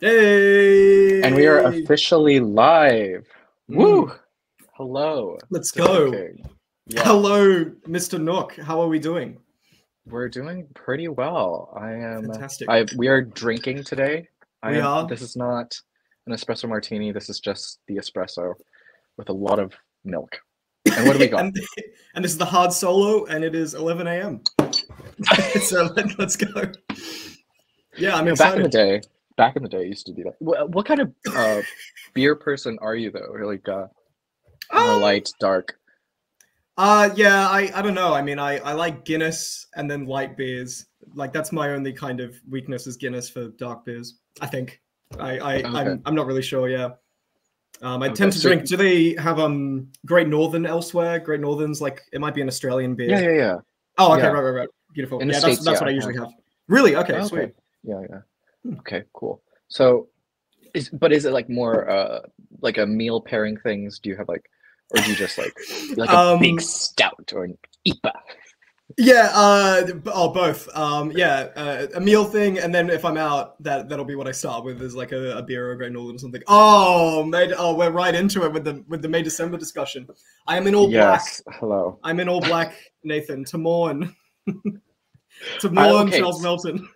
And we are Hey! officially live. Woo! Mm, Hello, let's Disco go. King. Yeah, Hello, Mr. Nook. How are we doing? we're doing pretty well. Fantastic. We are drinking today. We are. This is not an espresso martini. This is just the espresso with a lot of milk. And what do we got? and and this is the hard solo, and it is 11 a.m. So let's go. Yeah, I'm excited. Back in the day, I used to do that. What kind of beer person are you though? Or like more Um, light, dark? yeah, I don't know. I mean, I like Guinness and then light beers. Like that's my only kind of weakness is Guinness for dark beers. I think. Okay, I'm not really sure. Yeah. I okay. tend to So drink. Do they have Great Northern elsewhere? Great Northern's like it might be an Australian yeah, beer. yeah, yeah, Oh, okay, yeah. right. Beautiful. In the Yeah, States, that's yeah, what I I have. usually have. Really? Okay, Oh, sweet. okay. Yeah, yeah. Hmm. Okay, cool. So is it like more like a meal pairing things? Do you have like or do you just like a big um, stout or an IPA? yeah, both. Yeah, a meal thing, and then if I'm out, that'll be what I start with is like a beer or a Great Northern or something. Oh, mate. Oh, we're right into it with the May December discussion. I am in all black. Yes, hello. I'm in all black, Nathan. To mourn, to I mourn okay. Charles Melton,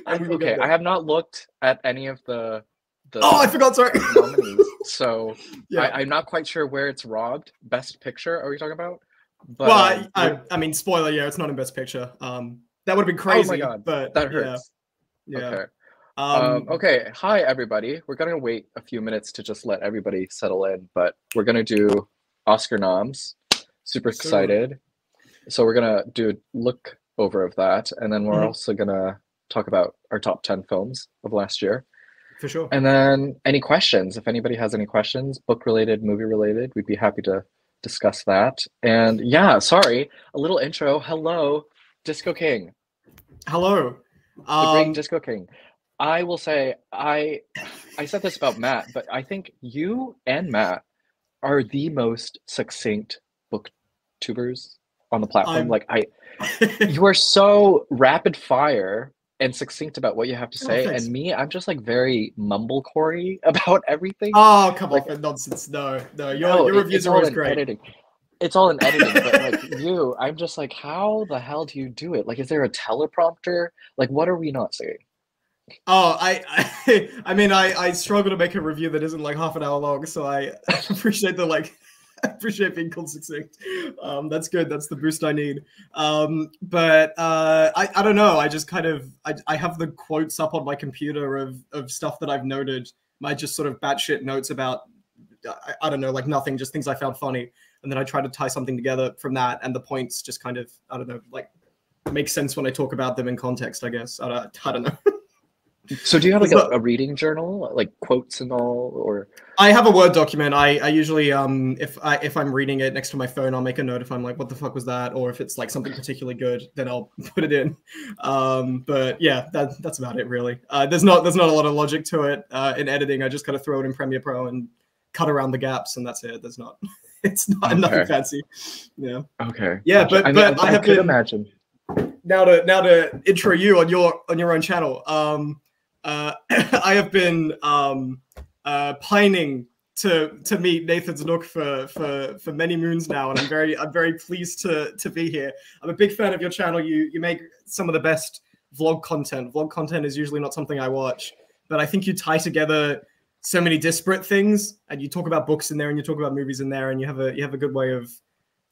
and we will get Okay, I there. have not looked at any of Oh, I the forgot. Sorry. nominees, so Yeah. I'm not quite sure where it's robbed. Best Picture, are we talking about? But Well, would I mean, spoiler. Yeah, it's not in Best Picture. That would have been oh my crazy, God, but that yeah, hurts. yeah. Okay. Um, Okay, hi everybody. We're gonna wait a few minutes to just let everybody settle in, but we're gonna do Oscar noms. Super so excited. So we're gonna do a look over of that, and then we're mhm, also gonna talk about our top 10 films of last year. for sure. And then any questions, if anybody has any questions, book related, movie related, we'd be happy to discuss that. And yeah, sorry, a little intro. Hello, Disco King, Hello. the great Um, Disco King. I will say I said this about Matt, but I think you and Matt are the most succinct booktubers on the platform. I'm. Like you are so rapid fire and succinct about what you have to Oh, say, and thanks. me, I'm just like very mumblecorey about everything. Oh, come Like off it, nonsense. No, no. no, Your reviews it's are all always in great. editing. It's all in editing, but like you, I'm just like, how the hell do you do it? Like, is there a teleprompter? Like, what are we not saying? Oh, I mean, I struggle to make a review that isn't like half an hour long, so I appreciate the like, I appreciate being called succinct. That's good. That's the boost I need. But I don't know. I just kind of I have the quotes up on my computer of stuff that I've noted. My just sort of batshit notes about I don't know, like nothing, just things I found funny, and then I try to tie something together from that, and the points just kind of I don't know, like make sense when I talk about them in context. I guess I don't know. So, do you have like There's not a reading journal, like quotes and all, or I have a Word document. I usually if I'm reading it next to my phone, I'll make a note if I'm like, what the fuck was that? Or if it's like something particularly good, then I'll put it in. But yeah, that's about it really. There's not a lot of logic to it in editing. I just kind of throw it in Premiere Pro and cut around the gaps, and that's it. There's not it's not nothing okay, fancy. Yeah. okay, Yeah, gotcha. I mean, but I I have could been imagine. now to intro you on your own channel. I have been pining to meet Nathan Nook for many moons now, and I'm very pleased to be here. I'm a big fan of your channel. You make some of the best vlog content. Vlog content is usually not something I watch, but I think you tie together so many disparate things, and you talk about books in there, and you talk about movies in there, and you have a good way of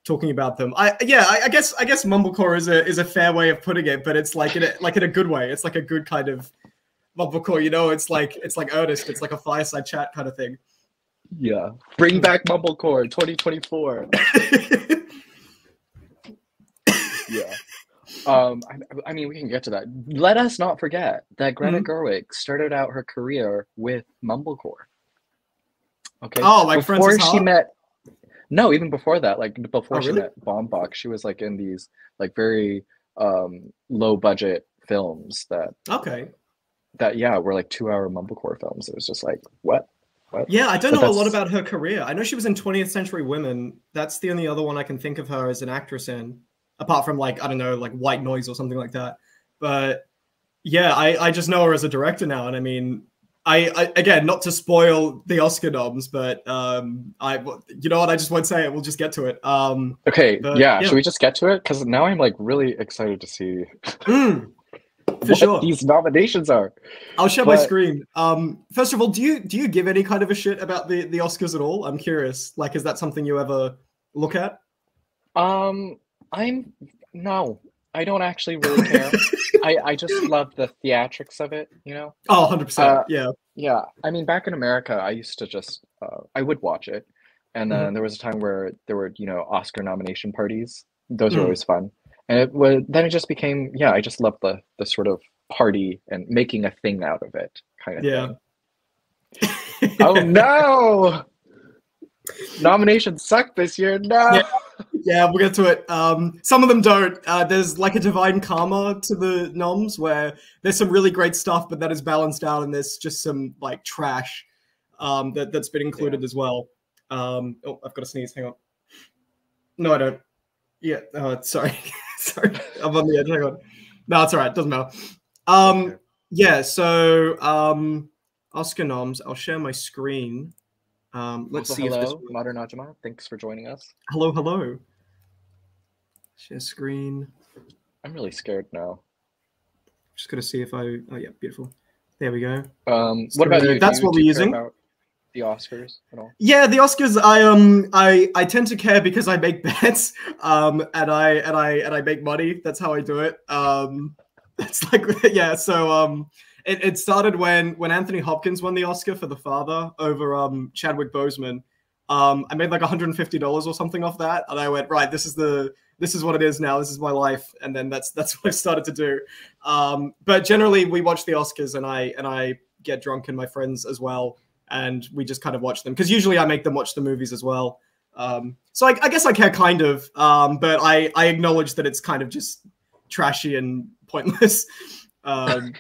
talking about them. I guess mumblecore is a fair way of putting it, but it's like in a good way. It's like a good kind of mumblecore, you know. It's like earnest. It's like a fireside chat kind of thing. Yeah, bring back Mumblecore 2024. Yeah. I mean, we can get to that. Let us not forget that Greta Mhm. Gerwig started out her career with Mumblecore. Okay, Oh, like Francis before she Hart. met, no, even before that, like Oh, before she really? met Baumbach, she was like in these like very low budget films Okay. that yeah were like 2 hour Mumblecore films. It was just like what? Yeah, I don't But know a lot that's about her career. I know she was in 20th Century Women. That's the only other one I can think of her as an actress in, apart from like I don't know, like White Noise or something like that. But Yeah, I just know her as a director now, and I mean, I again, not to spoil the Oscar noms, but you know what? I just won't say it. We'll just get to it. Okay, But yeah, yeah, should we just get to it? Because now I'm like really excited to see mm, for what sure. these nominations are. I'll share my But screen. First of all, do you give any kind of a shit about the Oscars at all? I'm curious. Like, is that something you ever look at? um, I'm no, I don't actually really care. I just love the theatrics of it, you know? Oh, 100%. Uh, Yeah. yeah, I mean, back in America, I used to just I would watch it, and then Mhm. there was a time where there were, Oscar nomination parties. Those were Mm, always fun, and then it just became, yeah, I just love the sort of party and making a thing out of it kind of yeah. thing. Oh no! Nominations suck this year. Yeah. No. Yeah, we'll get to it. Some of them don't. There's like a divine karma to the noms where there's some really great stuff, but that is balanced out, and there's just some like trash that's been Yeah. included as well. Oh, I've got to sneeze. Hang on. No, I don't. Yeah. Sorry. Sorry. I'm on the edge. Hang on. No, it's all right. Doesn't matter. Okay. Yeah. So, Oscar noms. I'll share my screen. Let's Also, see if this hello, works. Modern Najima. Thanks for joining us. Hello. Hello. Share screen. I'm really scared now. Just gotta see if I. Oh yeah, beautiful. There we go. What about So you? that's what Do we're you care using. about the Oscars at all? Yeah, the Oscars. I tend to care because I make bets. And I make money. That's how I do it. It's like yeah. So it started when Anthony Hopkins won the Oscar for The Father over Chadwick Boseman. I made like $150 or something off that, and I went right. This is what it is now. This is my life, and then that's what I started to do. But generally, we watch the Oscars, and I get drunk, and my friends as well, and we just kind of watch them because usually I make them watch the movies as well. So I guess I care kind of, but I acknowledge that it's kind of just trashy and pointless. Um,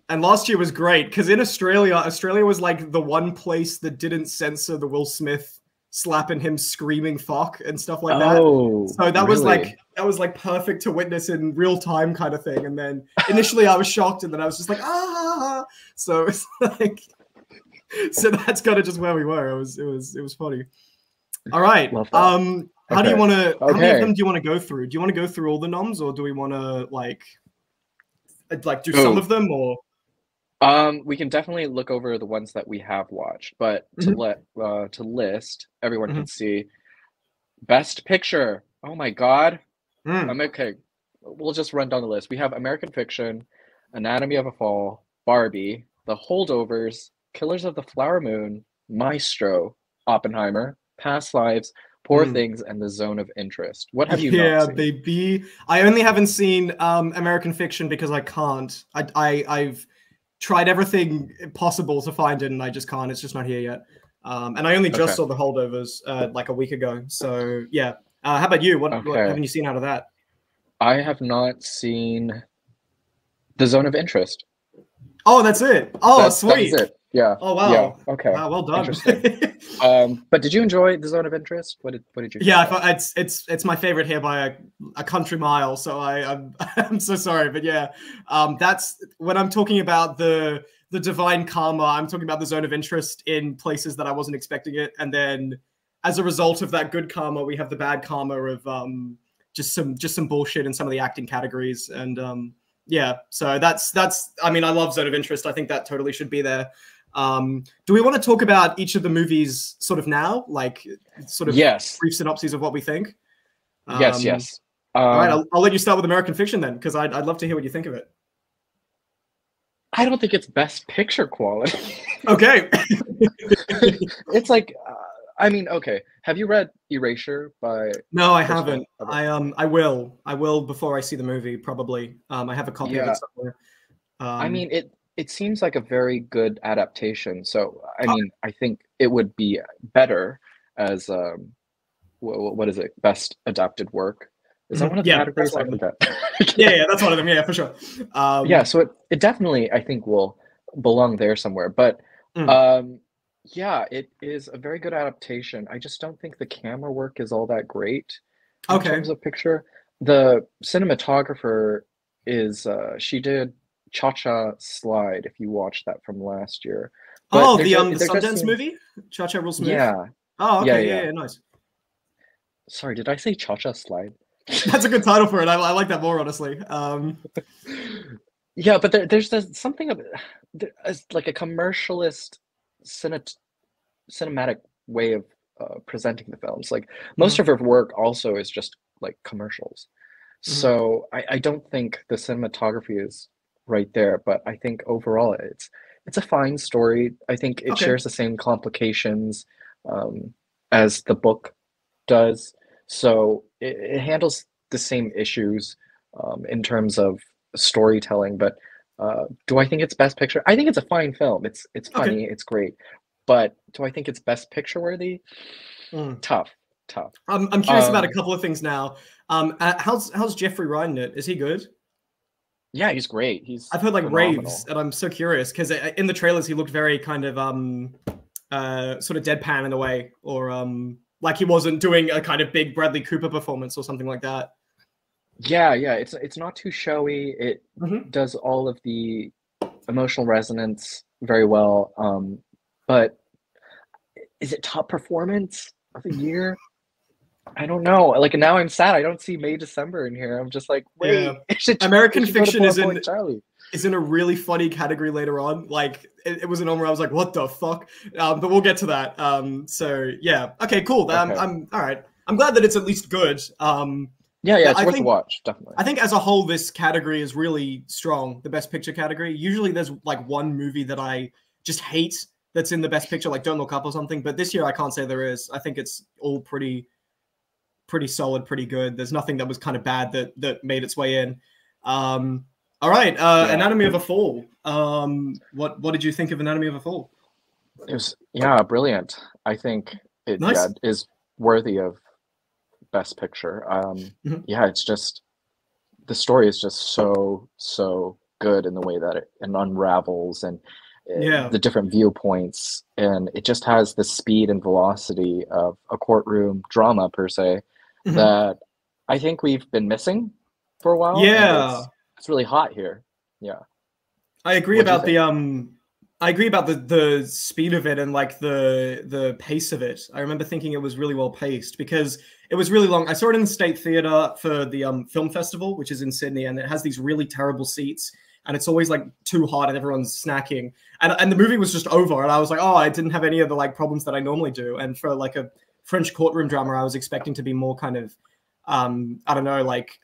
and last year was great because in Australia was like the one place that didn't censor the Will Smith slapping him screaming fuck and stuff like that. Oh, So really? that was like perfect to witness in real time kind of thing. And then initially I was shocked and then I was just like, ah. So it's like so that's kind of just where we were. It was funny. All right. Love that. How do you Okay. want to how many of Okay. them do you want to go through? Do you want to go through all the noms or do we want to like do some Oh, of them or we can definitely look over the ones that we have watched, but Mhm, to list, everyone mhm. can see Best Picture. Oh my God. Mm. Okay. We'll just run down the list. We have American Fiction, Anatomy of a Fall, Barbie, The Holdovers, Killers of the Flower Moon, Maestro, Oppenheimer, Past Lives, Poor Mm. Things, and The Zone of Interest. What have you not Yeah, seen? baby. I only haven't seen American Fiction because I can't. I've tried everything possible to find it, and I just can't. It's just not here yet. And I only just Okay. saw The Holdovers like a week ago. So yeah. How about you? What Okay. haven't you seen out of that? I have not seen The Zone of Interest. Oh, that's it. Oh, That is sweet. it. Yeah. Oh Yeah. wow. Okay. Wow, well done. Interesting. But did you enjoy The Zone of Interest? What did you think Yeah, of it? it's my favorite here by a country mile. So I'm I'm so sorry, but yeah, that's when I'm talking about the divine karma. I'm talking about the zone of interest in places that I wasn't expecting it, and then as a result of that good karma, we have the bad karma of just some bullshit in some of the acting categories, and yeah. So that's I mean I love zone of interest. I think that totally should be there. Do we want to talk about each of the movies sort of now, like sort of Yes. brief synopses of what we think? Yes, Um, yes. all right, Um, I'll let you start with American Fiction then, because I'd love to hear what you think of it. I don't think it's best picture quality. Okay. It's like, I mean, okay. Have you read Erasure by No, I Ursula haven't. Le Guin? I will before I see the movie probably. I have a copy of it Yeah, somewhere. I mean, Um, it seems like a very good adaptation. So, I oh, mean, I think it would be better as what is it? Best adapted work. Is that mhm. one of the Yeah, that's categories? one I of them. forget. Yeah, yeah, that's one of them. Yeah, for sure. Yeah, Um, so it definitely I think will belong there somewhere. But mm, um yeah, it is a very good adaptation. I just don't think the camera work is all that great in okay. terms of picture. The cinematographer is she did Cha Cha Slide, if you watched that from last year. But Oh, there, the there just Sundance seems, movie, Cha Cha Real Smooth. yeah, Oh, yeah, okay, yeah. yeah, nice. Sorry, did I say Cha Cha Slide? That's a good title for it. I like that more, honestly. Yeah, but there's something of like a commercialist cine, cinematic way of presenting the films. Like most Mhm, of her work also is just like commercials. mhm. So I don't think the cinematography is right there, but I think overall it's a fine story. I think it Okay, shares the same complications um, as the book does. So it handles the same issues in terms of storytelling. But do I think it's Best Picture? I think it's a fine film. It's okay. funny, it's great. But do I think it's Best Picture worthy? Mm. Tough, tough. I'm curious about a Um, couple of things now. How's Jeffrey Wright in it? Is he good? yeah, he's great. He's I've heard like raves, phenomenal. and I'm so curious because in the trailers he looked very kind of sort of deadpan in a way, or like he wasn't doing a kind of big Bradley Cooper performance or something like that. Yeah, yeah, it's not too showy. It Hmm. does all of the emotional resonance very well. But is it top performance of the year? I don't know. Like now I'm sad I don't see May December in here. I'm just like, Yeah, wait, it American should go to Fiction Bullet Point Charlie. is in a really funny category later on. Like it was an one where I was like, "What the fuck?" But we'll get to that. So yeah, okay, cool. Okay. I'm all right. I'm glad that it's at least good. Yeah, yeah, Yeah, it's worth a watch, definitely. I think as a whole, this category is really strong. The Best Picture category. Usually, there's like one movie that I just hate that's in the Best Picture, like Don't Look Up or something. But this year, I can't say there is. I think it's all pretty solid, pretty good. There's nothing that was kind of bad that made its way in. All right, Yeah. Anatomy of a Fall. What did you think of Anatomy of a Fall? It was yeah, brilliant. I think it yeah Nice. is worthy of Best Picture. Mhm. Yeah, it's just the story is just so good in the way that it unravels and Yeah. the different viewpoints, and it just has the speed and velocity of a courtroom drama per se Mhm. that I think we've been missing for a while, and Yeah. it's really hot here. Yeah. I agree What do you about think? I agree about the speed of it and like the pace of it. I remember thinking it was really well paced because it was really long. I saw it in the State Theatre for the film festival, which is in Sydney, and it has these really terrible seats, and it's always like too hot and everyone's snacking. And the movie was just over, and I was like, oh, I didn't have any of the like problems that I normally do. And for like a French courtroom drama, I was expecting to be more kind of I don't know, like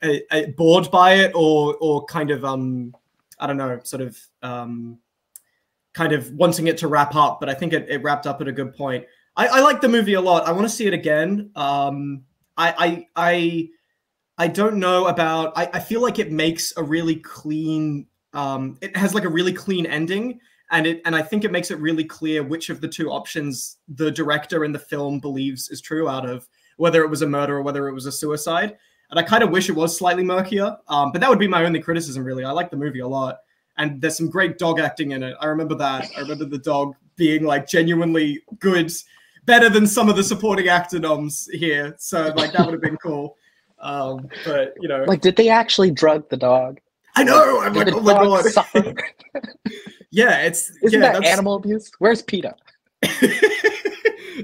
bored by it or kind of I don't know, sort of kind of wanting it to wrap up, but I think it wrapped up at a good point. I like the movie a lot. I want to see it again. I don't know about. I feel like it makes a really clean. It has like a really clean ending, and I think it makes it really clear which of the two options the director in the film believes is true out of whether it was a murder or whether it was a suicide. And I kind of wish it was slightly murkier, but that would be my only criticism. Really, I like the movie a lot, and there's some great dog acting in it. I remember that. I remember the dog being like genuinely good, better than some of the supporting actor noms here. So like that would have been cool. But you know, Like, did they actually drug the dog? I Like, know. I'm did like, the oh my dog god. suffer? Yeah, it's Isn't yeah. that That's animal abuse? Where's PETA?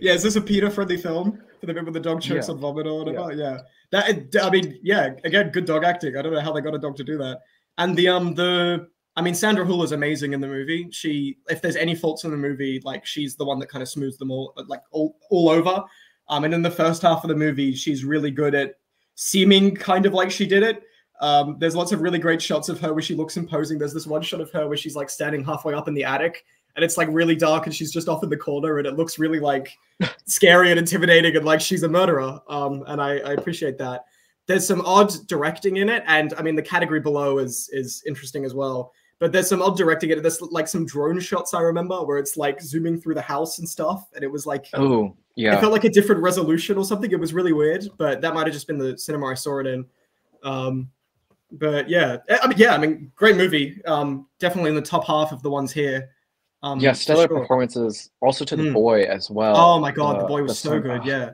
yeah. Is this a Peter friendly film for the bit where the dog chokes Yeah, on vomit or yeah. whatever? Yeah. That I mean, yeah. Again, good dog acting. I don't know how they got a dog to do that. And the I mean, Sandra Hull is amazing in the movie. She, if there's any faults in the movie, like she's the one that kind of smooths them all, like all over. And in the first half of the movie, she's really good at seeming kind of like she did it. There's lots of really great shots of her where she looks imposing. There's this one shot of her where she's like standing halfway up in the attic, and it's like really dark, and she's just off in the corner, and it looks really like scary and intimidating, and like she's a murderer. And I appreciate that. There's some odd directing in it, and I mean the category below is interesting as well. But there's some odd directing in it. There's like some drone shots I remember where it's like zooming through the house and stuff, and it was like Oh, it yeah. felt like a different resolution or something. It was really weird, but that might have just been the cinema I saw it in. Um, but yeah, I mean, great movie. Definitely in the top half of the ones here. Yeah, For stellar sure. performances also to the Mm. boy as Oh well. my god, the boy The was so son, good. Yeah,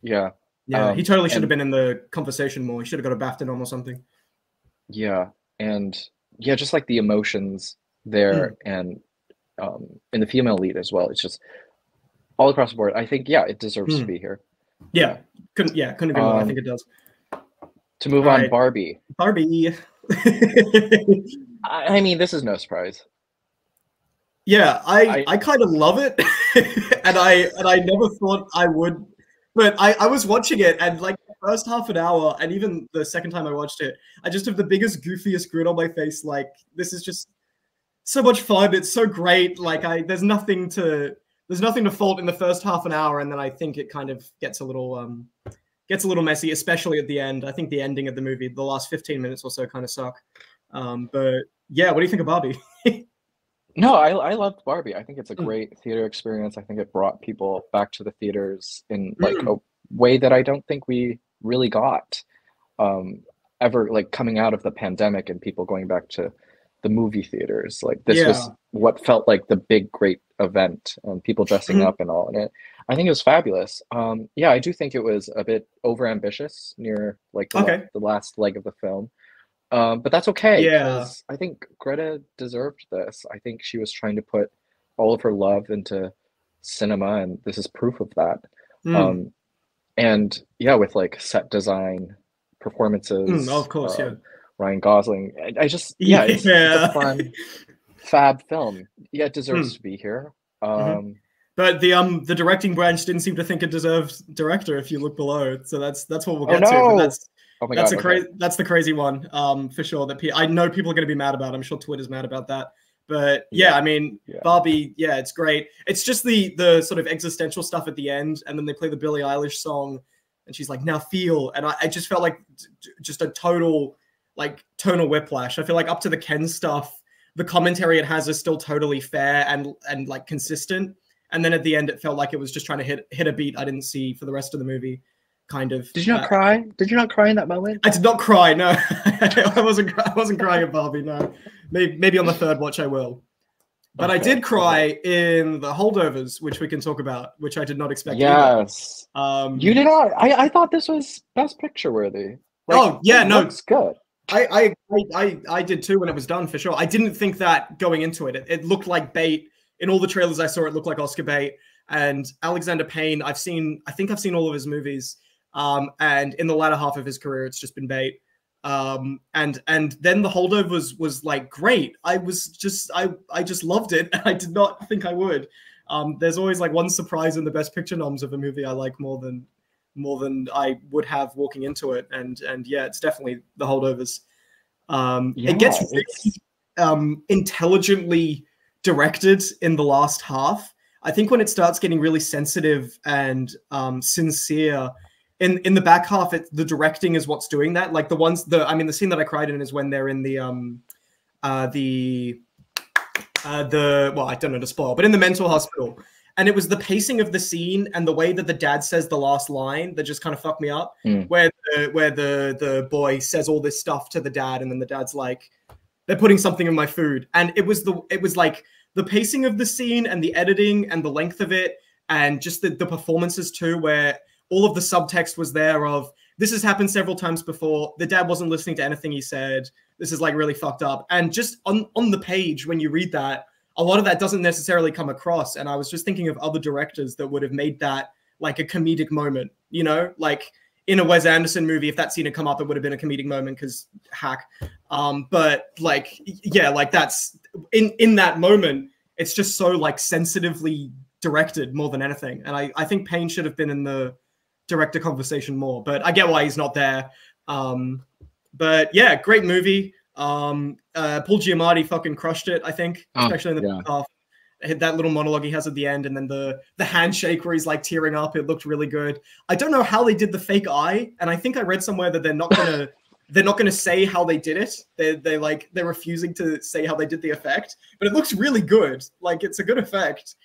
yeah. yeah. He totally should have And been in the conversation more. He should have got a BAFTA nom or something. yeah. and yeah, just like the emotions there, and in the female lead as well. It's just all across the board. I think yeah, it deserves to be here. Yeah, couldn't agree more. I think it does. To move on, Barbie. Barbie. I mean, this is no surprise. Yeah, I kind of love it, and I never thought I would, but I was watching it, and like the first half an hour, and even the second time I watched it, I just have the biggest goofiest grin on my face. Like, this is just so much fun. It's so great. Like, there's nothing to fault in the first half an hour, and then I think it kind of gets a little messy, especially at the end. I think the ending of the movie, the last 15 minutes or so, kind of suck. But yeah, what do you think of Barbie? No, I loved Barbie. I think it's a great theater experience. I think it brought people back to the theaters in like a way that I don't think we really got ever, like coming out of the pandemic and people going back to the movie theaters. Like this was what felt like the big great event, and people dressing up and all in it. I think it was fabulous. Yeah, I do think it was a bit overambitious near like the last leg of the film. But that's okay, because I think Greta deserved this. I think she was trying to put all of her love into cinema, and this is proof of that. And yeah, with like set design, performances, of course, Ryan Gosling. I just it's a fun, fab film. Yeah, it deserves to be here. But the directing branch didn't seem to think it deserved director. If you look below, so that's what we'll get to. But that's the crazy one, for sure. That I know people are going to be mad about. I'm sure Twitter's mad about that. But yeah, I mean, Barbie, yeah, it's great. It's just the sort of existential stuff at the end, and then they play the Billie Eilish song, and she's like, "Now feel," and I just felt like just a total like tonal whiplash. I feel like up to the Ken stuff, the commentary it has is still totally fair and like consistent, and then at the end, it felt like it was just trying to hit a beat I didn't see for the rest of the movie. Kind of. Did you not cry? Did you not cry in that moment? I did not cry. No, I wasn't crying at Barbie. No, maybe on the third watch I will. But I did cry in The Holdovers, which we can talk about, which I did not expect. Yes. You did not. I thought this was Best Picture worthy. Like, no, it's good. I did too when it was done, for sure. I didn't think that going into it. It looked like bait. In all the trailers I saw, it looked like Oscar bait. And Alexander Payne, I think I've seen all of his movies. And in the latter half of his career, it's just been bait. And then The Holdovers was like great. I just loved it. I did not think I would. There's always like one surprise in the Best Picture noms of a movie I like more than I would have walking into it. And yeah, it's definitely The Holdovers. It gets really intelligently directed in the last half. I think when it starts getting really sensitive and sincere. In the back half, the directing is what's doing that. Like the scene that I cried in is when they're in well, I don't know to spoil, but in the mental hospital. And it was the pacing of the scene and the way that the dad says the last line that just kind of fucked me up, where the boy says all this stuff to the dad, and then the dad's like, they're putting something in my food. And it was like the pacing of the scene and the editing and the length of it, and just the performances too, where all of the subtext was there of, this has happened several times before. The dad wasn't listening to anything he said. This is like really fucked up. And just on the page, when you read that, a lot of that doesn't necessarily come across. And I was just thinking of other directors that would have made that like a comedic moment, you know, like in a Wes Anderson movie, if that scene had come up, it would have been a comedic moment because hack. But like, yeah, like that's in that moment, it's just so like sensitively directed more than anything. And I think Payne should have been in the director conversation more, but I get why he's not there. But yeah, great movie. Paul Giamatti fucking crushed it, I think, especially in the back half. That little monologue he has at the end, and then the handshake where he's like tearing up, it looked really good. I don't know how they did the fake eye, and I think I read somewhere that they're not gonna say how they did it. They're refusing to say how they did the effect, but it looks really good. Like, it's a good effect.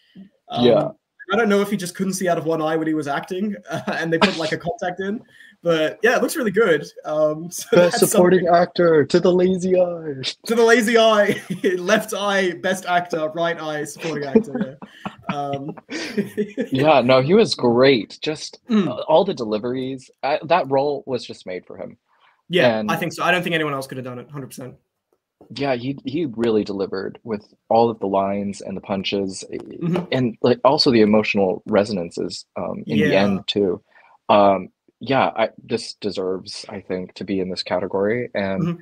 I don't know if he just couldn't see out of one eye when he was acting, and they put like a contact in. But yeah, it looks really good. So best supporting actor, To the Lazy Eye. To the Lazy Eye, left eye, best actor, right eye, supporting actor. Yeah, no, he was great. Just all the deliveries. That role was just made for him. Yeah, and I think so. I don't think anyone else could have done it. 100%. Yeah, he really delivered with all of the lines and the punches, Mhm. and like also the emotional resonances in the Yeah. end too. Yeah, this deserves, I think, to be in this category, and Mhm.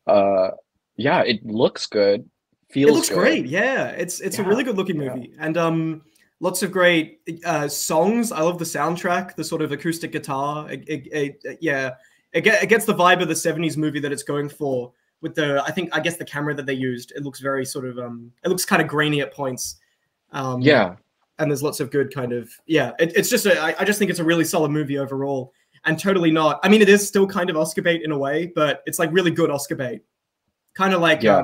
uh, yeah, it looks good, It feels looks good. great. Yeah, it's a Yeah, really good looking yeah, movie, and lots of great songs. I love the soundtrack, the sort of acoustic guitar. Yeah, it gets the vibe of the '70s movie that it's going for. With the, I guess the camera that they used, it looks very sort of it looks kind of grainy at points. Um, yeah, and there's lots of good kind of it's just I just think it's a really solid movie overall, and totally not. I mean, it is still kind of Oscar bait in a way, but it's like really good Oscar bait, kind of like yeah,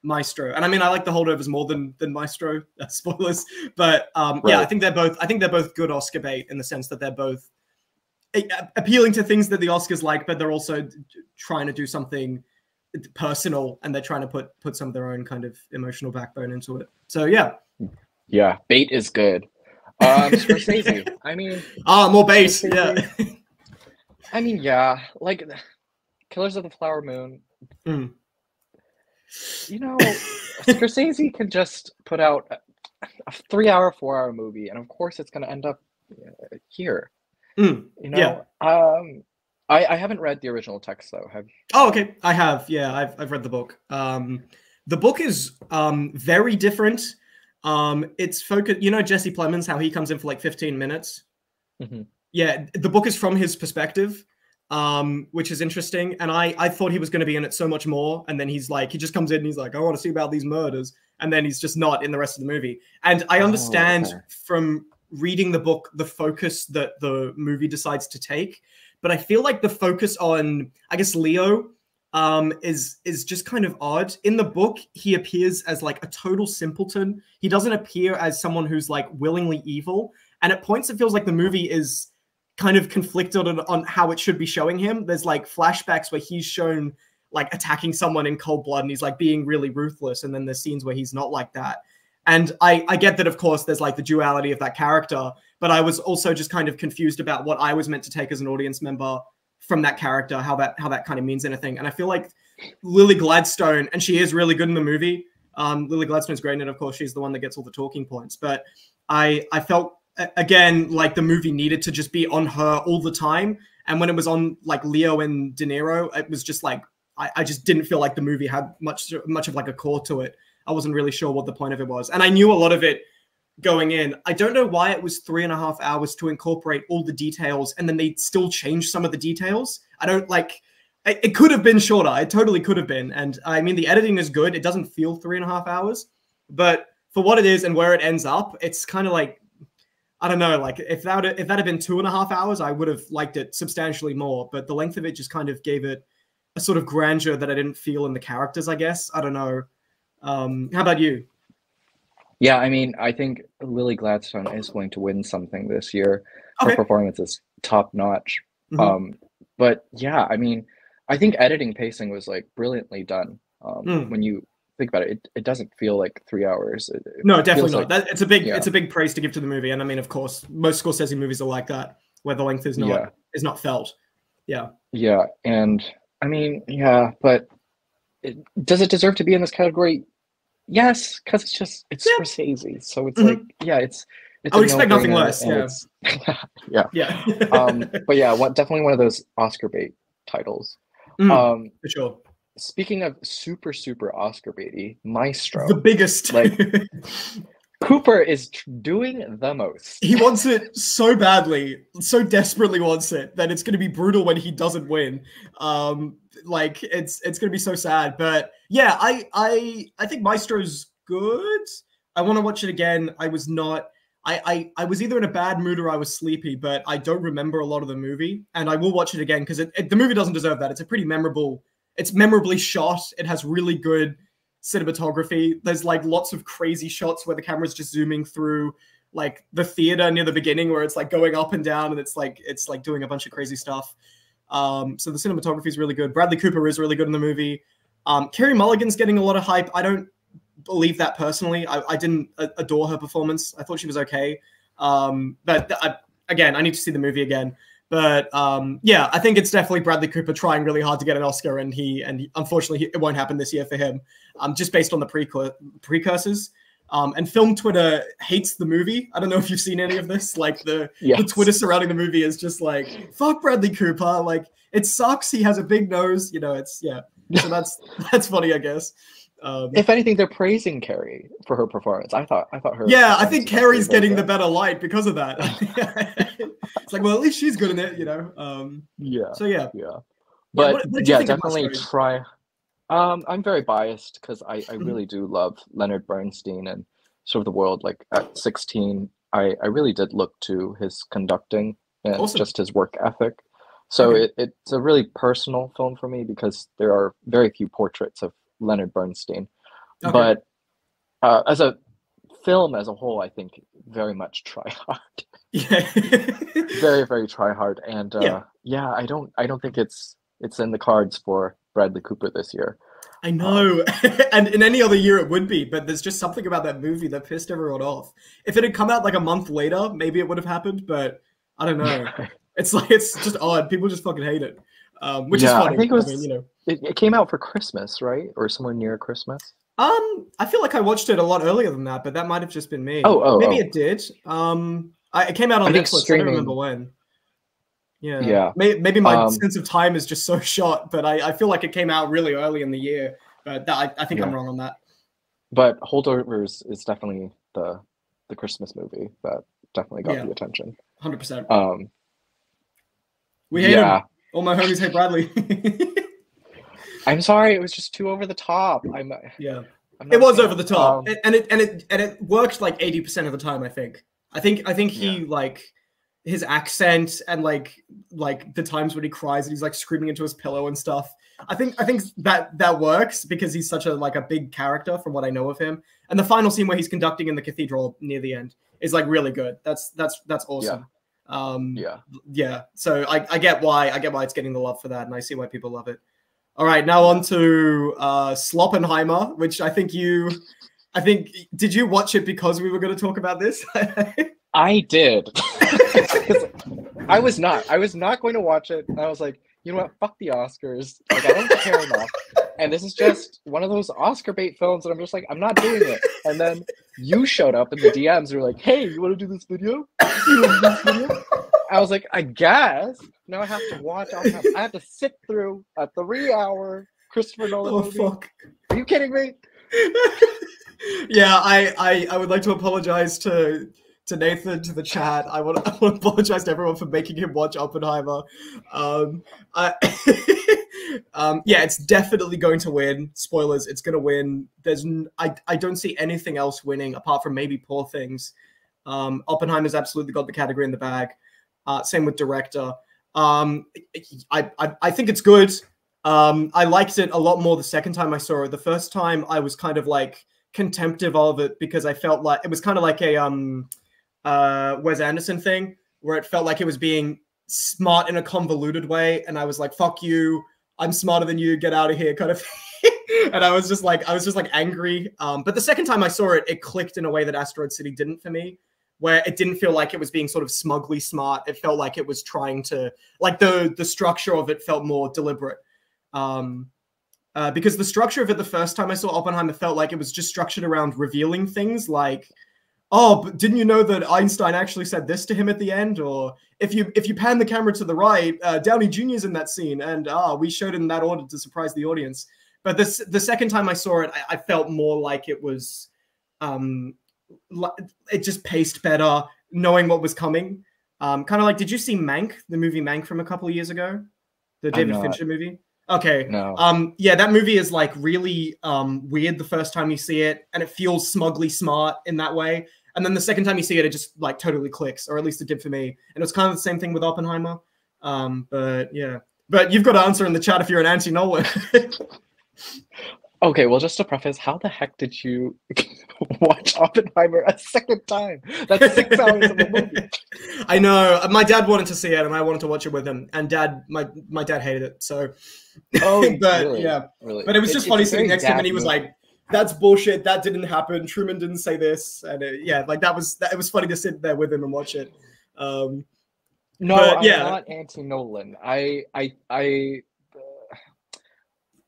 Maestro. And I mean, I like the holdovers more than Maestro. Spoilers, but yeah, right. I think they're both good Oscar bait in the sense that they're both appealing to things that the Oscars like, but they're also trying to do something personal, and they're trying to put some of their own kind of emotional backbone into it. So yeah. Yeah, bait is good. Scorsese. I mean, More bait. Yeah. Scorsese. I mean, yeah, like Killers of the Flower Moon. Mm. You know, Scorsese can just put out a 3 hour, 4 hour movie, and of course it's going to end up here. Mm. You Yeah. know, I haven't read the original text though. Have Oh, okay. I have. Yeah, I've read the book. The book is very different. It's focused. You know Jesse Plemons, how he comes in for like 15 minutes. Mhm. Yeah, the book is from his perspective, which is interesting. And I thought he was going to be in it so much more, and then he's like, he just comes in and he's like, I want to see about these murders, and then he's just not in the rest of the movie. And I Oh, understand okay. from reading the book the focus that the movie decides to take, but I feel like the focus on, I guess, Leo is just kind of odd. In the book, he appears as like a total simpleton. He doesn't appear as someone who's like willingly evil. And at points, it feels like the movie is kind of conflicted on how it should be showing him. There's like flashbacks where he's shown like attacking someone in cold blood and he's like being really ruthless. And then there's scenes where he's not like that. And I get that, of course, there's like the duality of that character, but I was also just kind of confused about what I was meant to take as an audience member from that character, how that kind of means anything. And I feel like Lily Gladstone, and she is really good in the movie. Lily Gladstone's great, and of course she's the one that gets all the talking points. But I felt again like the movie needed to just be on her all the time. And when it was on like Leo and De Niro, it was just like I just didn't feel like the movie had much of like a core to it. I wasn't really sure what the point of it was, and I knew a lot of it going in. I don't know why it was 3.5 hours to incorporate all the details, and then they still changed some of the details. I don't like. It could have been shorter. It totally could have been, and I mean the editing is good. It doesn't feel 3.5 hours, but for what it is and where it ends up, it's kind of like I don't know. Like if that had been 2.5 hours, I would have liked it substantially more. But the length of it just kind of gave it a sort of grandeur that I didn't feel in the characters. I guess I don't know. How about you? Yeah, I mean, I think Lily Gladstone is going to win something this year. Her Okay. performance is top notch. Mm-hmm. Um, but yeah, I mean, I think editing pacing was like brilliantly done. Mm. When you think about it, it doesn't feel like 3 hours. It No, definitely feels not. like, That yeah, it's a big praise to give to the movie, and I mean, of course, most Scorsese movies are like that, where the length yeah, is not felt. Yeah. yeah. And I mean, yeah, but does it deserve to be in this category? Yes, because it's Yeah. Scorsese. So it's like, Mm-hmm. yeah, I it's a would expect nothing no-brainer, less. and Yeah. it's yeah. Yeah. But yeah, definitely one of those Oscar bait titles. Mm, Um, for sure. Speaking of super Oscar baity, The Maestro. biggest. Like Cooper is doing the He most. wants it so badly, so desperately wants it that it's going to be brutal when he doesn't win. Like it's going to be so sad. But yeah, I think Maestro's good. I want to watch it again. I was not. I was either in a bad mood or I was sleepy, but I don't remember a lot of the movie, and I will watch it again because the movie doesn't deserve that. It's a pretty memorable. It's memorably shot. It has really good cinematography. There's like lots of crazy shots where the camera's just zooming through like the theater near the beginning where it's like going up and down and it's like doing a bunch of crazy stuff. So the cinematography is really good. Bradley Cooper is really good in the movie. Carey Mulligan's getting a lot of hype. I don't believe that personally. I didn't adore her performance. I thought she was okay. But again, I need to see the movie again. But yeah, I think it's definitely Bradley Cooper trying really hard to get an Oscar, and unfortunately it won't happen this year for him, just based on the precursors. And film Twitter hates the movie. I don't know if you've seen any of this. Like the Twitter surrounding the movie is just like, fuck Bradley Cooper. Like it sucks. He has a big nose. You know, it's So that's funny, I guess. If anything, they're praising Carrie for her performance. I thought her. Yeah, I think Carrie's getting the better light because of that. It's like, well, at least she's good in it, you know. Yeah. So yeah. But what did you think definitely try. I'm very biased because I really do love Leonard Bernstein and sort of the world. Like at 16, I really did look to his conducting and just his work ethic. So it's a really personal film for me because there are very few portraits of Leonard Bernstein. But as a film as a whole, I think very much try hard. Very, very try hard. And I don't think it's in the cards for Bradley Cooper this year. I know. And in any other year it would be, but there's just something about that movie that pissed everyone off. If it had come out like a month later, maybe it would have happened, but I don't know. It's just odd. People just fucking hate it. Which is funny. I think it was, it came out for Christmas, right? Or somewhere near Christmas. I feel like I watched it a lot earlier than that, but that might have just been me. Maybe it did. It came out on Netflix. I don't remember when. Yeah. Maybe my sense of time is just so short, but I feel like it came out really early in the year. But I think I'm wrong on that. But Holdovers is definitely the Christmas movie that definitely got the attention. 100%. We hate him. All my homies hate Bradley. I'm sorry, it was just too over the top. It was over the top, and it worked like 80% of the time. I think he like his accent and like the times when he cries and he's like screaming into his pillow and stuff. I think that works because he's such a big character from what I know of him. And the final scene where he's conducting in the cathedral near the end is like really good. That's awesome. So I get why it's getting the love for that, and I see why people love it. All right, now on to Sloppenheimer, which did you watch it because we were going to talk about this? I did. I was not going to watch it. I was like, you know what? Fuck the Oscars. Like, I don't care enough. And this is just one of those Oscar bait films that I'm just like, I'm not doing it. And then you showed up in the DMs and were like, hey, you want to do this video? I was like, I guess. Now I have to watch. I have to sit through a 3-hour Christopher Nolan movie. Fuck. Are you kidding me? Yeah, I would like to apologize to Nathan, to the chat. I want to apologize to everyone for making him watch Oppenheimer. It's definitely going to win. Spoilers, it's going to win. I don't see anything else winning apart from maybe Poor Things. Oppenheimer's absolutely got the category in the bag. Same with director. I think it's good. I liked it a lot more the second time I saw it. The first time I was kind of like contemptive of it because I felt like it was kind of like a Wes Anderson thing where it felt like it was being smart in a convoluted way, and I was like, fuck you, I'm smarter than you, get out of here kind of thing. And I was just like angry. But the second time I saw it, it clicked in a way that Asteroid City didn't for me, where it didn't feel like it was being sort of smugly smart. It felt like it was trying to, like the structure of it felt more deliberate. Because the structure of it the first time I saw Oppenheimer felt like it was just structured around revealing things like, oh, but didn't you know that Einstein actually said this to him at the end? Or if you pan the camera to the right, Downey Jr.'s in that scene, and we showed it in that order to surprise the audience. But the second time I saw it, I felt more like it was, it just paced better, knowing what was coming. Kind of like, did you see Mank, the movie Mank from a couple of years ago? The David Fincher movie? Okay. No. Yeah, that movie is like really weird the first time you see it, and it feels smugly smart in that way. And then the second time you see it, it just like totally clicks, or at least it did for me. And it was kind of the same thing with Oppenheimer. But yeah. But you've got to answer in the chat if you're an anti-Nolan. Okay, well, just to preface, how the heck did you watch Oppenheimer a second time? That's 6 hours of the movie. I know. My dad wanted to see it, and I wanted to watch it with him. And my dad hated it. So, but really? Yeah, really? But it was just funny sitting next to him, and he was like, "That's bullshit. That didn't happen. Truman didn't say this." And it was funny to sit there with him and watch it. No, But I'm yeah, not anti-Nolan. I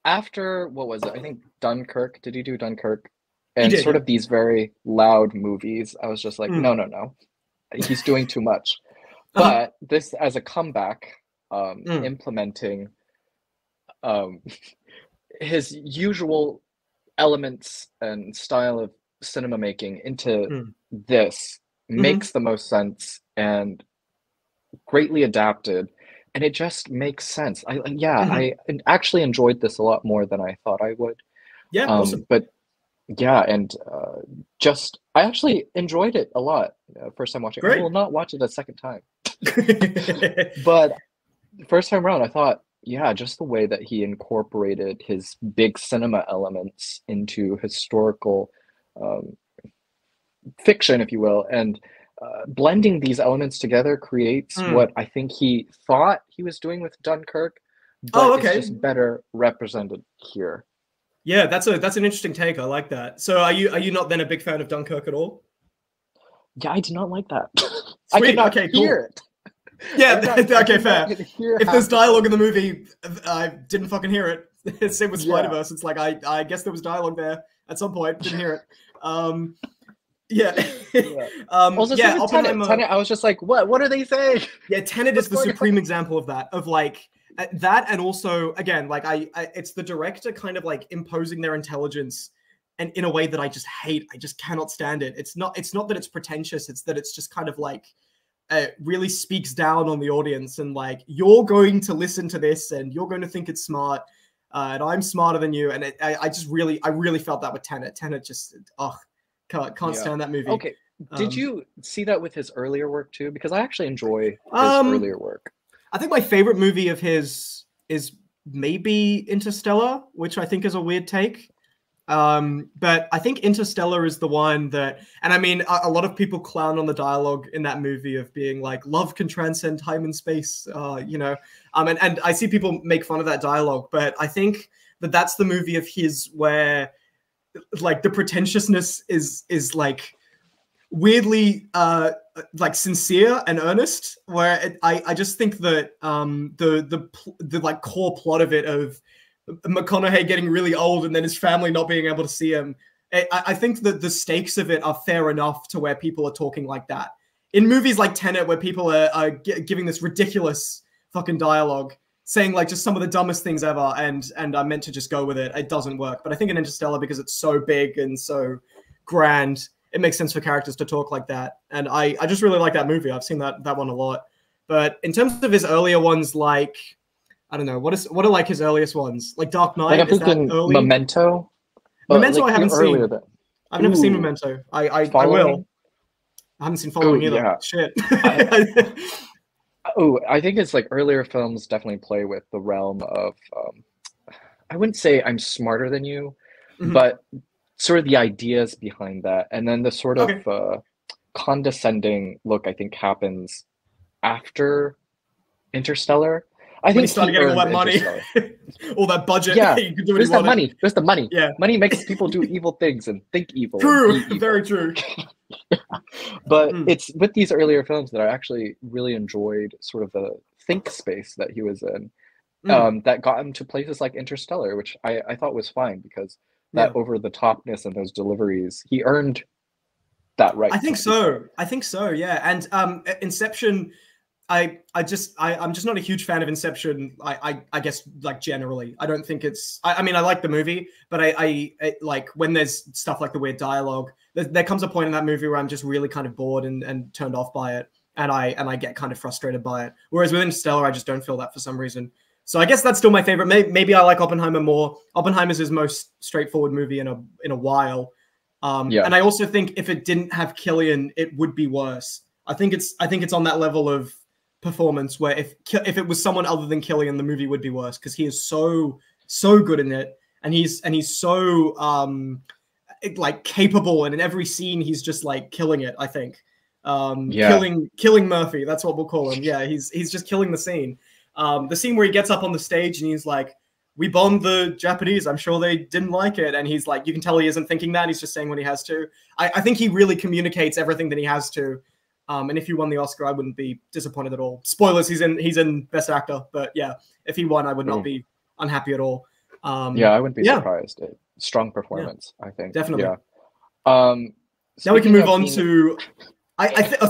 after what was it? I think Dunkirk. Did he do Dunkirk? he And did. sort Yeah. of these very loud movies. I was just like, Mm. no, no, no. He's doing too much. Uh-huh. But this as a comeback, Mm. implementing um, his usual elements and style of cinema making into Mm. this Hmm. makes the most sense and greatly adapted. And it just makes sense. Yeah, Hmm. I actually enjoyed this a lot more than I thought I would. Yeah. Awesome. But yeah, and just I actually enjoyed it a lot first time watching. I Great. will not watch it a second time. But the first time around, I thought, yeah, just the way that he incorporated his big cinema elements into historical um, fiction, if you will, and blending these elements together creates Mm. what I think he thought he was doing with Dunkirk, Oh, but it's okay. just better represented here. Yeah, that's an interesting take. I like that. So are you not then a big fan of Dunkirk at all? Yeah, I did not like that. I could Sweet. not Okay, hear cool. it. Yeah, I okay, did not fair. hear If half there's of it. dialogue in the movie, I didn't fucking hear it. Same with Yeah. Spider-Verse. It's like I guess there was dialogue there at some point. Didn't hear it. Yeah. Yeah. Also, same Yeah, with Tenet. Oppenheimer. Tenet, I was just like, what? What are they saying? Yeah, Tenet What's is the going supreme example of that. Of like that, and also again, like it's the director kind of like imposing their intelligence, and in a way that I just hate. I just cannot stand it. It's not. It's not that it's pretentious. It's that it's just kind of like really speaks down on the audience, and like you're going to listen to this, and you're going to think it's smart, and I'm smarter than you. And I just really, I really felt that with Tenet. Tenet just, can't Yeah. stand that movie. Okay. Did you see that with his earlier work too? Because I actually enjoy his Um, earlier work. I think my favorite movie of his is maybe Interstellar, which I think is a weird take. But I think Interstellar is the one that, and I mean, a lot of people clown on the dialogue in that movie of being like, love can transcend time and space, and I see people make fun of that dialogue, but I think that that's the movie of his where like the pretentiousness is like weirdly like sincere and earnest, where I just think that the like core plot of it of McConaughey getting really old and then his family not being able to see him, I think that the stakes of it are fair enough to where people are talking like that. In movies like Tenet, where people are giving this ridiculous fucking dialogue, saying like just some of the dumbest things ever, and I'm meant to just go with it, it doesn't work. But I think in Interstellar, because it's so big and so grand, it makes sense for characters to talk like that. And I just really like that movie. I've seen that one a lot. But in terms of his earlier ones, like, I don't know, what are like his earliest ones? Like Dark Like Knight, I'm is that thinking early? Memento. Memento Like I haven't earlier seen. than. I've never seen Ooh, Memento. I Following. will. I haven't seen Oh Following either. yeah. Shit. I think it's like earlier films definitely play with the realm of. I wouldn't say I'm smarter than you, Mhm. but sort of the ideas behind that, and then the sort of Okay. condescending look I think happens after Interstellar. I When he think started he getting all earned that money, Interstellar. all that budget, Yeah, you could do what there's he that wanted. money. There's the money. Yeah. Money makes people do evil things and think evil and True. be evil. Very true. But Mm. it's with these earlier films that I actually really enjoyed sort of the think space that he was in. That got him to places like Interstellar, which I thought was fine because that Yeah. over the topness and those deliveries, he earned that right. I think so. I think so. Yeah. And Inception, I'm just not a huge fan of Inception. I guess like generally, I don't think it's. I mean, I like the movie, but I like when there's stuff like the weird dialogue. There comes a point in that movie where I'm just really kind of bored and turned off by it, and I get kind of frustrated by it. Whereas with Interstellar, I just don't feel that for some reason. So I guess that's still my favorite. Maybe I like Oppenheimer more. Oppenheimer's his most straightforward movie in a while. Yeah. And I also think if it didn't have Cillian, it would be worse. I think it's on that level of performance where if it was someone other than Cillian, the movie would be worse because he is so good in it, and he's so like capable, and in every scene he's just like killing it. I think killing Murphy. That's what we'll call him. Yeah, he's just killing the scene. The scene where he gets up on the stage and he's like, we bombed the Japanese. I'm sure they didn't like it. And he's like, you can tell he isn't thinking that. He's just saying what he has to. I think he really communicates everything that he has to. And if he won the Oscar, I wouldn't be disappointed at all. Spoilers, he's in Best Actor, but yeah, if he won, I would not be unhappy at all. Yeah, I wouldn't be surprised. Strong performance, I think. Definitely. Yeah. Now we can move on to.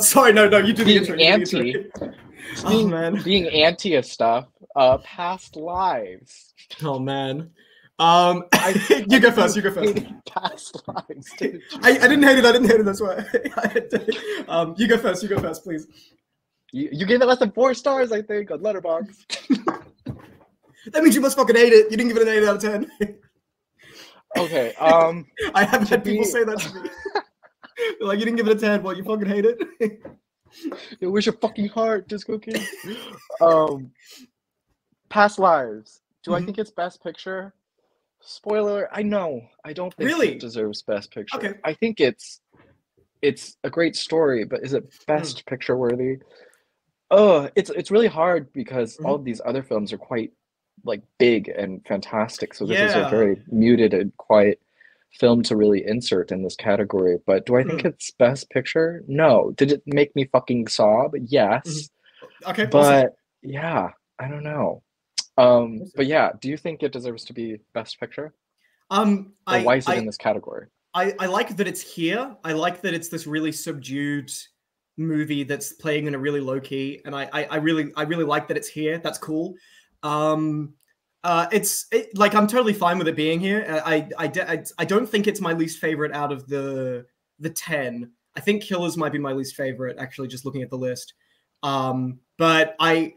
Sorry, no, you do the intro. Being anti of stuff. Past lives. Oh man. You go first. Past lives. I didn't hate it. That's why. You go first, please. You gave it less than 4 stars, I think, on Letterboxd. That means you must fucking hate it. You didn't give it an 8 out of 10. Okay. I have had people say that to me. They're like, you didn't give it a 10. What? You fucking hate it? Where's your fucking heart, Disco King? Past lives. Do I think it's Best Picture? Spoiler, I know. I don't think it deserves Best Picture. Okay. I think it's a great story, but is it Best Picture worthy? It's really hard because all of these other films are quite like big and fantastic. So this is a very muted and quiet film to really insert in this category. But do I think it's Best Picture? No. Did it make me fucking sob? Yes. Okay. But yeah, I don't know. But yeah, do you think it deserves to be Best Picture? Why is it in this category? I like that it's here. I like that it's this really subdued movie that's playing in a really low key, and I really like that it's here. That's cool. It's like I'm totally fine with it being here. I don't think it's my least favorite out of the 10. I think Killers might be my least favorite, actually, just looking at the list. But I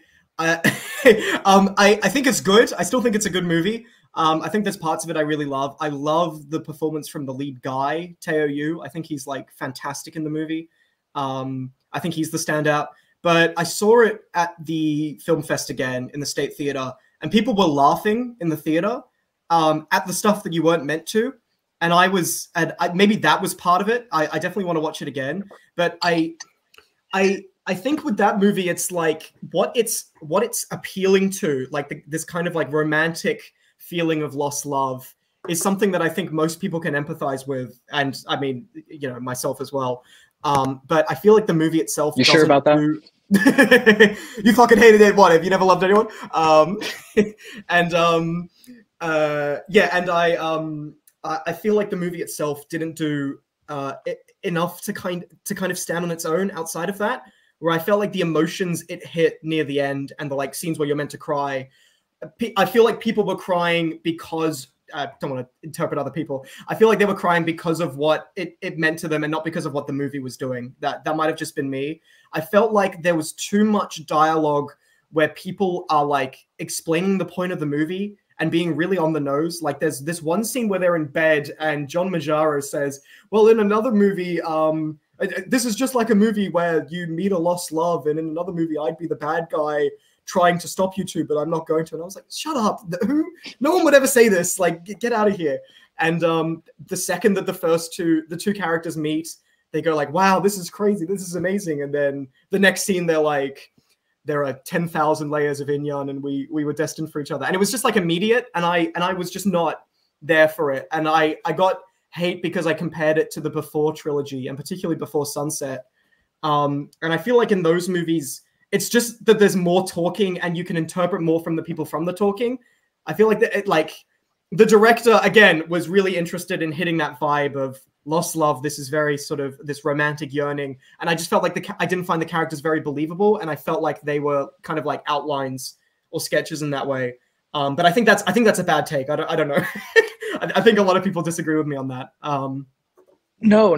think it's good. I still think it's a good movie. I think there's parts of it I really love. I love the performance from the lead guy, Teo Yu. I think he's like fantastic in the movie. I think he's the standout. But I saw it at the Film Fest again in the State Theater, and people were laughing in the theater at the stuff that you weren't meant to. And maybe that was part of it. I definitely want to watch it again. But I think with that movie, it's like what it's appealing to, like this kind of like romantic feeling of lost love, is something that I think most people can empathize with, and I mean, you know, myself as well. But I feel like the movie itself. You sure about that? You fucking hated it. What? Have you never loved anyone? I feel like the movie itself didn't do enough to kind of stand on its own outside of that. Where I felt like the emotions it hit near the end and the like scenes where you're meant to cry, I feel like people were crying because I don't want to interpret other people. I feel like they were crying because of what it meant to them and not because of what the movie was doing. That might have just been me. I felt like there was too much dialogue where people are like explaining the point of the movie and being really on the nose. Like there's this one scene where they're in bed and John Majaro says, well, in another movie, this is just like a movie where you meet a lost love, and in another movie, I'd be the bad guy trying to stop you two, but I'm not going to. And I was like, shut up. No one would ever say this. Like, get out of here. And the second that the two characters meet, they go like, wow, this is crazy. This is amazing. And then the next scene, they're like, there are 10,000 layers of yin-yang, and we were destined for each other. And it was just like immediate. And I was just not there for it. And I got hate because I compared it to the Before trilogy, and particularly Before Sunset. And I feel like in those movies, it's just that there's more talking and you can interpret more from the people from the talking. I feel like the director, again, was really interested in hitting that vibe of lost love. This is very sort of this romantic yearning. And I just felt like I didn't find the characters very believable. And I felt like they were kind of like outlines or sketches in that way. But I think that's a bad take. I don't know. I think a lot of people disagree with me on that. No,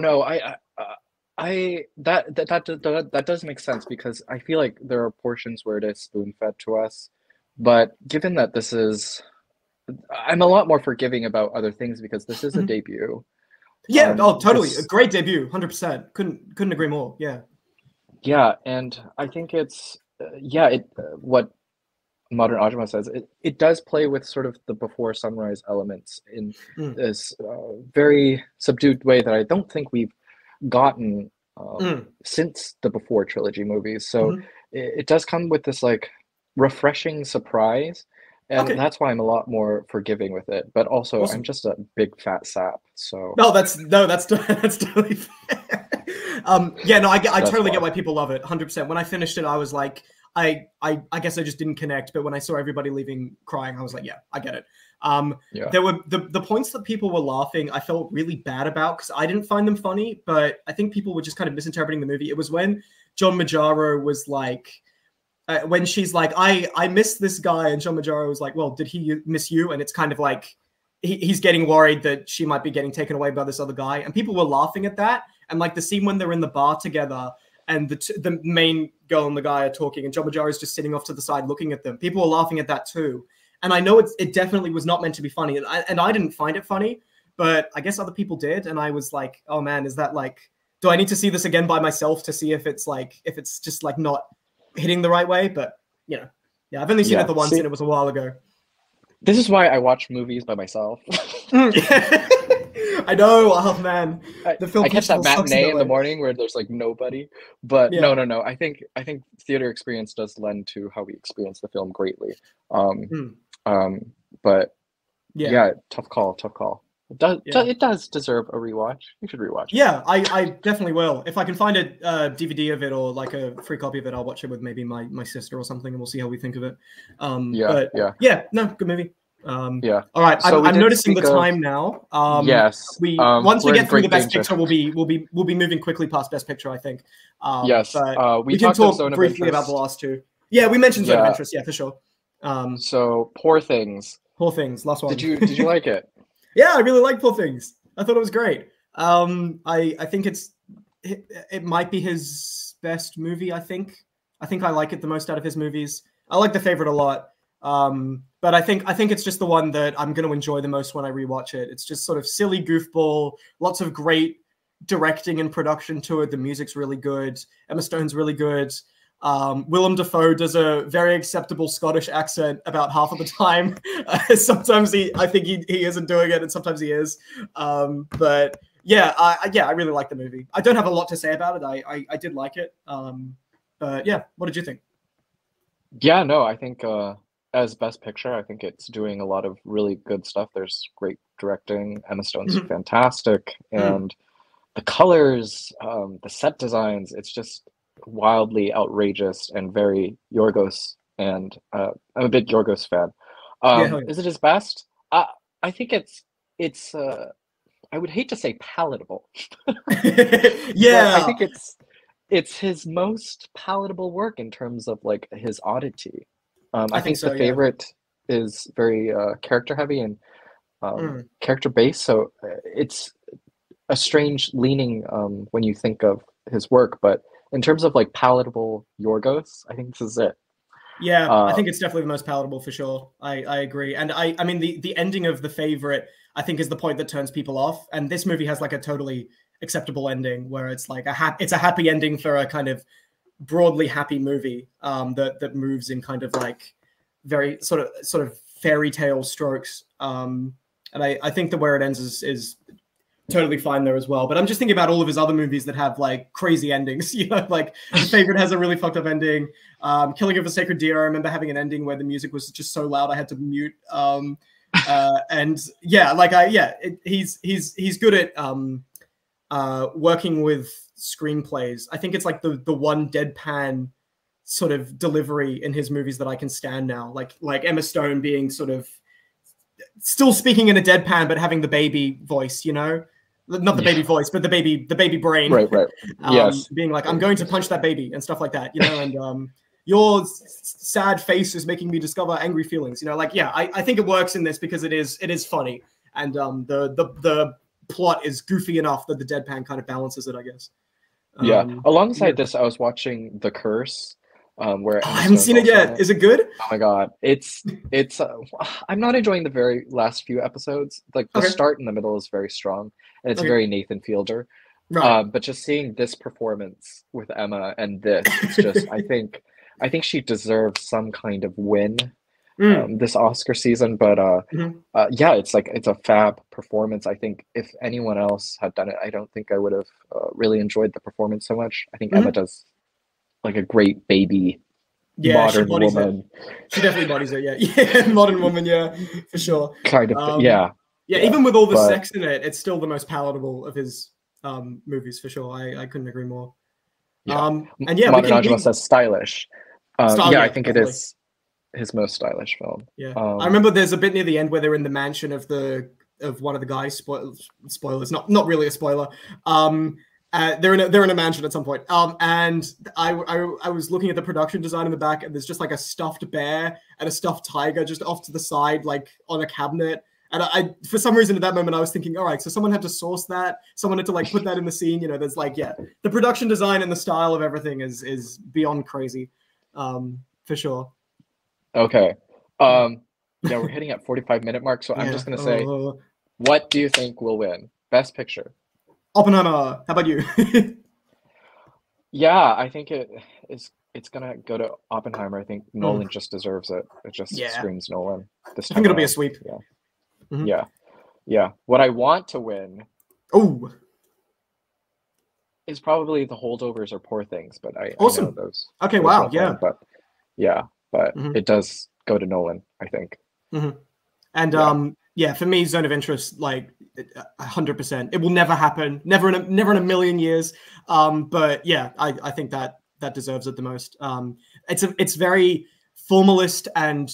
that does make sense, because I feel like there are portions where it is spoon-fed to us. But given that this is, I'm a lot more forgiving about other things because this is a debut. Yeah, totally. A great debut, 100%. Couldn't agree more. Yeah. Yeah, and I think it's, what Modern Ajumma says, it does play with sort of the Before Sunrise elements in this very subdued way that I don't think we've gotten since the Before trilogy movies. So it does come with this like refreshing surprise, and that's why I'm a lot more forgiving with it. But also, I'm just a big fat sap. So that's totally fair. Yeah, no, I That's totally get why. why people love it. 100%. When I finished it, I was like, I guess I just didn't connect. But when I saw everybody leaving crying, I was like, yeah, I get it. Yeah. There were the points that people were laughing, I felt really bad about because I didn't find them funny, but I think people were just kind of misinterpreting the movie. It was when John Majaro was like, when she's like, I miss this guy, and John Majaro was like, well, did he miss you? And it's kind of like he's getting worried that she might be getting taken away by this other guy, and people were laughing at that. And like the scene when they're in the bar together, and the main girl and the guy are talking, and John Majaro is just sitting off to the side looking at them. People were laughing at that too. And I know it definitely was not meant to be funny, and I didn't find it funny, but I guess other people did, and I was like, oh man, is that like, do I need to see this again by myself to see if it's just like not hitting the right way? But yeah, I've only seen it the once, and it was a while ago. This is why I watch movies by myself. I know, oh man, the film I catch that matinee in the way. morning where there's like nobody. But Yeah. no. I think theater experience does lend to how we experience the film greatly. But yeah, tough call. It does deserve a rewatch. You should rewatch it. Yeah, I definitely will. If I can find a DVD of it or like a free copy of it, I'll watch it with maybe my sister or something, and we'll see how we think of it. No, good movie. Yeah. All right, So I'm noticing the time now. Yes. Once we get through the best danger. picture, we'll be moving quickly past best picture, I think. Yes. But we can talk Zone briefly about the last two. Yeah, we mentioned Zone of Interest. Yeah, for sure. So Poor Things. Poor Things. Last one. Did you like it? Yeah, I really like Poor Things. I thought it was great. I think it might be his best movie. I think I like it the most out of his movies. I like The Favorite a lot. But I think it's just the one that I'm going to enjoy the most when I rewatch it. It's just sort of silly goofball, lots of great directing and production to it. The music's really good. Emma Stone's really good. Willem Dafoe does a very acceptable Scottish accent about half of the time. Sometimes I think he isn't doing it, and sometimes he is. But yeah, I really like the movie. I don't have a lot to say about it. I did like it. But yeah, what did you think? Yeah, no, I think as Best Picture, I think it's doing a lot of really good stuff. There's great directing. Emma Stone's fantastic, and the colors, the set designs, it's just wildly outrageous and very Yorgos. And I'm a big Yorgos fan. Is it his best? I think it's I would hate to say palatable. Yeah, I think it's his most palatable work in terms of like his oddity. I think so, The Favorite is very character heavy and character based, so it's a strange leaning when you think of his work. But in terms of like palatable Yorgos, I think this is it. Yeah, I think it's definitely the most palatable for sure. I agree. And I mean the ending of The Favorite, I think, is the point that turns people off. And this movie has like a totally acceptable ending where it's like it's a happy ending for a kind of broadly happy movie that moves in kind of like very sort of fairy tale strokes. And I think that where it ends is totally fine there as well. But I'm just thinking about all of his other movies that have like crazy endings. You know, like The Favorite has a really fucked up ending. Killing of a Sacred Deer, I remember having an ending where the music was just so loud I had to mute. And yeah, like he's good at working with screenplays. I think it's like the one deadpan sort of delivery in his movies that I can stand now. Like Emma Stone being sort of still speaking in a deadpan but having the baby voice, you know? Not the baby voice, but the baby brain. Right. Yes. Being like, I'm going to punch that baby and stuff like that, you know? And your sad face is making me discover angry feelings, you know? Like, yeah, I think it works in this because it is funny. And the plot is goofy enough that the deadpan kind of balances it, I guess. Yeah. Alongside this, I was watching The Curse, where I haven't seen it yet. Is it good? Oh my god, it's I'm not enjoying the very last few episodes. Like the start and the middle is very strong, and it's very Nathan Fielder. Right. But just seeing this performance with Emma and this, it's just I think she deserves some kind of win this Oscar season. But yeah, it's a fab performance. I think if anyone else had done it, I don't think I would have really enjoyed the performance so much. I think Emma does like a great baby modern woman. She definitely bodies it, yeah. Modern woman, yeah, for sure. Kind of, yeah. Even with all the sex in it, it's still the most palatable of his movies for sure. I couldn't agree more. Yeah. And yeah, Modern Najma says stylish. Yeah, I think definitely. it is his most stylish film. Yeah, I remember there's a bit near the end where they're in the mansion of one of the guys. Spoilers, not really a spoiler. They're in a mansion at some point. And I was looking at the production design in the back, and there's just like a stuffed bear and a stuffed tiger just off to the side, like on a cabinet. And I for some reason at that moment I was thinking, all right, so someone had to source that, someone had to like put that in the scene. You know, there's like, yeah, the production design and the style of everything is beyond crazy, for sure. Okay. Yeah, we're hitting at 45-minute mark, so I'm just gonna say, what do you think will win? Best Picture. Oppenheimer. How about you? Yeah, I think it's gonna go to Oppenheimer. I think Nolan just deserves it. It just screams Nolan. I think it'll be a sweep. Yeah. Yeah. What I want to win is probably The Holdovers or Poor Things, but I know those. Okay, wow, yeah. But it does go to Nolan, I think. And yeah, for me, Zone of Interest, like 100%. It will never happen, never in a million years. But yeah, I think that deserves it the most. It's very formalist and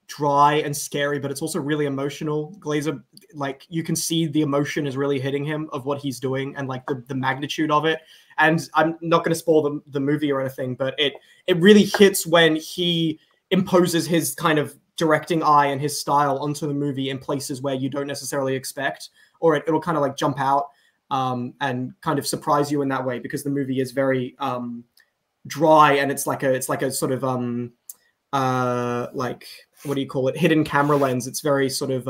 dry and scary, but it's also really emotional. Glazer, like, you can see the emotion is really hitting him of what he's doing and like the magnitude of it. And I'm not going to spoil the movie or anything, but it really hits when he imposes his kind of directing eye and his style onto the movie in places where you don't necessarily expect, or it'll kind of like jump out and kind of surprise you in that way, because the movie is very dry, and it's like a sort of like, what do you call it, hidden camera lens. It's very sort of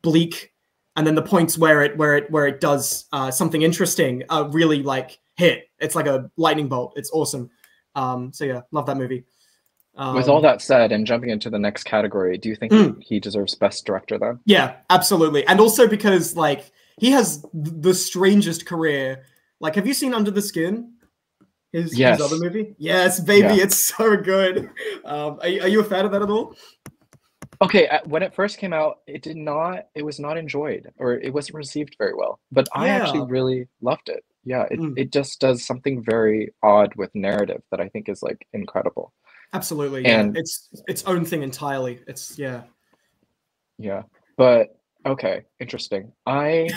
bleak, and then the points where it does something interesting really like hit. It's like a lightning bolt. It's awesome. So yeah, love that movie. With all that said, and jumping into the next category, do you think he deserves Best Director then? Yeah, absolutely. And also because like he has the strangest career. Like, have you seen Under the Skin? His other movie? Yes, baby, it's so good. Are you a fan of that at all? Okay, when it first came out, it was not enjoyed, or it wasn't received very well. But I actually really loved it. Yeah, it just does something very odd with narrative that I think is like incredible. Absolutely, yeah. And it's its own thing entirely. It's yeah. But okay, interesting. I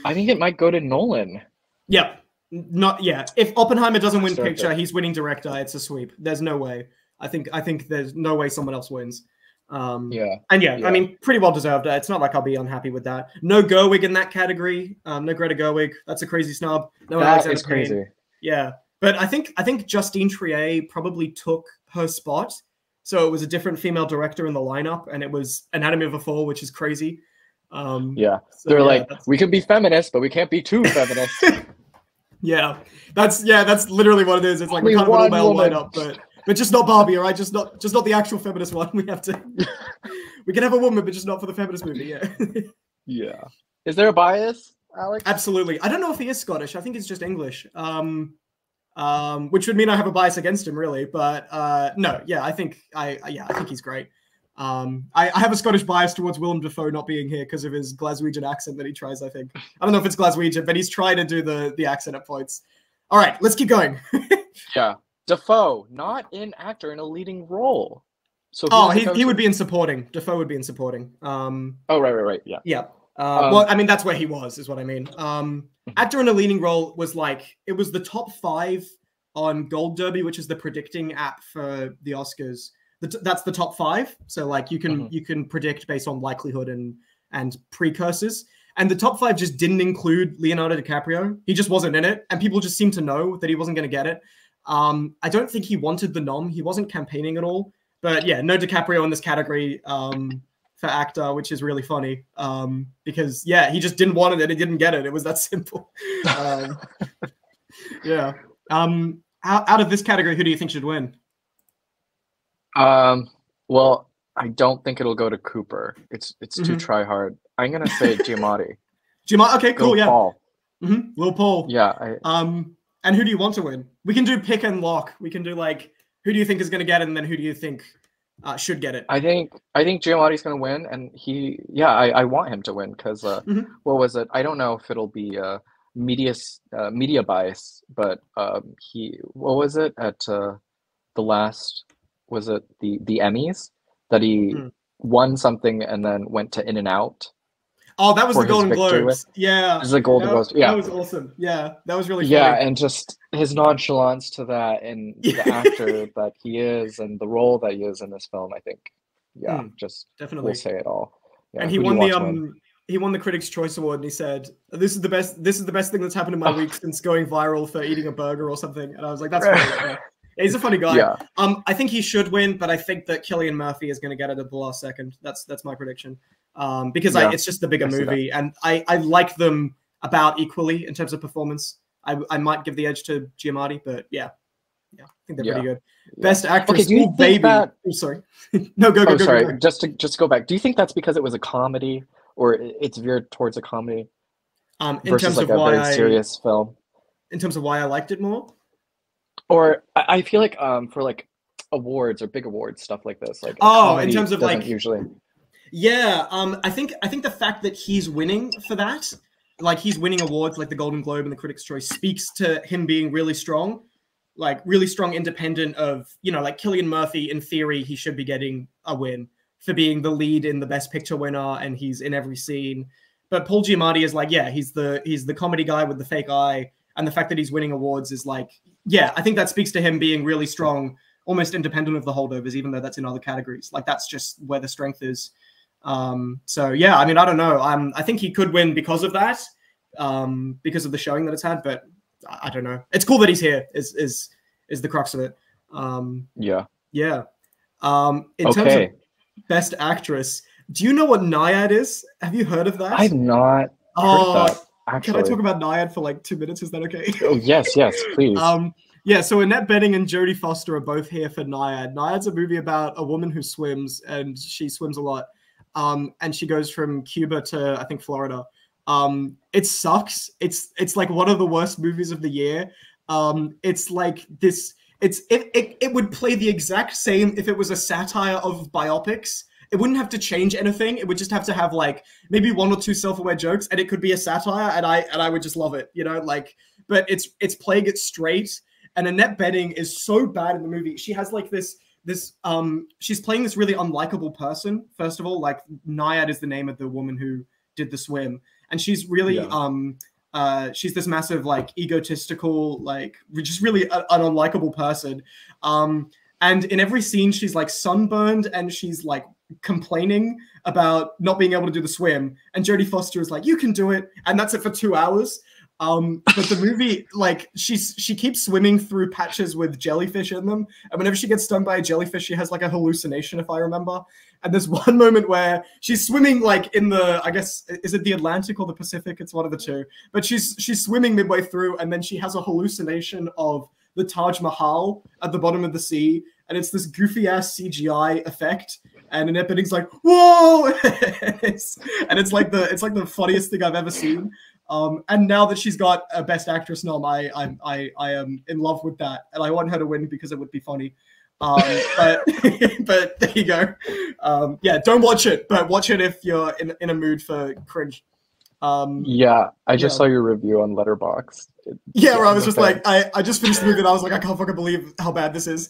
think it might go to Nolan. Yeah. If Oppenheimer doesn't win picture, he's winning director. It's a sweep. There's no way. I think there's no way someone else wins. I mean, pretty well deserved. It's not like I'll be unhappy with that. No Gerwig in that category. No Greta Gerwig. That's a crazy snub. No, that is crazy. Yeah. But I think Justine Triet probably took her spot. So it was a different female director in the lineup, and it was Anatomy of a Fall, which is crazy. So they're like, we can be feminists, but we can't be too feminist. That's literally what it is. It's like we can't have an all-male lineup, but just not Barbie, all right? Just not the actual feminist one. We have to. We can have a woman, but just not for the feminist movie. Yeah. Yeah. Is there a bias, Alex? Absolutely. I don't know if he is Scottish. I think he's just English. Which would mean I have a bias against him, really. But no, yeah, I think he's great. I have a Scottish bias towards Willem Dafoe not being here because of his Glaswegian accent that he tries, I think. I don't know if it's Glaswegian, but he's trying to do the accent at points. All right, let's keep going. Yeah. Dafoe, not an actor in a leading role. So he would be in supporting. Dafoe would be in supporting. Right. Yeah. Yeah. Well, I mean, that's where he was, is what I mean. Actor in a leading role was like, it was the top 5 on Gold Derby, which is the predicting app for the Oscars. That's the top 5. So like you can predict based on likelihood and precursors. And the top 5 just didn't include Leonardo DiCaprio. He just wasn't in it. And people just seemed to know that he wasn't going to get it. I don't think he wanted the nom. He wasn't campaigning at all. But yeah, no DiCaprio in this category for actor, which is really funny. Because yeah, he just didn't want it and he didn't get it. It was that simple. Yeah. Out of this category, who do you think should win? Well, I don't think it'll go to Cooper. It's too try hard. I'm gonna say Giamatti. Giamatti. Okay, cool. Yeah. Paul. Will Paul. Yeah. And who do you want to win? We can do pick and lock. We can do like, who do you think is going to get it, and then who do you think should get it. I think Giamatti's gonna win, and I want him to win because Mhm. what was it? I don't know if it'll be media bias, but he what was it at the last was it the Emmys that he Mm. won something and then went to In and Out Oh, that was the for his Golden victory with. Globes. Yeah, This is the Golden Globes. that Yeah, was awesome. Yeah, that was really yeah, funny. and just his nonchalance to that and the actor that he is and the role that he is in this film, I think, yeah, Mm, just will definitely. say it all. And Yeah, who do you want to win? he won the Critics' Choice Award, and he said, This is the best thing that's happened in my week since going viral for eating a burger or something." And I was like, "That's funny." Yeah. He's a funny guy. Yeah, I think he should win, but I think that Killian Murphy is going to get it at the last second. That's my prediction. Because yeah, it's just the bigger I see that. movie, and I like them about equally in terms of performance. I might give the edge to Giamatti, but yeah, I think they're pretty Yeah, good. yeah. Best Okay, actress, do you oh think baby. that? Oh, sorry. No, Oh, go. sorry. Just to go back. Do you think that's because it was a comedy, or it's veered towards a comedy In versus terms like of a very serious film? why I liked it more. Or I feel like for like awards or big awards stuff like this, like a Oh, in comedy terms of doesn't like, usually. yeah, I think the fact that he's winning for that, like he's winning awards like the Golden Globe and the Critics' Choice, speaks to him being really strong, like really strong, independent of like Killian Murphy. In theory, he should be getting a win for being the lead in the Best Picture winner, and he's in every scene. But Paul Giamatti is like, yeah, he's the comedy guy with the fake eye, and the fact that he's winning awards is like, yeah, I think that speaks to him being really strong, almost independent of the holdovers, even though that's in other categories. Like that's just where the strength is. So yeah, I mean, I don't know. I think he could win because of that, because of the showing that it's had. But I don't know. It's cool that he's here. Is the crux of it. Yeah. Yeah. In terms of Okay. best actress, do you know what Naiad is? Have you heard of that? I've not heard of Oh, that can I actually. talk about Naiad for like 2 minutes? Is that okay? Oh, yes, yes, please. Yeah, so Annette Bening and Jodie Foster are both here for Naiad. Naiad's a movie about a woman who swims, and she swims a lot. And she goes from Cuba to I think Florida. It sucks. It's like one of the worst movies of the year. It's like this. It would play the exact same if it was a satire of biopics. It wouldn't have to change anything. It would just have to have like maybe one or two self-aware jokes, and it could be a satire, and I would just love it. Like, but it's playing it straight. And Annette Bening is so bad in the movie. She has like this she's playing this really unlikable person. First of all, like Naiad is the name of the woman who did the swim, and she's really Yeah. she's this massive like egotistical, like just really an unlikable person. And in every scene she's like sunburned and she's like complaining about not being able to do the swim, and Jodie Foster is like, you can do it, and that's it for 2 hours. But the movie, like, she keeps swimming through patches with jellyfish in them, and whenever she gets stung by a jellyfish, she has like a hallucination, if I remember. And there's one moment where she's swimming like in the, I guess, is it the Atlantic or the Pacific? It's one of the two. But she's swimming midway through, and then she has a hallucination of the Taj Mahal at the bottom of the sea, and it's this goofy ass CGI effect. And Annette Bening's like, whoa! And it's like the funniest thing I've ever seen. And now that she's got a Best Actress nom, I am in love with that, and I want her to win because it would be funny. But but there you go. Yeah, don't watch it, but watch it if you're in a mood for cringe. Yeah, I just Yeah. saw your review on Letterboxd. Yeah, where I I'm was a just fan. like, I just finished the movie and I was like, I can't fucking believe how bad this is.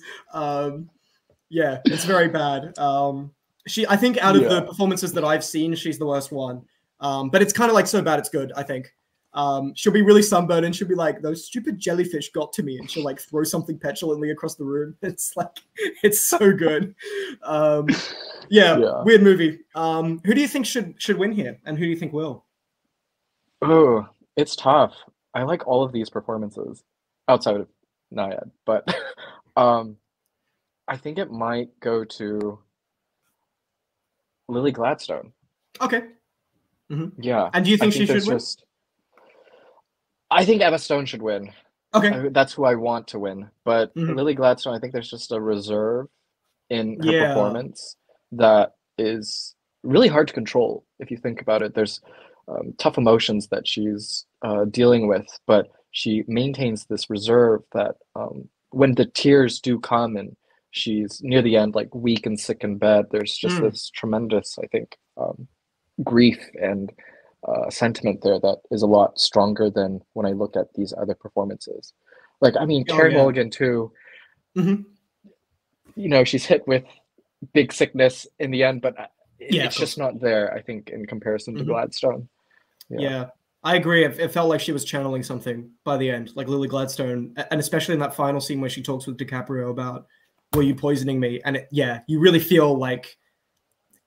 Yeah, it's very bad. I think out of the Yeah. performances that I've seen, she's the worst one. But it's kind of like so bad it's good, I think. She'll be really sunburned and she'll be like, those stupid jellyfish got to me, and she'll like throw something petulantly across the room. It's like, it's so good. Yeah, Yeah. weird movie. Who do you think should win here, and who do you think will? Oh, it's tough. I like all of these performances outside of Naiad, but um, I think it might go to Lily Gladstone. Okay. Hmm. Yeah, And do you I think she think should there's win? just. I think Emma Stone should win. Okay. That's who I want to win. But Hmm. Lily Gladstone, I think there's just a reserve in her Yeah. performance that is really hard to control if you think about it. There's tough emotions that she's dealing with, but she maintains this reserve that when the tears do come and she's near the end, like weak and sick in bed. There's just Mm. this tremendous, I think, grief and sentiment there that is a lot stronger than when I look at these other performances. Like, I mean, Oh Carey yeah. Mulligan too. Hmm. You know, she's hit with big sickness in the end, but Yeah, of it's just course. not there, I think, in comparison to Hmm. Gladstone. Yeah. Yeah, I agree. It felt like she was channeling something by the end, like Lily Gladstone, and especially in that final scene where she talks with DiCaprio about, "Were you poisoning me?" And yeah, you really feel like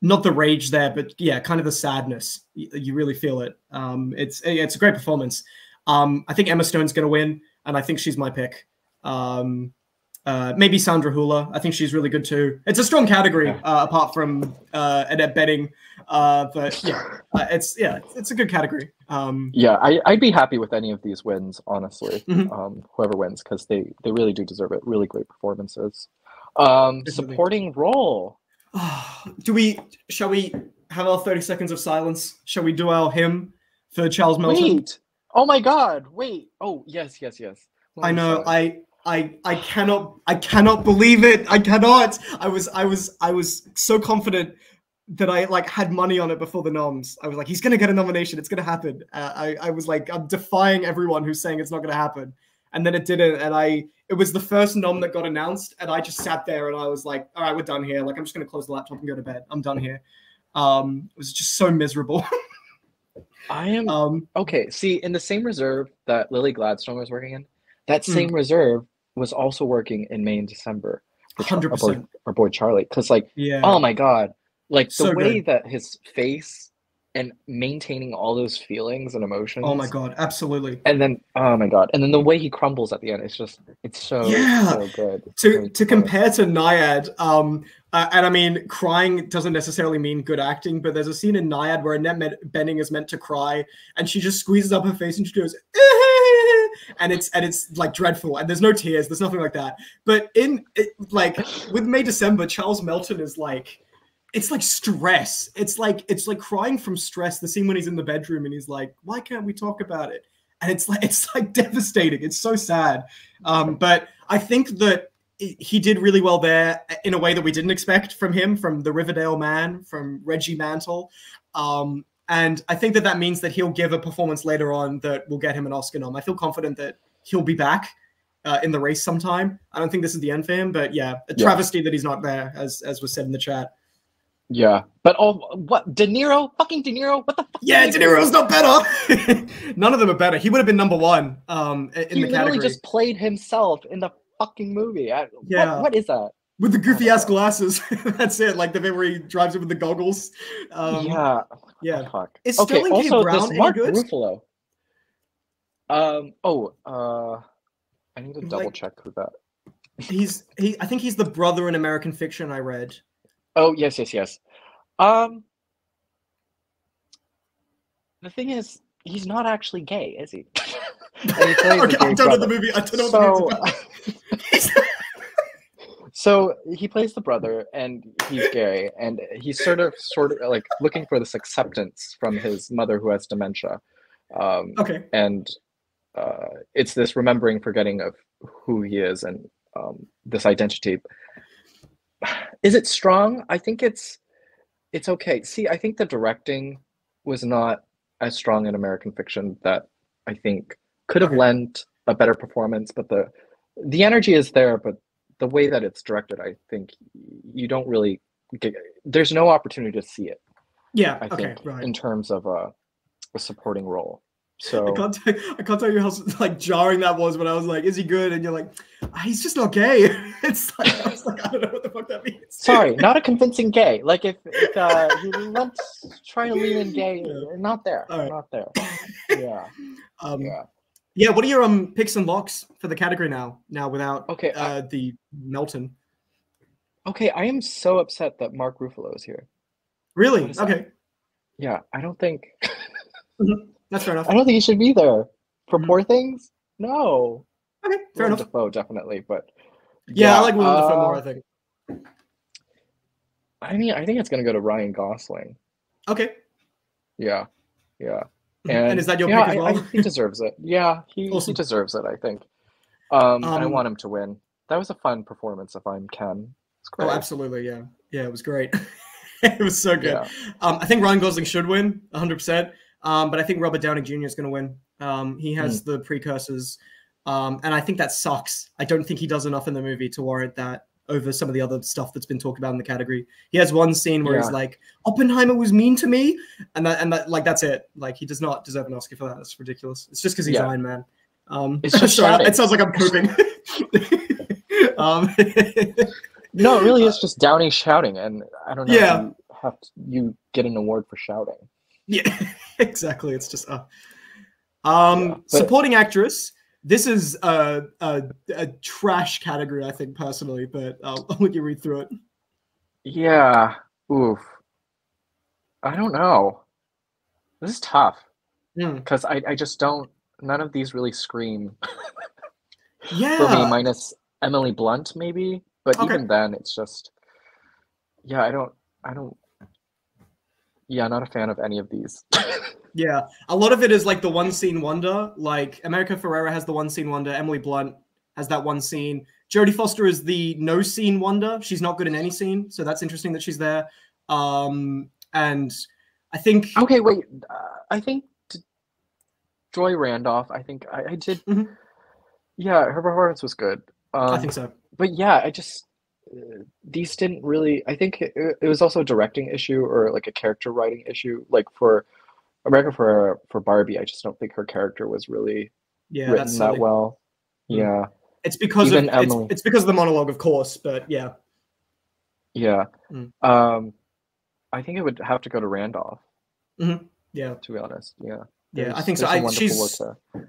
not the rage there, but yeah, kind of the sadness. You really feel it. It's a great performance. I think Emma Stone's going to win, and I think she's my pick. Um, maybe Sandra Hüller. I think she's really good too. It's a strong category, Yeah. apart from Annette Bening. But it's a good category. Yeah, I'd be happy with any of these wins, honestly. Mhm. Whoever wins, because they really do deserve it. Really great performances. Definitely. Supporting role. Shall we have our 30 seconds of silence? Shall we do our hymn for Charles Melton? Wait! Oh my God! Wait! Oh yes, yes, yes. I know. Sorry. I cannot believe it. I cannot. I was so confident that I like had money on it before the noms. I was like, he's gonna get a nomination. It's gonna happen. I was like, I'm defying everyone who's saying it's not gonna happen. And then it didn't. And it was the first nom that got announced, and I just sat there and I was like, all right, we're done here. Like, I'm just gonna close the laptop and go to bed. I'm done here. It was just so miserable. I am okay. See, in the same reserve that Lily Gladstone was working in, that same Mm. reserve was also working in May and December for 100%. our boy Charlie. Because, like, Yeah. oh my God, like So the way good. that his face and maintaining all those feelings and emotions. Oh my God, absolutely. And then, oh my God, and then the way he crumbles at the end, it's so good. To compare to Naiad, and I mean, crying doesn't necessarily mean good acting, but there's a scene in Naiad where Annette Bening is meant to cry, and she just squeezes up her face and she goes, and it's like dreadful, and there's no tears, there's nothing like that. But with May December, Charles Melton is like, it's like stress. It's like crying from stress. The scene when he's in the bedroom and he's like, "Why can't we talk about it?" And it's like devastating. It's so sad. But I think that he did really well there in a way that we didn't expect from him, from the Riverdale Man, from Reggie Mantle. And I think that means that he'll give a performance later on that will get him an Oscar nom. I feel confident that he'll be back in the race sometime. I don't think this is the end for him, but yeah, a travesty that he's not there, as was said in the chat. Yeah, but what De Niro? Fucking De Niro? What the fuck? Yeah, De Niro's not better. None of them are better. He would have been number one in the category. He literally just played himself in the fucking movie. Yeah. What is that? With the goofy ass glasses. That's it. Like the bit where he drives it with the goggles. Yeah. Yeah. Fuck. Is Sterling K. Brown any Mark good? Ruffalo. I need to double check who that. I think he's the brother in American Fiction. I read. Oh yes. The thing is, he's not actually gay, is he? Okay, I don't know the movie. I don't know what the movie's about. So he plays the brother, and he's gay, and he's sort of like looking for this acceptance from his mother who has dementia. Okay. And it's this remembering, forgetting of who he is, and this identity. Is it strong? I think it's okay. See, I think the directing was not as strong in American Fiction that I think could have lent a better performance, but the energy is there, but the way that it's directed, I think you don't really there's no opportunity to see it. Yeah, I think, in terms of a supporting role. So I can't tell you how like jarring that was when I was like, "Is he good?" And you're like, "He's just not gay." It's like I was like, I don't know what the fuck that means. Sorry, not a convincing gay. Like if let's try to lean in gay, not there, not there. Yeah. Yeah. What are your picks and locks for the category now? Now without the Melton. Okay, I am so upset that Mark Ruffalo is here. Really? Okay. Yeah, I don't think. That's fair enough. I don't think he should be there for Poor Things. No. Okay, fair enough. Dafoe, definitely, but yeah, I like Willem Dafoe more. I think. I mean, I think it's gonna go to Ryan Gosling. Okay. Yeah. And is that your pick as well? He deserves it. Yeah, he deserves it. I think. I want him to win. that was a fun performance. If I'm Ken, it's Oh, great. absolutely, yeah, yeah, it was great. It was so good. Yeah. I think Ryan Gosling should win 100%. But I think Robert Downey Jr. is going to win. He has the precursors, and I think that sucks. I don't think he does enough in the movie to warrant that over some of the other stuff that's been talked about in the category. He has one scene where he's like, "Oppenheimer was mean to me," and that like that's it. Like he does not deserve an Oscar for that. That's ridiculous. It's just because he's Iron Man. It's just sorry, it sounds like I'm pooping. No, it really is just Downey shouting, and I don't know. Yeah. You get an award for shouting. Yeah, exactly. It's just supporting actress. This is a trash category, I think, personally, but I'll let you read through it. Yeah. Oof. I don't know. This is tough because I just don't. None of these really scream. Yeah. For me, minus Emily Blunt, maybe. But even then, it's just. Yeah, I don't. Yeah, not a fan of any of these. Yeah, a lot of it is like the one scene wonder. Like America Ferrera has the one scene wonder. Emily Blunt has that one scene. Jodie Foster is the no scene wonder. She's not good in any scene, so that's interesting that she's there. And I think. Okay, wait. I think Joy Randolph. I think I did. Yeah, her performance was good. I think so. But yeah, I just these didn't really. I think it was also a directing issue or like a character writing issue. Like for America for Barbie, I just don't think her character was really written that well. Yeah, it's because it's because of the monologue, of course. But yeah, yeah. I think it would have to go to Randolph. Yeah, to be honest. Yeah. Yeah, I think so.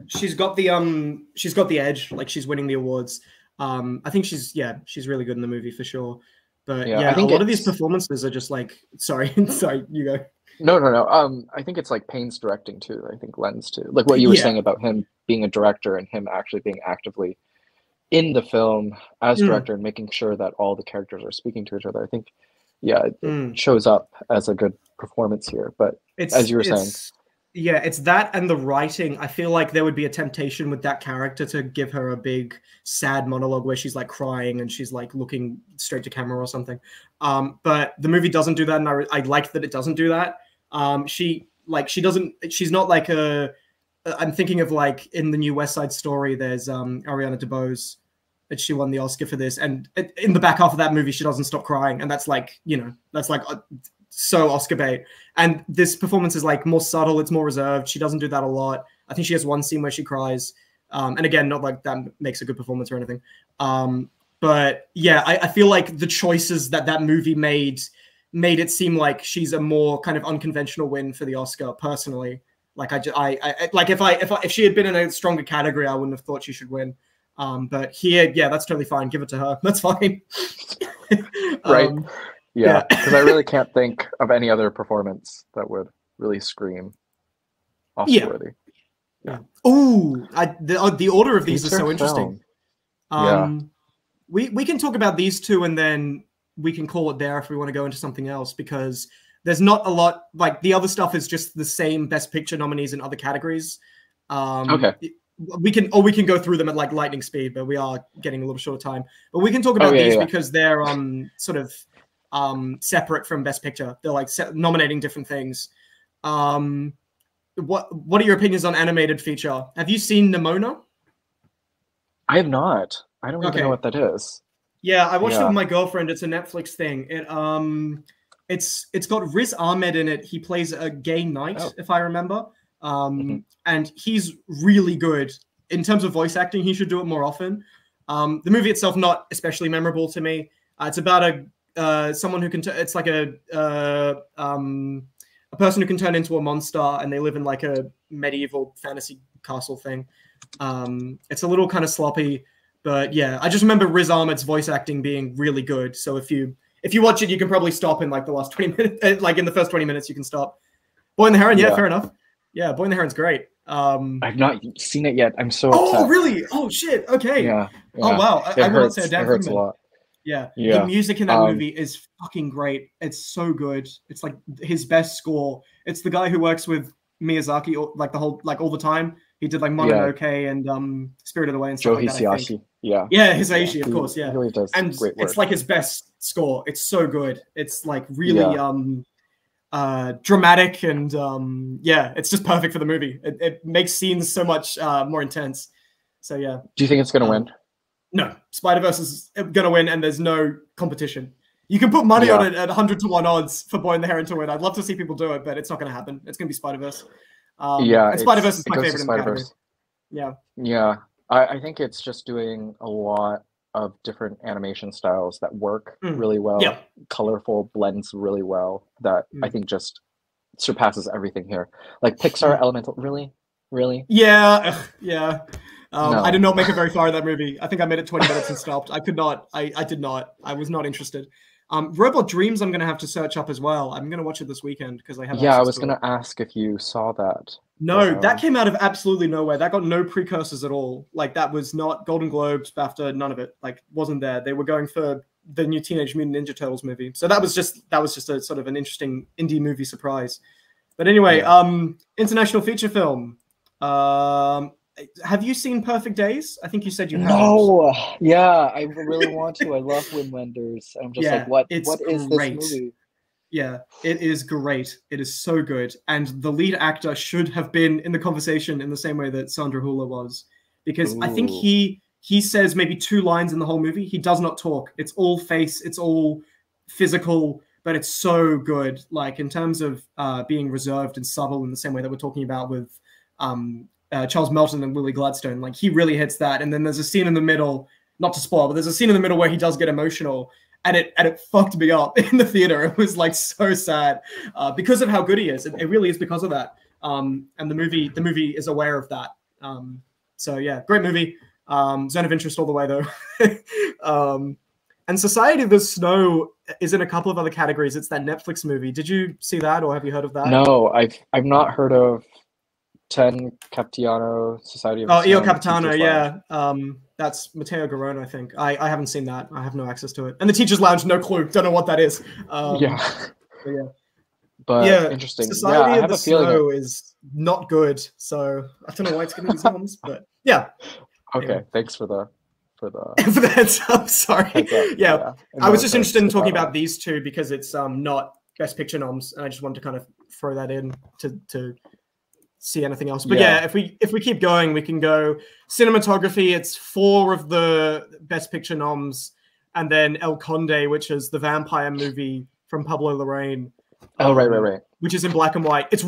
She's got the edge. Like she's winning the awards. I think she's really good in the movie for sure. But yeah, I think a lot of these performances are just like, sorry, you go. No. I think it's like Payne's directing too. I think lends to like what you were saying about him being a director and him actually being actively in the film as director and making sure that all the characters are speaking to each other. I think, it shows up as a good performance here. But as you were saying. Yeah, it's that and the writing. I feel like there would be a temptation with that character to give her a big sad monologue where she's like crying and she's like looking straight to camera or something. But the movie doesn't do that, and I like that it doesn't do that. She's not like I'm thinking of like in the new West Side Story, there's Ariana DeBose, that she won the Oscar for this, and in the back half of that movie, she doesn't stop crying, and that's like, so Oscar bait. And this performance is like more subtle, it's more reserved. She doesn't do that a lot. I think she has one scene where she cries. And again, not like that makes a good performance or anything. But yeah, I feel like the choices that movie made it seem like she's a more kind of unconventional win for the Oscar personally. Like if she had been in a stronger category, I wouldn't have thought she should win. But here, yeah, that's totally fine. Give it to her. That's fine. Right. Yeah, because I really can't think of any other performance that would really scream Oscar-worthy. Yeah. Ooh, the order of these is so interesting. We can talk about these two and then we can call it there if we want to go into something else, because there's not a lot, like the other stuff is just the same Best Picture nominees in other categories. Okay. We can go through them at like lightning speed, but we are getting a little short of time. But we can talk about these because they're sort of separate from Best Picture. They're like nominating different things. What are your opinions on animated feature? Have you seen Nimona? I have not. I don't even know what that is. Yeah, I watched it with my girlfriend. It's a Netflix thing. It's got Riz Ahmed in it. He plays a gay knight, if I remember. And he's really good in terms of voice acting. He should do it more often. The movie itself not especially memorable to me. It's about someone who can. It's like a person who can turn into a monster, and they live in like a medieval fantasy castle thing. It's a little kind of sloppy, but yeah, I just remember Riz Ahmed's voice acting being really good. So if you watch it, you can probably stop in like the last 20 minutes. Like in the first 20 minutes, you can stop. Boy and the Heron, fair enough. Yeah, Boy and the Heron's great. I've not seen it yet. I'm so upset. Oh, really? Oh, shit. Okay. Yeah. Oh, wow. I will not say a damn thing. It hurts thing. A lot. Yeah. The music in that movie is fucking great. It's so good. It's like his best score. It's the guy who works with Miyazaki like all the time. He did like Mononoke and Spirit of the Way and stuff like that. Joe Hisaishi. Yeah. Yeah, Hisaishi, of course, He yeah. really does And great work. it's like his best score. It's so good. It's like really Yeah. dramatic and yeah, it's just perfect for the movie. It makes scenes so much more intense. So yeah. Do you think it's gonna win? No, Spider-Verse is gonna win, and there's no competition. You can put money on it at 100 to 1 odds for Boy and the Heron to win. I'd love to see people do it, but it's not gonna happen. It's gonna be Spider-Verse. Yeah, and Spider-Verse is it my goes to favorite in the category. Spider-Verse. Yeah. Yeah. I think it's just doing a lot of different animation styles that work really well. Yeah. Colorful blends really well that I think just surpasses everything here. Like Pixar Elemental, really? Yeah, yeah. No. I did not make it very far in that movie. I think I made it 20 minutes and stopped. I could not. I did not. I was not interested. Robot Dreams, I'm going to have to search up as well. I'm going to watch it this weekend because I have. Yeah, I was going to ask if you saw that. No, that came out of absolutely nowhere. That got no precursors at all. Like that was not Golden Globes, BAFTA, none of it. Like wasn't there. They were going for the new Teenage Mutant Ninja Turtles movie. So that was just a sort of an interesting indie movie surprise. But anyway, international feature film. Have you seen Perfect Days? I think you said you have. No. Yeah, I really want to. I love Wim Wenders. I'm just like, what is this movie? Yeah, it is great. It is so good. And the lead actor should have been in the conversation in the same way that Sandra Hüller was. Because I think he says maybe 2 lines in the whole movie. He does not talk. It's all face. It's all physical. But it's so good. Like in terms of being reserved and subtle in the same way that we're talking about with Charles Melton and Willie Gladstone. Like he really hits that. And then there's a scene in the middle, not to spoil, but there's a scene in the middle where he does get emotional. And it fucked me up in the theater. It was like so sad because of how good he is. It really is because of that. And the movie is aware of that. So yeah, great movie. Zone of Interest all the way though. And Society of the Snow is in a couple of other categories. It's that Netflix movie. Did you see that or have you heard of that? No, I've not heard of Ten Capitano Society of the Snow. Io Capitano, yeah. That's Matteo Garrone, I think. I haven't seen that. I have no access to it. And the Teacher's Lounge, no clue. Don't know what that is. Yeah. But yeah. Interesting. Society of the Snow is not good. So I don't know why it's getting these ones, but yeah. Okay, anyway. Thanks for the for the heads up. Sorry. Yeah. I was just interested in talking about these two because it's not Best Picture noms, and I just wanted to kind of throw that in to see anything else. But yeah, if we keep going, we can go cinematography. It's 4 of the Best Picture noms, and then El Conde, which is the vampire movie from Pablo Larraín. Oh, right. Which is in black and white. It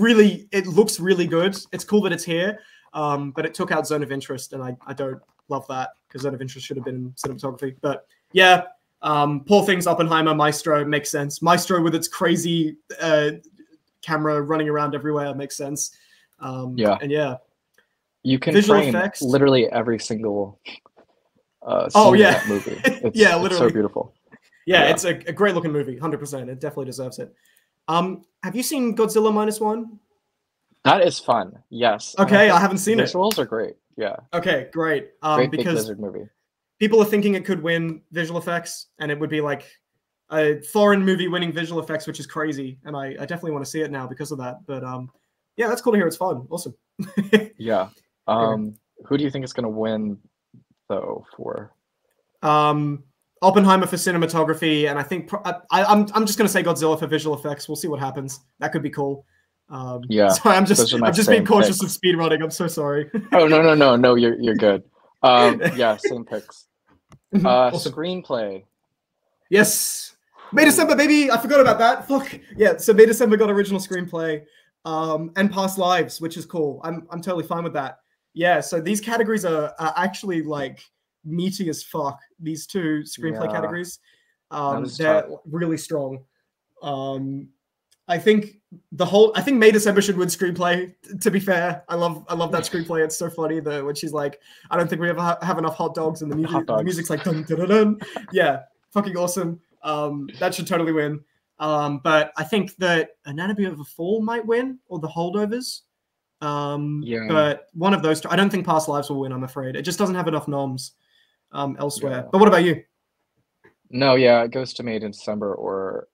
looks really good. It's cool that it's here, but it took out Zone of Interest, and I don't love that because Zone of Interest should have been in cinematography. But yeah, Poor Things, Oppenheimer, Maestro makes sense. Maestro with its crazy camera running around everywhere makes sense. And yeah, you can frame literally every single scene in that movie. It's, literally, it's so beautiful. Yeah, it's a great looking movie, 100%. It definitely deserves it. Have you seen Godzilla -1? That is fun. Yes. Okay, I haven't seen it. Visuals are great. Yeah. Okay, great. Great because big lizard movie. People are thinking it could win visual effects, and it would be like a foreign movie winning visual effects, which is crazy. And I definitely want to see it now because of that. But yeah, that's cool to hear. It's fun. Awesome. Yeah. Who do you think is going to win, though, for? Oppenheimer for cinematography, and I think I'm just going to say Godzilla for visual effects. We'll see what happens. That could be cool. Yeah. Sorry, I'm just being cautious of speed running. I'm so sorry. Oh no, you're good. Yeah, same picks. Awesome. Screenplay. Yes. May December, baby. I forgot about that. Fuck. Yeah, so May December got original screenplay. And Past Lives, which is cool. I'm totally fine with that. Yeah, so these categories are actually like meaty as fuck. These 2 screenplay categories. They're really strong. I think May December should win screenplay. To be fair, I love that screenplay. It's so funny when she's like, I don't think we ever have enough hot dogs, and the music's like dun, dun, dun, dun. Yeah, fucking awesome. That should totally win. But I think that Anatomy of a Fall might win, or The Holdovers. But one of those 2. I don't think Past Lives will win. I'm afraid it just doesn't have enough noms elsewhere. But what about you? No, yeah, it goes to Made in December or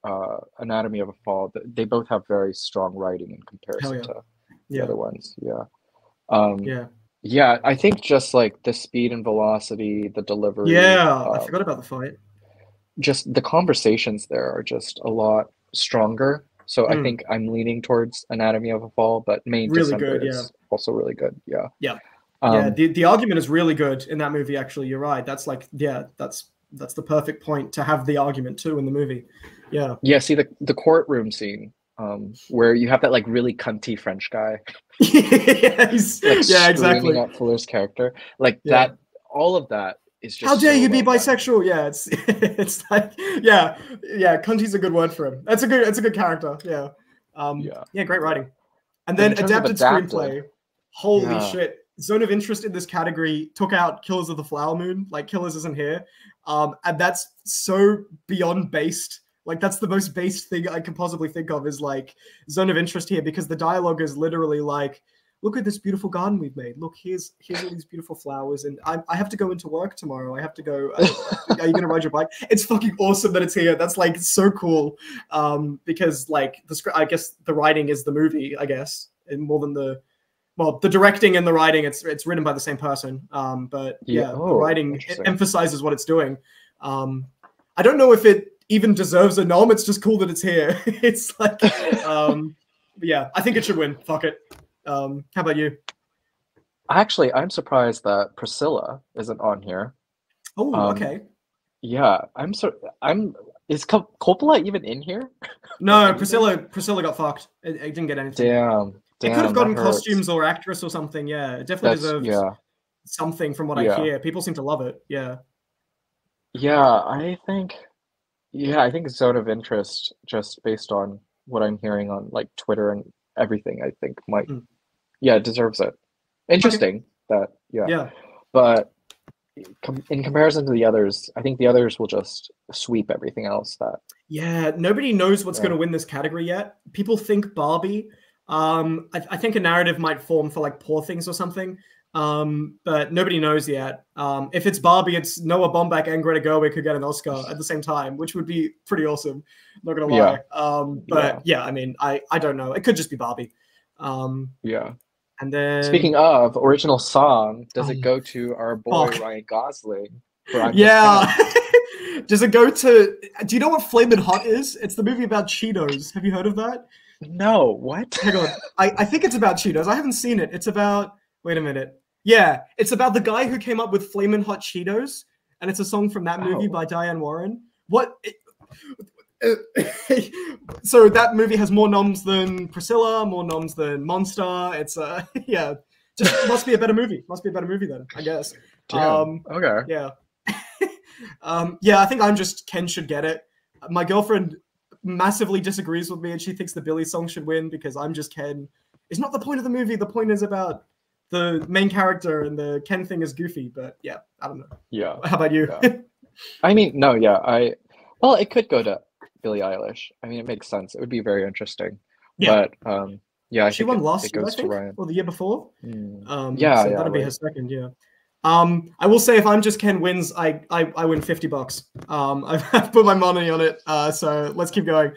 Anatomy of a Fall. They both have very strong writing in comparison to the other ones. Yeah. Yeah, I think just like the speed and velocity, the delivery, Yeah, I forgot about the fight. just the conversations there are just a lot stronger. So I Mm, think I'm leaning towards Anatomy of a Fall, but May really December good. Yeah. is also really good. Yeah. Yeah. Yeah. Um, The argument is really good in that movie, actually. You're right. That's like, yeah, that's the perfect point to have the argument too in the movie. Yeah. yeah, see the courtroom scene, where you have that like really cunty French guy yeah, like yeah, screaming exactly. at Fuller's character, like Yeah. that. All of that is How just dare so you be well done. bisexual? Yeah, it's it's like yeah, yeah. Cunty's a good word for him. It's a good character. Yeah, Yeah. yeah, great writing. And And then in terms of adapted adapted, screenplay. Holy yeah, shit! Zone of Interest in this category took out Killers of the Flower Moon. Like Killers isn't here, and that's so beyond based. Like that's the most based thing I can possibly think of is like Zone of Interest here because the dialogue is literally like, look at this beautiful garden we've made. Look, here's all these beautiful flowers, and I have to go into work tomorrow. I have to go. Are you gonna ride your bike? It's fucking awesome that it's here. That's like so cool. Because like the script, I guess the writing is the movie. I guess and more than the directing and the writing. It's written by the same person. But yeah. yeah, the Oh, writing it interesting. emphasizes what it's doing. I don't know if it even deserves a nom. It's just cool that it's here. It's like, yeah, I think it should win. Fuck it. How about you? Actually, I'm surprised that Priscilla isn't on here. Oh, Um, okay. yeah, I'm. Is Coppola even in here or No, anything? Priscilla got fucked. It didn't get anything. Damn, It could have damn, that gotten hurts. costumes or actress or something. Yeah, it definitely That's deserved yeah, something from what I yeah, hear. People seem to love it. Yeah. yeah. I think Zone of Interest, just based on what I'm hearing on like Twitter and everything, I think might, Mm. yeah, it deserves it. Okay. Interesting that, yeah, Yeah. but in comparison to the others, I think the others will just sweep everything else. That Yeah, nobody knows what's going yeah, to win this category yet. People think Barbie. I think a narrative might form for like Poor Things or something. But nobody knows yet. If it's Barbie, it's Noah Baumbach and Greta Gerwig could get an Oscar at the same time, which would be pretty awesome. Not gonna yeah, lie. yeah, But yeah, I mean, I don't know. It could just be Barbie. Um, yeah. and then Speaking of original song, does it oh go to our boy fuck Ryan Gosling for I'm Just yeah. Ken? Does it go to? Do you know what Flamin' Hot is? It's the movie about Cheetos. Have you heard of that? No, what? Hang on. I think it's about Cheetos. I haven't seen it. It's about. Wait a minute. Yeah, it's about the guy who came up with Flamin' Hot Cheetos, and it's a song from that movie Oh, by Diane Warren. What? So that movie has more noms than Priscilla, more noms than Monster. It's yeah, just must be a better movie. Must be a better movie then, I guess. damn. Um, Okay. yeah. Yeah, I think I'm just Ken should get it. My girlfriend massively disagrees with me, and she thinks the Billy song should win because I'm just Ken. It's not the point of the movie. The point is about the main character, and the Ken thing is goofy. But yeah, I don't know. Yeah, How about you? yeah. I mean, no, yeah. Well, it could go to Billie Eilish. I mean, it makes sense. It would be very interesting. Yeah, But yeah, I she think won it last year, I goes to think, Ryan. or the year before. Yeah, So yeah, that'll be her right. second. Yeah. I will say if I'm just Ken wins, I win $50. I've put my money on it. So let's keep going.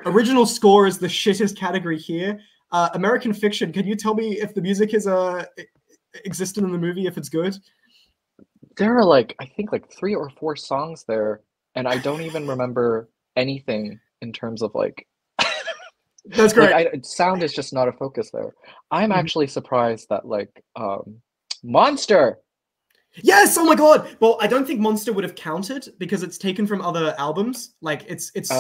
Original score is the shittest category here. American Fiction. Can you tell me if the music is existent in the movie? If it's good? There are like I think like 3 or 4 songs there, and I don't even remember anything in terms of That's like great. sound is just not a focus there. I'm Mhm. actually surprised that Monster. Yes. Oh my god. Well, I don't think Monster would have counted because it's taken from other albums. Like it's like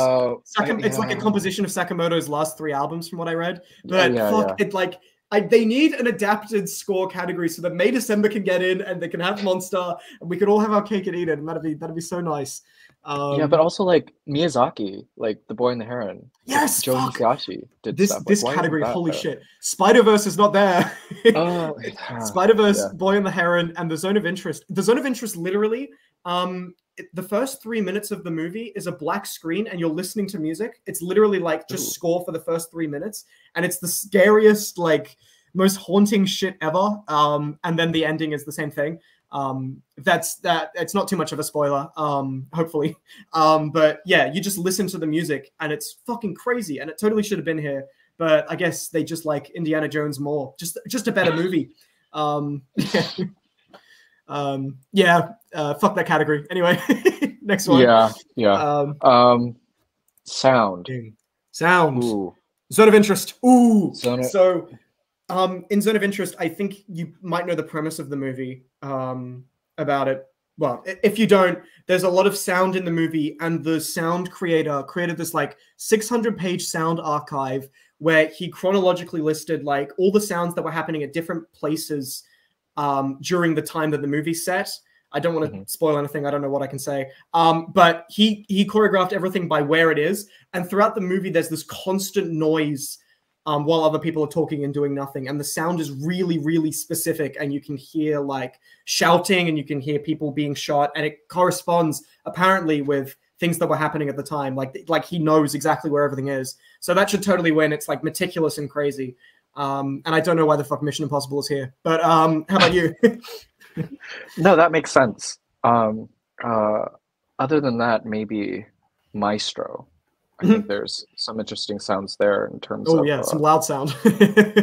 a Yeah. composition of Sakamoto's last 3 albums, from what I read. Oh But yeah, fuck yeah. it, like they need an adapted score category so that May December can get in and they can have Monster and we can all have our cake and eat it. And that'd be so nice. Yeah, but Um, also like Miyazaki, like The Boy and the Heron, like yes. Joe Fuck Hisaishi did this stuff. Like, this why isn't category. that Holy there? shit. Spider-Verse is not there. Oh, Spider-Verse, yeah. Boy and the Heron, and the Zone of Interest. The Zone of Interest, literally, the first 3 minutes of the movie is a black screen, and you're listening to music. It's literally like just Ooh. score for the first 3 minutes, and it's the scariest, like most haunting shit ever. And then the ending is the same thing. That's that. It's not too much of a spoiler. Hopefully. But yeah, you just listen to the music, and it's fucking crazy, and it totally should have been here. But I guess they just like Indiana Jones more. Just a better movie. Yeah. Yeah. Fuck that category. Anyway, next one. Yeah. Sound. Sound. Ooh. Zone of interest. Ooh. Zone of- So, in Zone of Interest, I think you might know the premise of the movie about it. Well, if you don't, there's a lot of sound in the movie, and the sound creator created this like 600-page sound archive where he chronologically listed like all the sounds that were happening at different places during the time that the movie set. I don't want to spoil anything. I don't know what I can say. But he choreographed everything by where it is, and throughout the movie, there's this constant noise while other people are talking and doing nothing. And the sound is really, really specific. And you can hear like shouting, and you can hear people being shot. And it corresponds apparently with things that were happening at the time. Like he knows exactly where everything is. So that should totally win. It's like meticulous and crazy. And I don't know why the fuck Mission Impossible is here. But how about you? No, that makes sense. Other than that, maybe Maestro. I think there's some interesting sounds there in terms of... Oh, yeah, some loud sound.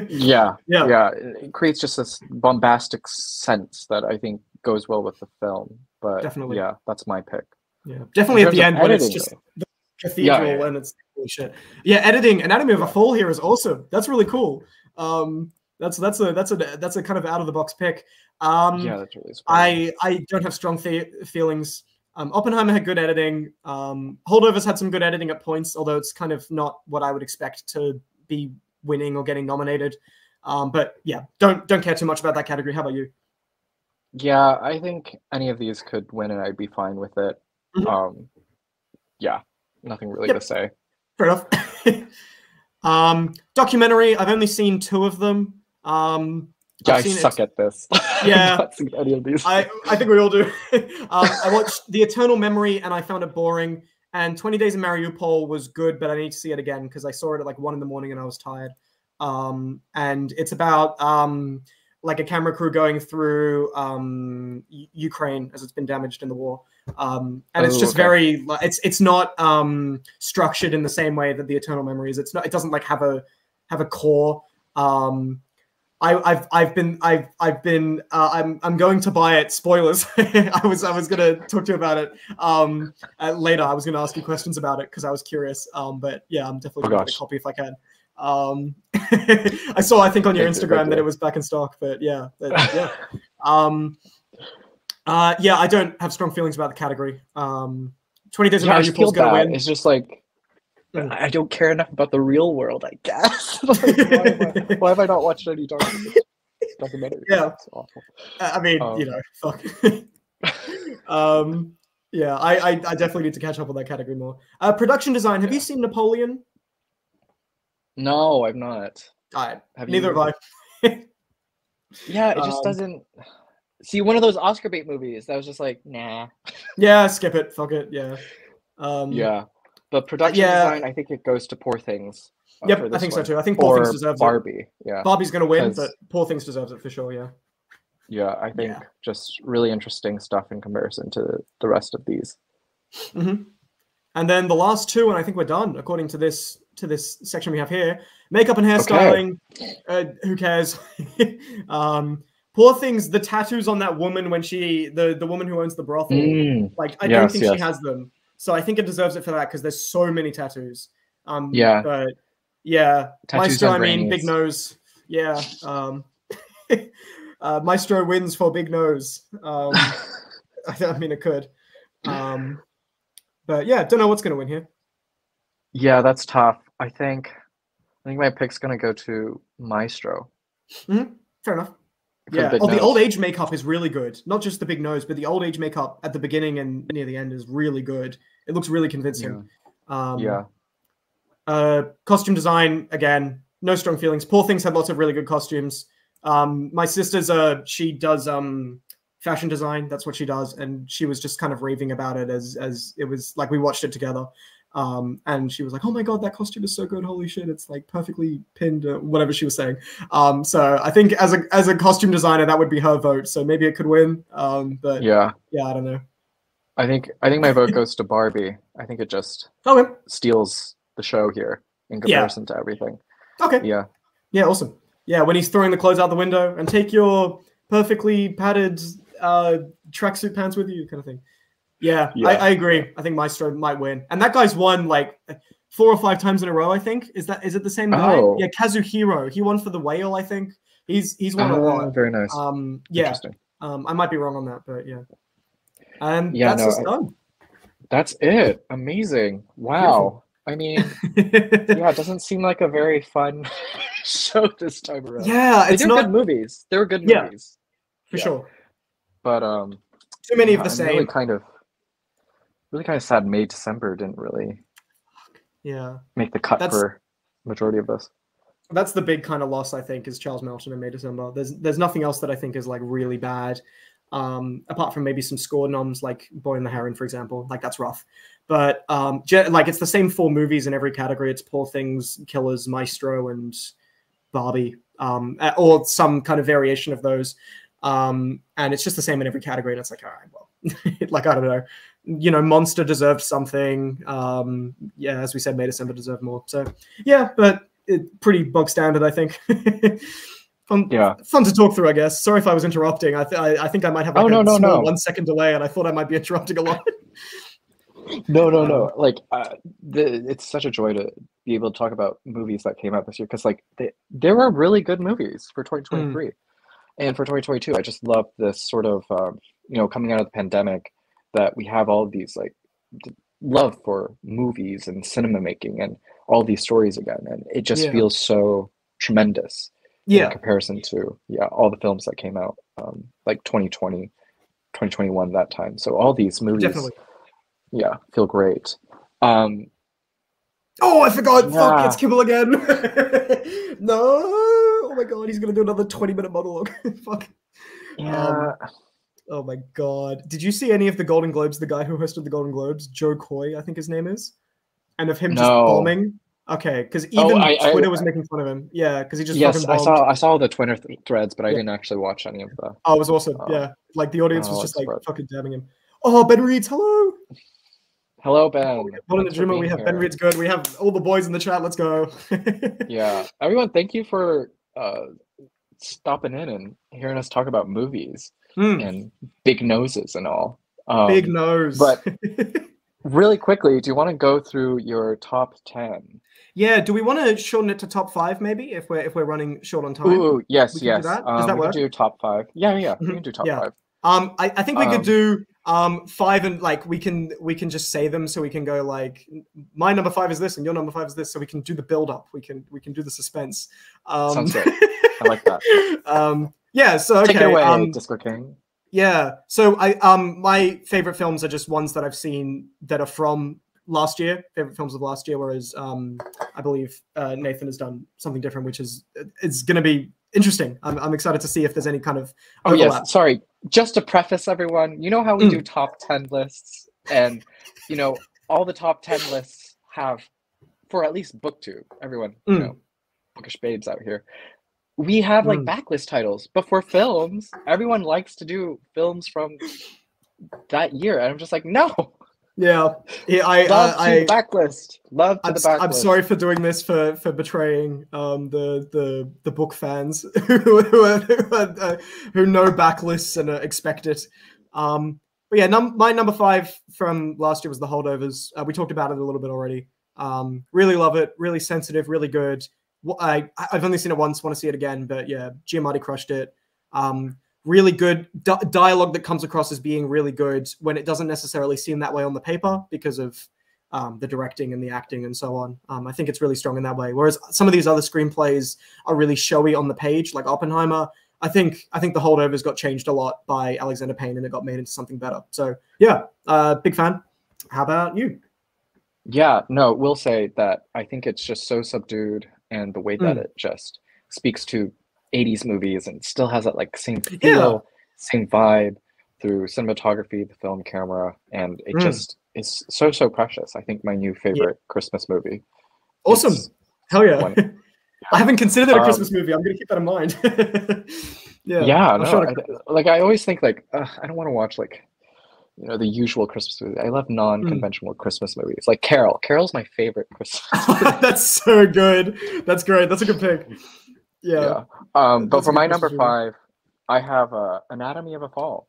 Yeah. It creates just this bombastic sense that I think goes well with the film. But Definitely. Yeah, that's my pick. Yeah, definitely at the end when it's editing, just the cathedral and it's holy shit. Yeah, editing Anatomy of a Fall here is awesome. That's really cool. That's a kind of out of the box pick. Yeah, that's really surprising. I don't have strong feelings. Oppenheimer had good editing. Holdovers had some good editing at points, although it's kind of not what I would expect to be winning or getting nominated. But yeah, don't care too much about that category. How about you? Yeah, I think any of these could win, and I'd be fine with it. Yeah, nothing really to say. Fair enough. Documentary. I've only seen 2 of them. Yeah, I suck at this. Yeah, I've not seen any of these. I think we all do. I watched The Eternal Memory and I found it boring. And 20 Days in Mariupol was good, but I need to see it again because I saw it at like 1 a.m. and I was tired. And it's about like a camera crew going through Ukraine as it's been damaged in the war. And it's just very, it's not structured in the same way that The Eternal Memory is. It's not. It doesn't like have a core. I'm going to buy it. Spoilers. I was going to talk to you about it later. I was going to ask you questions about it because I was curious. But yeah, I'm definitely going to get a copy if I can. I saw, I think on your Instagram that it was back in stock, but yeah. Yeah, I don't have strong feelings about the category. 20 Days of Mariupol is going to win. It's just like, I don't care enough about the real world, I guess. Like, why have I not watched any documentary? Yeah, it's awful. I mean, fuck. Yeah, I definitely need to catch up on that category more. Production design. Have you seen Napoleon? No, I've not. Neither have I. Yeah, it just doesn't. See, one of those Oscar bait movies that was just like, nah. Yeah, skip it. Fuck it. Yeah. Yeah. But production design, I think it goes to Poor Things. Yep, I think so too. I think Poor Things deserves Barbie. Yeah. Barbie's going to win, but Poor Things deserves it for sure, yeah. Yeah, I think just really interesting stuff in comparison to the rest of these. And then the last 2, and I think we're done, according to this section we have here. Makeup and hairstyling. Okay. Who cares? Poor Things, the tattoos on that woman when the woman who owns the brothel. I don't think she has them. So I think it deserves it for that because there's so many tattoos. But yeah, tattoos Maestro, I mean, big nose. Yeah. Maestro wins for big nose. I mean, it could. But yeah, don't know what's going to win here. Yeah, that's tough. I think my pick's going to go to Maestro. Fair enough. Yeah. The old age makeup is really good. Not just the big nose, but the old age makeup at the beginning and near the end is really good. It looks really convincing. Costume design, again, no strong feelings. Poor Things had lots of really good costumes. My sister's she does fashion design. That's what she does, and she was just kind of raving about it as it was like we watched it together. And she was like, "Oh my god, that costume is so good! Holy shit, it's like perfectly pinned." Whatever she was saying. So I think as a costume designer, that would be her vote. So maybe it could win. But yeah, I don't know. I think my vote goes to Barbie. I think it just steals the show here in comparison to everything. Okay. Yeah. Yeah. Awesome. Yeah, when he's throwing the clothes out the window and take your perfectly padded tracksuit pants with you, kind of thing. Yeah, Yeah. I agree. I think Maestro might win, and that guy's won like 4 or 5 times in a row. I think is it the same guy? Oh. Yeah, Kazuhiro. He won for the Whale. I think he's won a lot. Very nice. Yeah. Interesting. I might be wrong on that, but yeah. And Yeah, that's no, just done. that's it. Amazing. Wow. I mean, yeah, it doesn't seem like a very fun show this time around. Yeah, it's They're not good movies. They were good Yeah. movies. for Yeah. sure. But Too many of yeah, the I'm same. really kind of sad May December didn't really Yeah, make the cut That's- for majority of this. that's the big kind of loss I think is Charles Melton and May December. There's nothing else that I think is like really bad, apart from maybe some score noms like Boy and the Heron, for example. Like that's rough, but like it's the same 4 movies in every category. It's Poor Things, Killers, Maestro, and Barbie, or some kind of variation of those. And it's just the same in every category. And it's like, all right, well, like I don't know. You know, Monster deserved something. Yeah, as we said, May December deserved more. So yeah, but pretty bog standard, I think. Fun to talk through, I guess. Sorry if I was interrupting. I think I might have like a small 1 second delay, and I thought I might be interrupting a lot. No. Like, it's such a joy to be able to talk about movies that came out this year because, like, there were really good movies for 2023 and for 2022. I just love this sort of, coming out of the pandemic, that we have all of these like love for movies and cinema making and all these stories again, and it just feels so tremendous in comparison to all the films that came out like 2020, 2021 that time. So all these movies feel great. Oh, I forgot. Fuck, it's Kimmel again. No. Oh my god, he's gonna do another 20-minute monologue. Fuck. Oh my god. Did you see any of the Golden Globes? The guy who hosted the Golden Globes, Joe Coy, I think his name is, and of him just bombing. Okay, because even Twitter was making fun of him. Yeah, because he just fucking bombed. I saw the Twitter threads, but I didn't actually watch any of the. Oh, it was awesome. Yeah, like the audience was just like fucking damning him. Oh, Ben Reeds, hello. Hello, Ben. One in the gym, we have here. Ben Reeds good. We have all the boys in the chat. Let's go. Yeah, everyone, thank you for stopping in and hearing us talk about movies and big noses and all. Big nose. But really quickly, do you want to go through your top 10? Yeah, do we want to shorten it to top 5 maybe if we're running short on time? Ooh, yes. Do that? Does that work? We can do top 5. Yeah. We can do top 5. I think we could do 5 and like we can just say them so we can go like my number 5 is this and your number 5 is this, so we can do the build up. We can do the suspense. Sounds good. I like that. Yeah. So okay. Take it away, Disco King. Yeah. So my favorite films are just ones that I've seen that are from last year, favorite films of last year, whereas I believe Nathan has done something different, which is going to be interesting. I'm excited to see if there's any kind of overlap. Oh yes, sorry. Just to preface everyone, you know how we do top 10 lists, and all the top 10 lists have, for at least BookTube, everyone, bookish babes out here, we have like backlist titles, but for films, everyone likes to do films from that year, and I'm just like, no. Yeah, backlist. Love to the backlist. I'm sorry for doing this, for betraying the book fans who know backlists and expect it. But yeah, my number 5 from last year was The Holdovers. We talked about it a little bit already. Really love it. Really sensitive. Really good. I've only seen it once. Want to see it again. But yeah, Giamatti crushed it. Really good dialogue that comes across as being really good when it doesn't necessarily seem that way on the paper because of the directing and the acting and so on. I think it's really strong in that way. Whereas some of these other screenplays are really showy on the page, like Oppenheimer. I think The Holdovers got changed a lot by Alexander Payne and it got made into something better. So yeah, big fan. How about you? Yeah, no, we'll say that I think it's just so subdued, and the way that it just speaks to 80s movies and still has that like same feel, same vibe through cinematography, the film camera, and it just is so precious. I think my new favorite Christmas movie. Awesome. Hell yeah. I haven't considered it a Christmas movie. I'm going to keep that in mind. I always think like I don't want to watch like the usual Christmas movie. I love non-conventional Christmas movies. Like Carol. Carol's my favorite Christmas movie. That's so good. That's great. That's a good pick. Yeah, Yeah. But that's a for good my question number for you. 5, I have Anatomy of a Fall.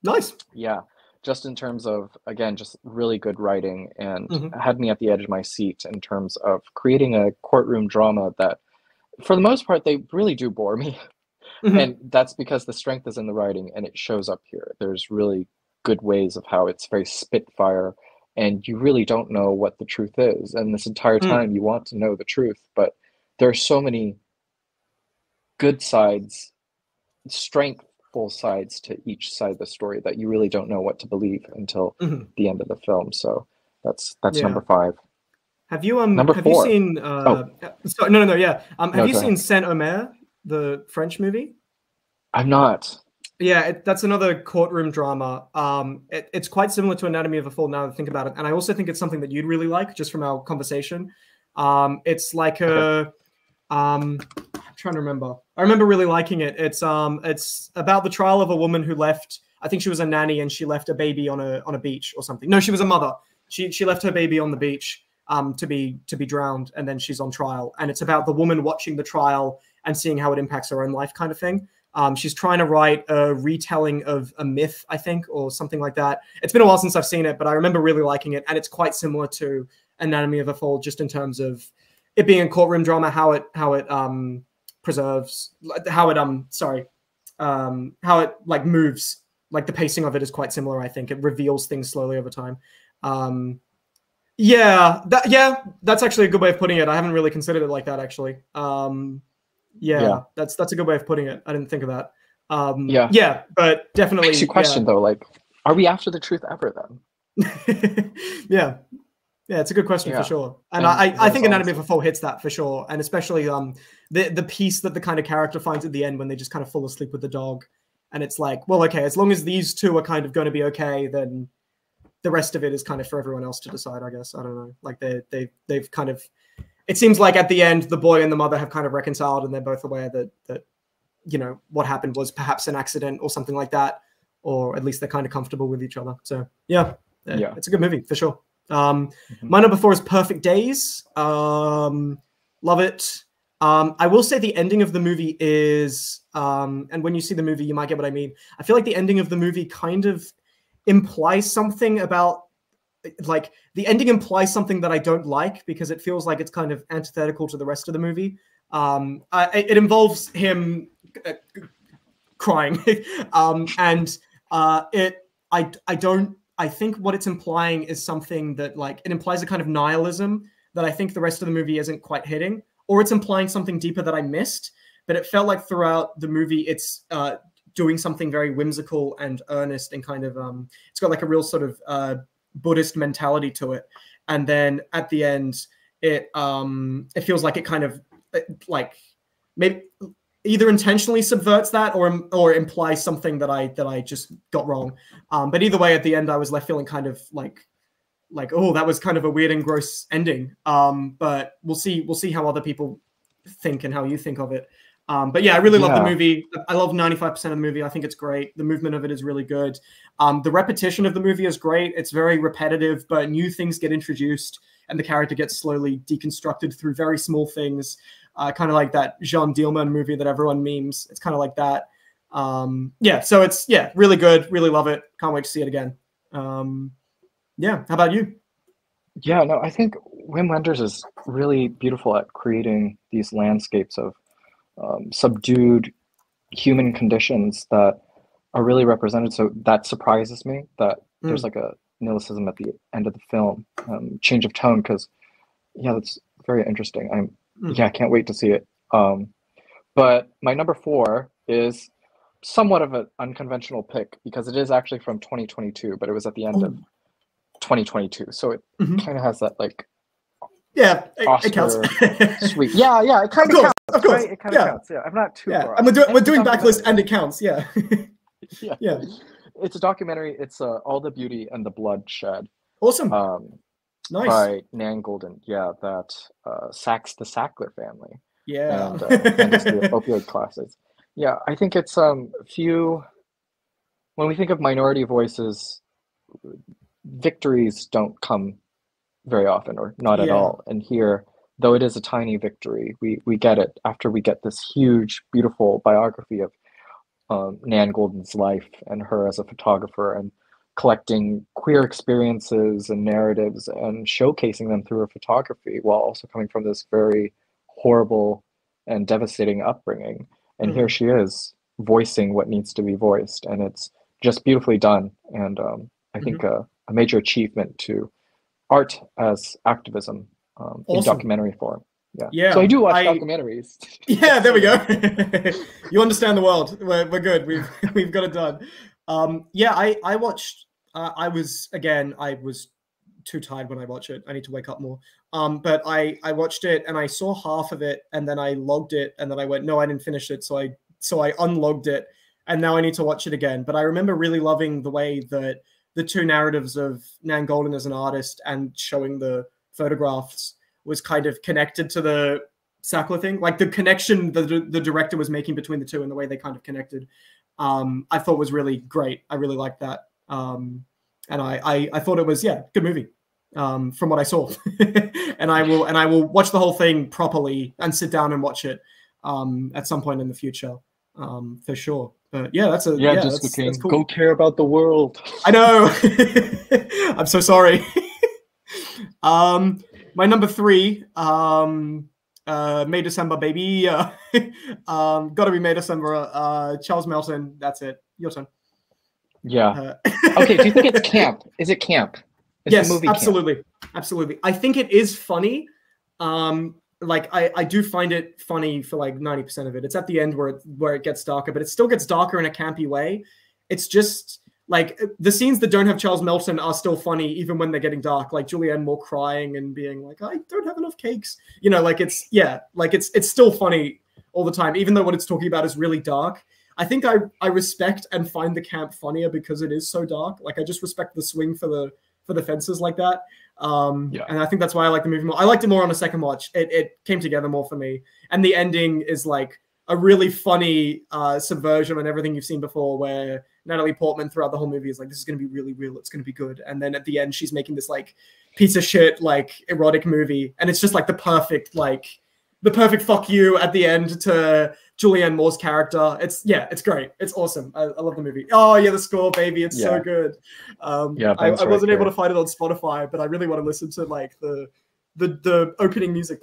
Nice. Yeah, just in terms of, again, just really good writing and Hmm. had me at the edge of my seat in terms of creating a courtroom drama that, for the most part, they really do bore me. Hmm. And that's because the strength is in the writing and it shows up here. There's really good ways of how it's very spitfire and you really don't know what the truth is. And this entire Mm. time you want to know the truth, but there are so many good sides, strengthful sides to each side of the story that you really don't know what to believe until Hmm. the end of the film. So that's Yeah. number 5. Number Have you 4. seen Oh, sorry, no, yeah. Have no, you go seen ahead. Saint Omer, the French movie? I'm not. Yeah, that's another courtroom drama. It's quite similar to Anatomy of a Fall now that I think about it, and I also think it's something that you'd really like, just from our conversation. It's like Okay. I'm trying to remember. I remember really liking it. It's about the trial of a woman who left. I think she was a nanny and she left a baby on a beach or something. No, she was a mother. She left her baby on the beach to be drowned, and then she's on trial. And it's about the woman watching the trial and seeing how it impacts her own life, kind of thing. She's trying to write a retelling of a myth, I think, or something like that. It's been a while since I've seen it, but I remember really liking it, and it's quite similar to Anatomy of a Fall, just in terms of it being a courtroom drama, how it preserves, how it how it like moves, like the pacing of it is quite similar. I think it reveals things slowly over time. Um, yeah, that's actually a good way of putting it. I haven't really considered it like that actually. Yeah. Yeah, that's a good way of putting it. I didn't think of that. Yeah. Yeah, but Makes you definitely, yeah. question though, like, are we after the truth ever then? Yeah, yeah, it's a good question for Yeah. sure. And And I what is think Anatomy of honesty? a Fall hits that for sure. And especially the piece that the kind of character finds at the end when they just kind of fall asleep with the dog. And it's like, well, okay, as long as these two are kind of going to be okay, then the rest of it is kind of for everyone else to decide, I guess. I don't know. Like they've kind of, it seems like at the end the boy and the mother have kind of reconciled and they're both aware that what happened was perhaps an accident or something like that, or at least they're kind of comfortable with each other. So yeah, Yeah. it's a good movie for sure. Mhm. My number 4 is Perfect Days. Love it. I will say the ending of the movie is, and when you see the movie, you might get what I mean. I feel like the ending of the movie kind of implies something about, like, the ending implies something that I don't like because it feels like it's kind of antithetical to the rest of the movie. It involves him crying, and I don't. I think what it's implying is something that, like, it implies a kind of nihilism that I think the rest of the movie isn't quite hitting, or it's implying something deeper that I missed. But it felt like throughout the movie, it's doing something very whimsical and earnest and kind of it's got like a real sort of Buddhist mentality to it. And then at the end, it feels like it kind of like maybe either intentionally subverts that or implies something that I just got wrong. But either way, at the end, I was left feeling kind of like, oh, that was kind of a weird and gross ending. But we'll see how other people think and how you think of it. But yeah, I really love the Yeah. movie. I love 95% of the movie. I think it's great. The movement of it is really good. The repetition of the movie is great. It's very repetitive, but new things get introduced and the character gets slowly deconstructed through very small things. Kind of like that Jean Dielman movie that everyone memes. It's kind of like that. Yeah, so it's really good. Really love it. Can't wait to see it again. Yeah, how about you? Yeah, no, I think Wim Wenders is really beautiful at creating these landscapes of subdued human conditions that are really represented. So that surprises me that there's Mm. like a neolicism at the end of the film, change of tone, because yeah, that's very interesting. Mm. Yeah, I can't wait to see it. But my number 4 is somewhat of an unconventional pick because it is actually from 2022, but it was at the end of Oh. 2022. So it Mhm. kind of has that like Yeah, it counts. Oscar sweep. Yeah, yeah, it kind Of of course, counts, of course. right? It kind of Yeah, counts. Yeah, I'm not too yeah. far And off. we're And it's a doing backlist, documentary. and it counts. Yeah, Yeah, yeah. it's a documentary. It's All the Beauty and the Bloodshed, Awesome. um, Nice. by Nan Goldin. Yeah, that sacks the Sackler family Yeah. and handles the opioid crisis. Yeah, I think it's few when we think of minority voices, victories don't come very often or not at Yeah. all. And here, though it is a tiny victory, we get it after we get this huge, beautiful biography of Nan Goldin's life and her as a photographer and collecting queer experiences and narratives and showcasing them through her photography while also coming from this very horrible and devastating upbringing. And here Mm, she is voicing what needs to be voiced, and it's just beautifully done. And I think mhm. a major achievement to art as activism in Awesome. documentary form. Yeah. So I Yeah, do watch I documentaries. yeah, Just there so we you go. know. You understand the world. We're good. We've got it done. Yeah, I watched. I was too tired when I watched it. I need to wake up more. But I watched it and I saw half of it and then I logged it and then I went, no, I didn't finish it. So I unlogged it and now I need to watch it again. But I remember really loving the way that the two narratives of Nan Goldin as an artist and showing the photographs was kind of connected to the Sackler thing, like the connection the director was making between the two and the way they kind of connected. I thought was really great. I really liked that, and I thought it was good movie from what I saw, and I will watch the whole thing properly and sit down and watch it at some point in the future for sure. But yeah, Yeah, Jessica that's King, cool. go care about the world. I know. I'm so sorry. um, my number three, May December baby. Gotta be May December. Charles Melton. That's it. Your turn. Yeah. Uh, Okay, do you think it's camp? Is it camp? Is the yes, movie camp? absolutely, absolutely. I think it is funny. Like I do find it funny for like 90% of it. It's at the end where it gets darker, but it still gets darker in a campy way. It's just like the scenes that don't have Charles Melton are still funny even when they're getting dark. Like Julianne Moore crying and being like, "I don't have enough cakes," like it's still funny all the time, even though what it's talking about is really dark. I think I respect and find the camp funnier because it is so dark. Like I just respect the swing for the fences like that. Yeah. And I think that's why I like the movie more. I liked it more on a second watch. It came together more for me. And the ending is like a really funny subversion on everything you've seen before, where Natalie Portman throughout the whole movie is like, this is going to be really real. It's going to be good. And then at the end, she's making this like piece of shit, like erotic movie. And it's just like the perfect fuck you at the end to Julianne Moore's character. It's great. It's awesome. I love the movie. Oh yeah, the score, baby. It's so Yeah. good. Yeah, Ben's I right wasn't able here. to find it on Spotify, but I really want to listen to like the opening music.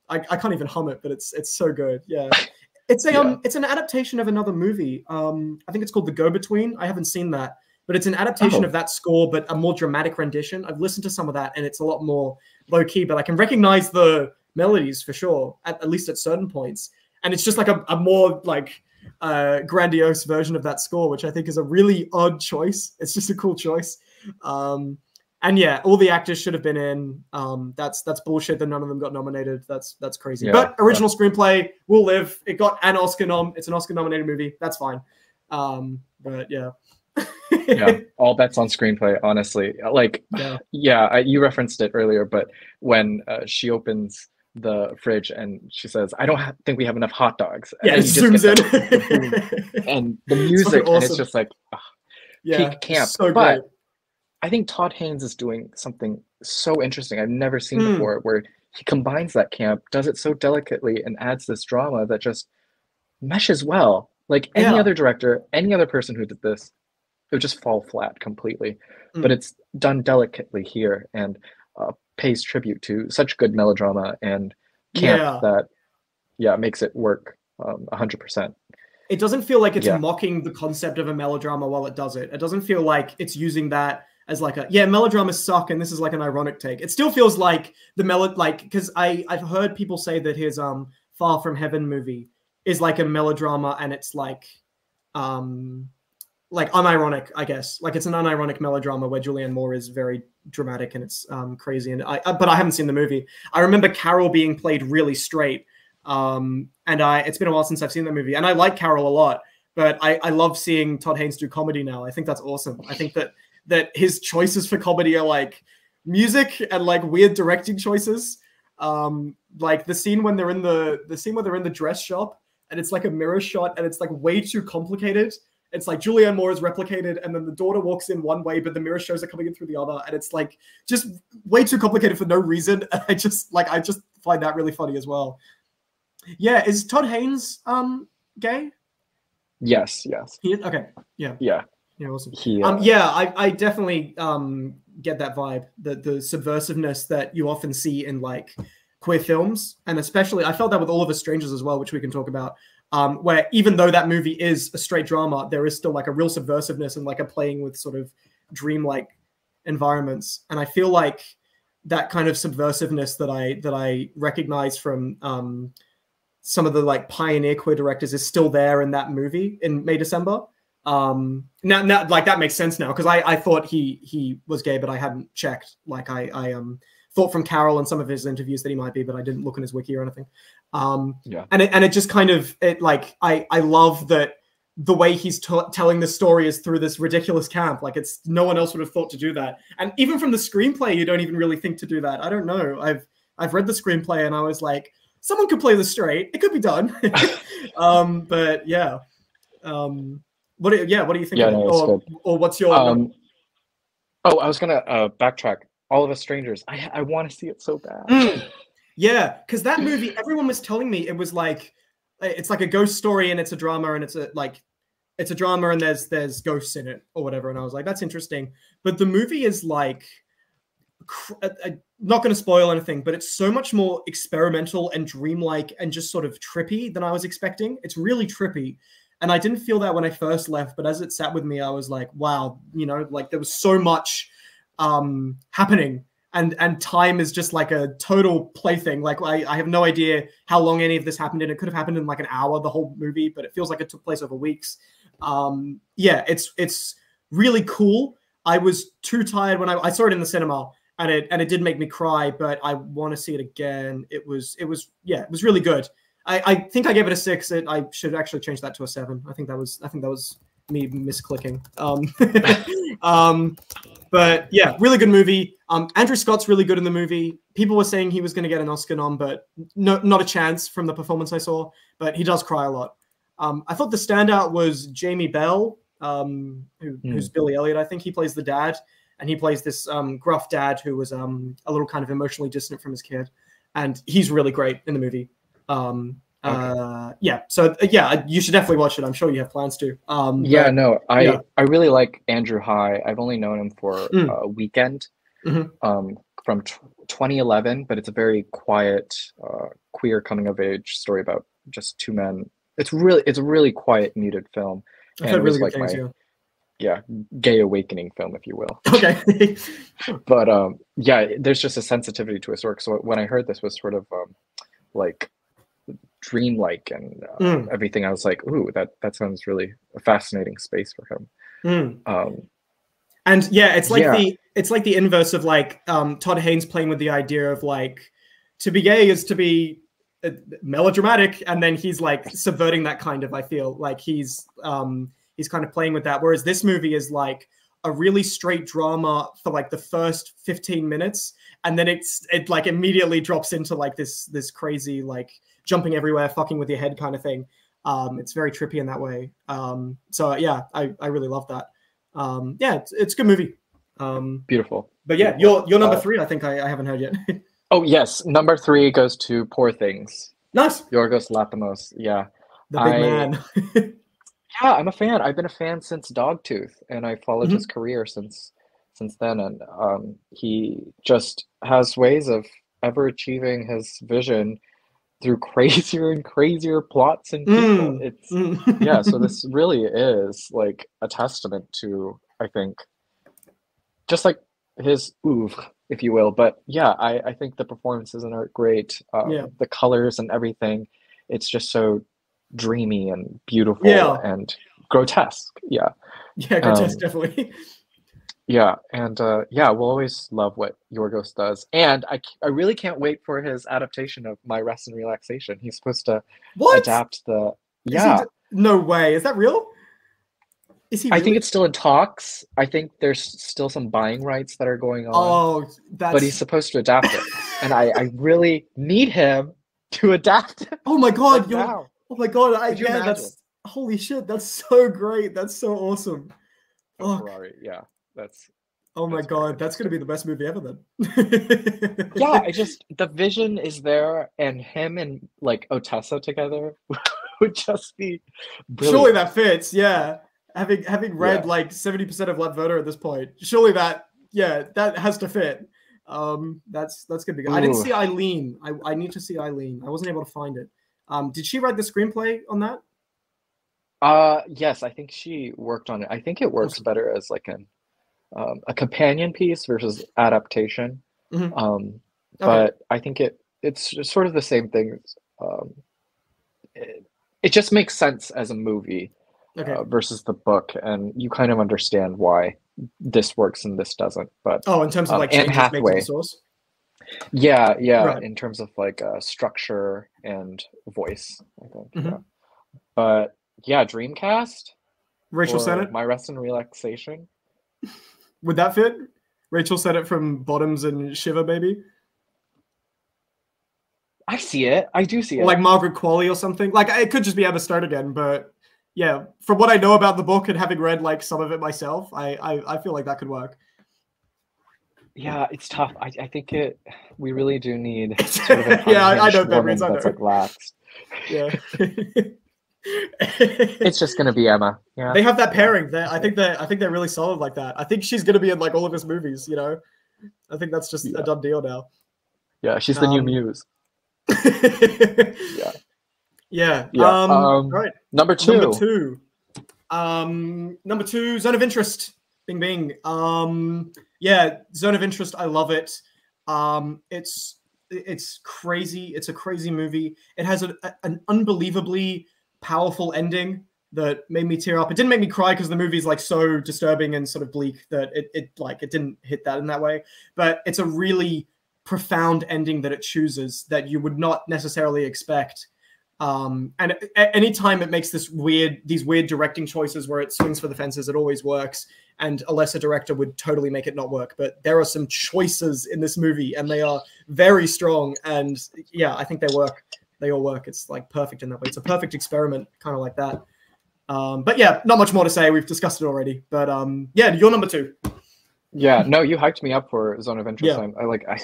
I can't even hum it, but it's so good. Yeah. Yeah. It's an adaptation of another movie. I think it's called The Go-Between. I haven't seen that, but it's an adaptation Oh, of that score, but a more dramatic rendition. I've listened to some of that, and it's a lot more low key, but I can recognize the melodies for sure, at least at certain points. And it's just like a more like grandiose version of that score, which I think is a really odd choice. It's just a cool choice. Um, and yeah, all the actors should have been in. That's bullshit that none of them got nominated. That's crazy. yeah. But original screenplay will live. It got an Oscar nom. It's an Oscar nominated movie. That's fine. But yeah. Yeah. All bets on screenplay, honestly. Like, Yeah. yeah, you referenced it earlier, but when she opens the fridge and she says, "I don't think we have enough hot dogs," and Yeah, it then you just get zooms the boom in. and the It's fucking music, and it's awesome. just like Yeah, peak it's camp. so great. But I think Todd Haynes is doing something so interesting I've never seen Mm, before, where he combines that camp, does it so delicately, and adds this drama that just meshes well. Like any yeah. other director, any other person who did this, it would just fall flat completely. But Mm, it's done delicately here and pays tribute to such good melodrama and camp yeah. that, yeah, makes it work 100%. It doesn't feel like it's Yeah. mocking the concept of a melodrama while it does it. It doesn't feel like it's using that as like melodramas suck and this is like an ironic take. It still feels like because I've heard people say that his Far From Heaven movie is like a melodrama and it's um like unironic, I guess. Like it's an unironic melodrama where Julianne Moore is very dramatic and it's crazy. And but I haven't seen the movie. I remember Carol being played really straight. And it's been a while since I've seen that movie, and I like Carol a lot. But I love seeing Todd Haynes do comedy now. I think that's awesome. I think that his choices for comedy are like music and like weird directing choices. Like the scene when they're in the scene where they're in the dress shop and it's like a mirror shot and it's like way too complicated. It's like Julianne Moore is replicated, and then the daughter walks in one way, but the mirror shows are coming in through the other, and it's like just way too complicated for no reason. And I just find that really funny as well. Yeah, is Todd Haynes gay? Yes. He is? Okay. Yeah. Yeah. Yeah, awesome. He. Yeah, I definitely get that vibe, the subversiveness that you often see in like queer films, and especially I felt that with All of Us Strangers as well, which we can talk about. Where even though that movie is a straight drama, there is still like a real subversiveness and like a playing with sort of dreamlike environments, and I feel like that kind of subversiveness that I recognize from some of the like pioneer queer directors is still there in that movie in May December. Now like that makes sense now, because I thought he was gay, but I hadn't checked. Like I thought from Carol and some of his interviews that he might be, but I didn't look in his wiki or anything. Yeah. And it just kind of like I love that the way he's telling the story is through this ridiculous camp. Like it's no one else would have thought to do that. And even from the screenplay, you don't even really think to do that. I don't know. I've read the screenplay and I was like, someone could play this straight. It could be done. But yeah. What do you think? Yeah, no, or what's your? I was gonna backtrack. All of Us Strangers. I want to see it so bad. Yeah, because that movie, everyone was telling me it was like, it's like a ghost story and it's a drama and it's a drama and there's ghosts in it or whatever. And I was like, that's interesting. But the movie is like, not going to spoil anything, but it's so much more experimental and dreamlike and just sort of trippy than I was expecting. It's really trippy. And I didn't feel that when I first left, but as it sat with me, I was like, wow, like there was so much happening. And time is just like a total plaything. Like I have no idea how long any of this happened in. It could have happened in like an hour, the whole movie, but it feels like it took place over weeks. Yeah, it's really cool. I was too tired when I saw it in the cinema, and it did make me cry, but I want to see it again. It was really good. I think I gave it a 6. I should actually change that to a 7. I think that was me misclicking. But yeah, really good movie. Andrew Scott's really good in the movie. People were saying he was going to get an Oscar nom, but not a chance from the performance I saw. But he does cry a lot. I thought the standout was Jamie Bell, who's Billy Elliot. I think he plays the dad, and he plays this gruff dad who was a little kind of emotionally distant from his kid, and he's really great in the movie. Yeah, so yeah, you should definitely watch it. I'm sure you have plans to. I really like Andrew High. I've only known him for Weekend from 2011, but it's a very quiet queer coming of age story about just two men. It's a really quiet, muted film. I've heard really good things, gay awakening film, if you will. Okay. But there's just a sensitivity to his work. So when I heard this was sort of like dreamlike and everything, I was like, ooh, that sounds really a fascinating space for him. And yeah, it's like the inverse of like Todd Haynes playing with the idea of like, to be gay is to be melodramatic, and then he's like subverting that kind of, I feel like he's kind of playing with that, whereas this movie is like a really straight drama for like the first 15 minutes, and then it like immediately drops into like this crazy like jumping everywhere, fucking with your head kind of thing. It's very trippy in that way. So yeah, I really love that. Yeah, it's a good movie. Beautiful. But yeah, your number 3, I think I haven't heard yet. Oh yes, number 3 goes to Poor Things. Nice. Yorgos Lanthimos. Yeah. The big man. Yeah, I'm a fan. I've been a fan since Dogtooth, and I followed his career since then. And he just has ways of ever achieving his vision through crazier and crazier plots and people. It's so this really is like a testament to, I think, just like his oeuvre, if you will. But yeah, I think the performances are great. The colors and everything, it's just so dreamy and beautiful and grotesque. Yeah, grotesque, definitely. Yeah, and we'll always love what Yorgos does, and I really can't wait for his adaptation of My Rest and Relaxation. He's supposed to adapt the no way, is that real? Is he really? I think it's still in talks. I think there's still some buying rights that are going on. But he's supposed to adapt it, and I really need him to adapt it. Oh my god, oh my god, that's holy shit, that's so great. That's so awesome. Ferrari, yeah. That's Oh my That's god, great. that's gonna be the best movie ever then. Yeah, I just the vision is there, and him and like Otessa together would just be Surely brilliant. that fits, yeah. Having read Yeah. like 70% of Ledvoda at this point, surely that, yeah, that has to fit. That's gonna be good. I didn't Ooh. see Eileen. I need to see Eileen. I wasn't able to find it. Did she write the screenplay on that? Yes, I think she worked on it. I think it works Awesome. better as like a companion piece versus adaptation. Mhm. Um, Okay. but I think it's just sort of the same thing. Um, it just makes sense as a movie Okay. versus the book, and you kind of understand why this works and this doesn't. But Oh, in terms of like Anne changes made to the Hathaway, source. yeah, Right. in terms of like structure and voice, I think, yeah. Mhm. But yeah, Dreamcast Rachel for Sennett. my rest and relaxation. Would that fit? Rachel Sennett from Bottoms and Shiver Baby? I see it. I do see Or like it. Margaret Qualley or something. Like it could just be Emma Stone again, but yeah, from what I know about the book and having read like some of it myself, I feel like that could work. Yeah, it's tough. I think we really do need sort of an Yeah, I know unhinged what that means. woman I that's know. like laxed. Yeah. It's just gonna be Emma. Yeah, They have that yeah. pairing. I think they're really solid like that. I think she's gonna be in like all of his movies. You know, I think that's just a Yeah. done deal now. Yeah, she's the new Um, muse. Yeah. yeah. Yeah. All right. Number Number two. two. Number two, Zone of Interest. Bing bing. Yeah, Zone of Interest. I love it. It's crazy. It's a crazy movie. It has an unbelievably powerful ending that made me tear up. It didn't make me cry because the movie is like so disturbing and sort of bleak that it didn't hit that in that way. But it's a really profound ending that it chooses that you would not necessarily expect. And anytime it makes these weird directing choices where it swings for the fences, it always works. And a lesser director would totally make it not work. But there are some choices in this movie, and they are very strong. And yeah, I think they work. They all work. It's like perfect in that way. It's a perfect experiment, kind of like that. But yeah, not much more to say. We've discussed it already. But yeah, you're number two. Yeah, no, you hyped me up for Zone of Interest. Yeah.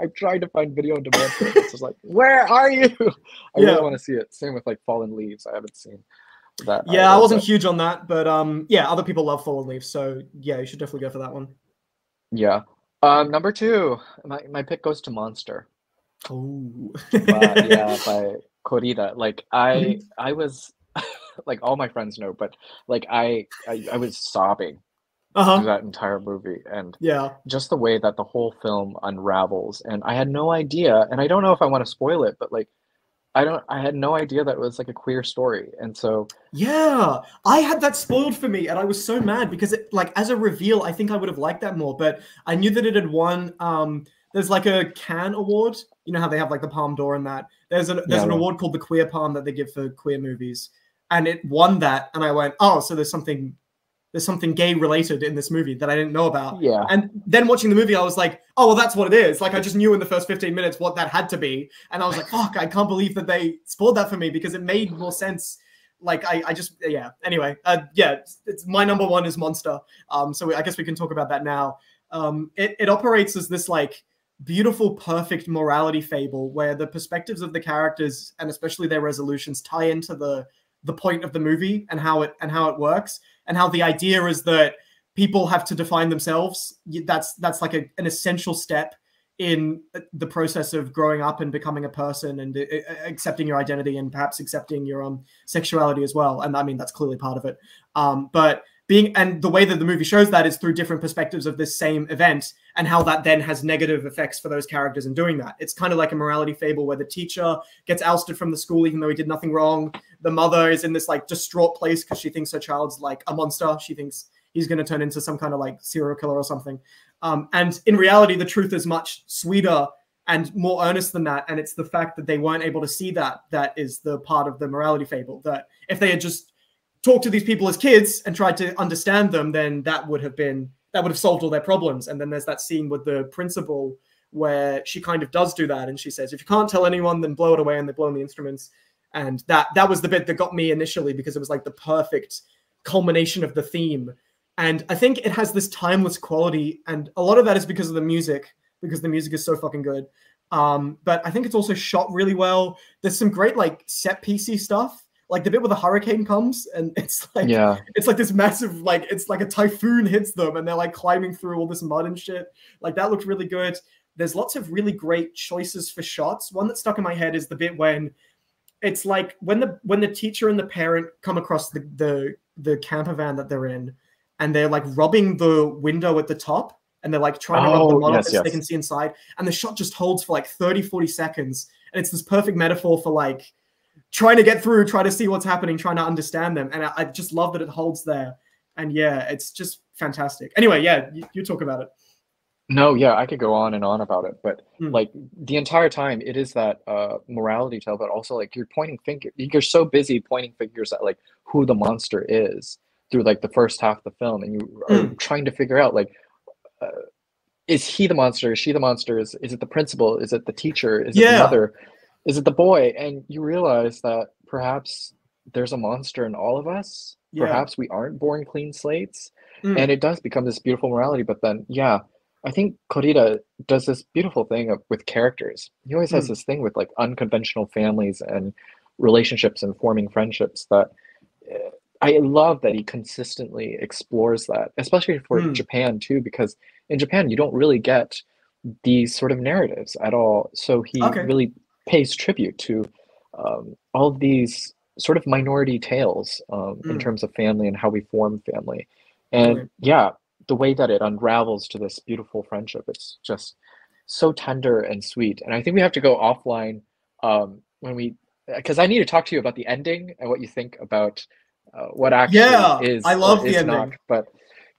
I'm trying to find video on demand for it. It's just like, where are you? I really want to see it. Same with like Fallen Leaves. I haven't seen that. Yeah, either, I wasn't but huge on that, but yeah, other people love Fallen Leaves, so yeah, you should definitely go for that one. yeah. Number two, my pick goes to Monster. Oh. By Corrida. Like I was like all my friends know, but like I was sobbing through that entire movie, and Yeah. just the way that the whole film unravels, and I had no idea, and I don't know if I want to spoil it, but like I had no idea that it was like a queer story. And so Yeah, I had that spoiled for me, and I was so mad because it, like, as a reveal, I think I would have liked that more. But I knew that it had won. There's like a Cannes award. You know how they have like the Palme d'Or and that. There's an yeah, award called the Queer Palm that they give for queer movies, and it won that. And I went, oh, so there's something gay related in this movie that I didn't know about. yeah, And then watching the movie, I was like, oh, well, that's what it is. Like, I just knew in the first 15 minutes what that had to be. And I was like, fuck, I can't believe that they spoiled that for me because it made more sense. Like, I just, yeah. Anyway, yeah, it's my number one is Monster. So I guess we can talk about that now. It operates as this, like, beautiful, perfect morality fable where the perspectives of the characters and especially their resolutions tie into the point of the movie and how it works, and how the idea is that people have to define themselves. That's like an essential step in the process of growing up and becoming a person and accepting your identity and perhaps accepting your sexuality as well. And I mean, that's clearly part of it. But the way that the movie shows that is through different perspectives of this same event and how that then has negative effects for those characters in doing that. It's kind of like a morality fable where the teacher gets ousted from the school even though he did nothing wrong. The mother is in this like distraught place because she thinks her child's like a monster. She thinks he's going to turn into some kind of like serial killer or something. And in reality, the truth is much sweeter and more earnest than that. And it's the fact that they weren't able to see that is the part of the morality fable, that if they had just talked to these people as kids and tried to understand them, then that would have solved all their problems. And then there's that scene with the principal where she kind of does do that. And she says, if you can't tell anyone, then blow it away. And they blow in the instruments. And that was the bit that got me initially because it was like the perfect culmination of the theme. And I think it has this timeless quality, and a lot of that is because of the music, because the music is so fucking good. But I think it's also shot really well. There's some great like set piecey stuff, like the bit where the hurricane comes and it's like this massive, like it's like a typhoon hits them and they're like climbing through all this mud and shit. Like that looked really good. There's lots of really great choices for shots. One that stuck in my head is the bit when it's like when the teacher and the parent come across the camper van that they're in, and they're like robbing the window at the top, and they're like trying to rub the mud off so they can see inside, and the shot just holds for like 30-40 seconds, and it's this perfect metaphor for like trying to get through, trying to see what's happening, trying to understand them, and I just love that it holds there. And yeah, it's just fantastic. Anyway, yeah, you talk about it. No, yeah, I could go on and on about it, but like the entire time it is that morality tale, but also like you're pointing finger, you're so busy pointing fingers at like who the monster is through like the first half of the film, and you are trying to figure out like is he the monster? Is she the monster? Is it the principal? Is it the teacher? Is it the mother? Is it the boy? And you realize that perhaps there's a monster in all of us. Perhaps we aren't born clean slates, and it does become this beautiful morality. But then, yeah, I think Korida does this beautiful thing with characters. He always has this thing with like unconventional families and relationships and forming friendships that I love that he consistently explores that, especially for Japan too, because in Japan you don't really get these sort of narratives at all. So he really pays tribute to all of these sort of minority tales in terms of family and how we form family. And yeah, the way that it unravels to this beautiful friendship, it's just so tender and sweet. And I think we have to go offline because I need to talk to you about the ending and what you think about what actually is. I love the ending. Not, but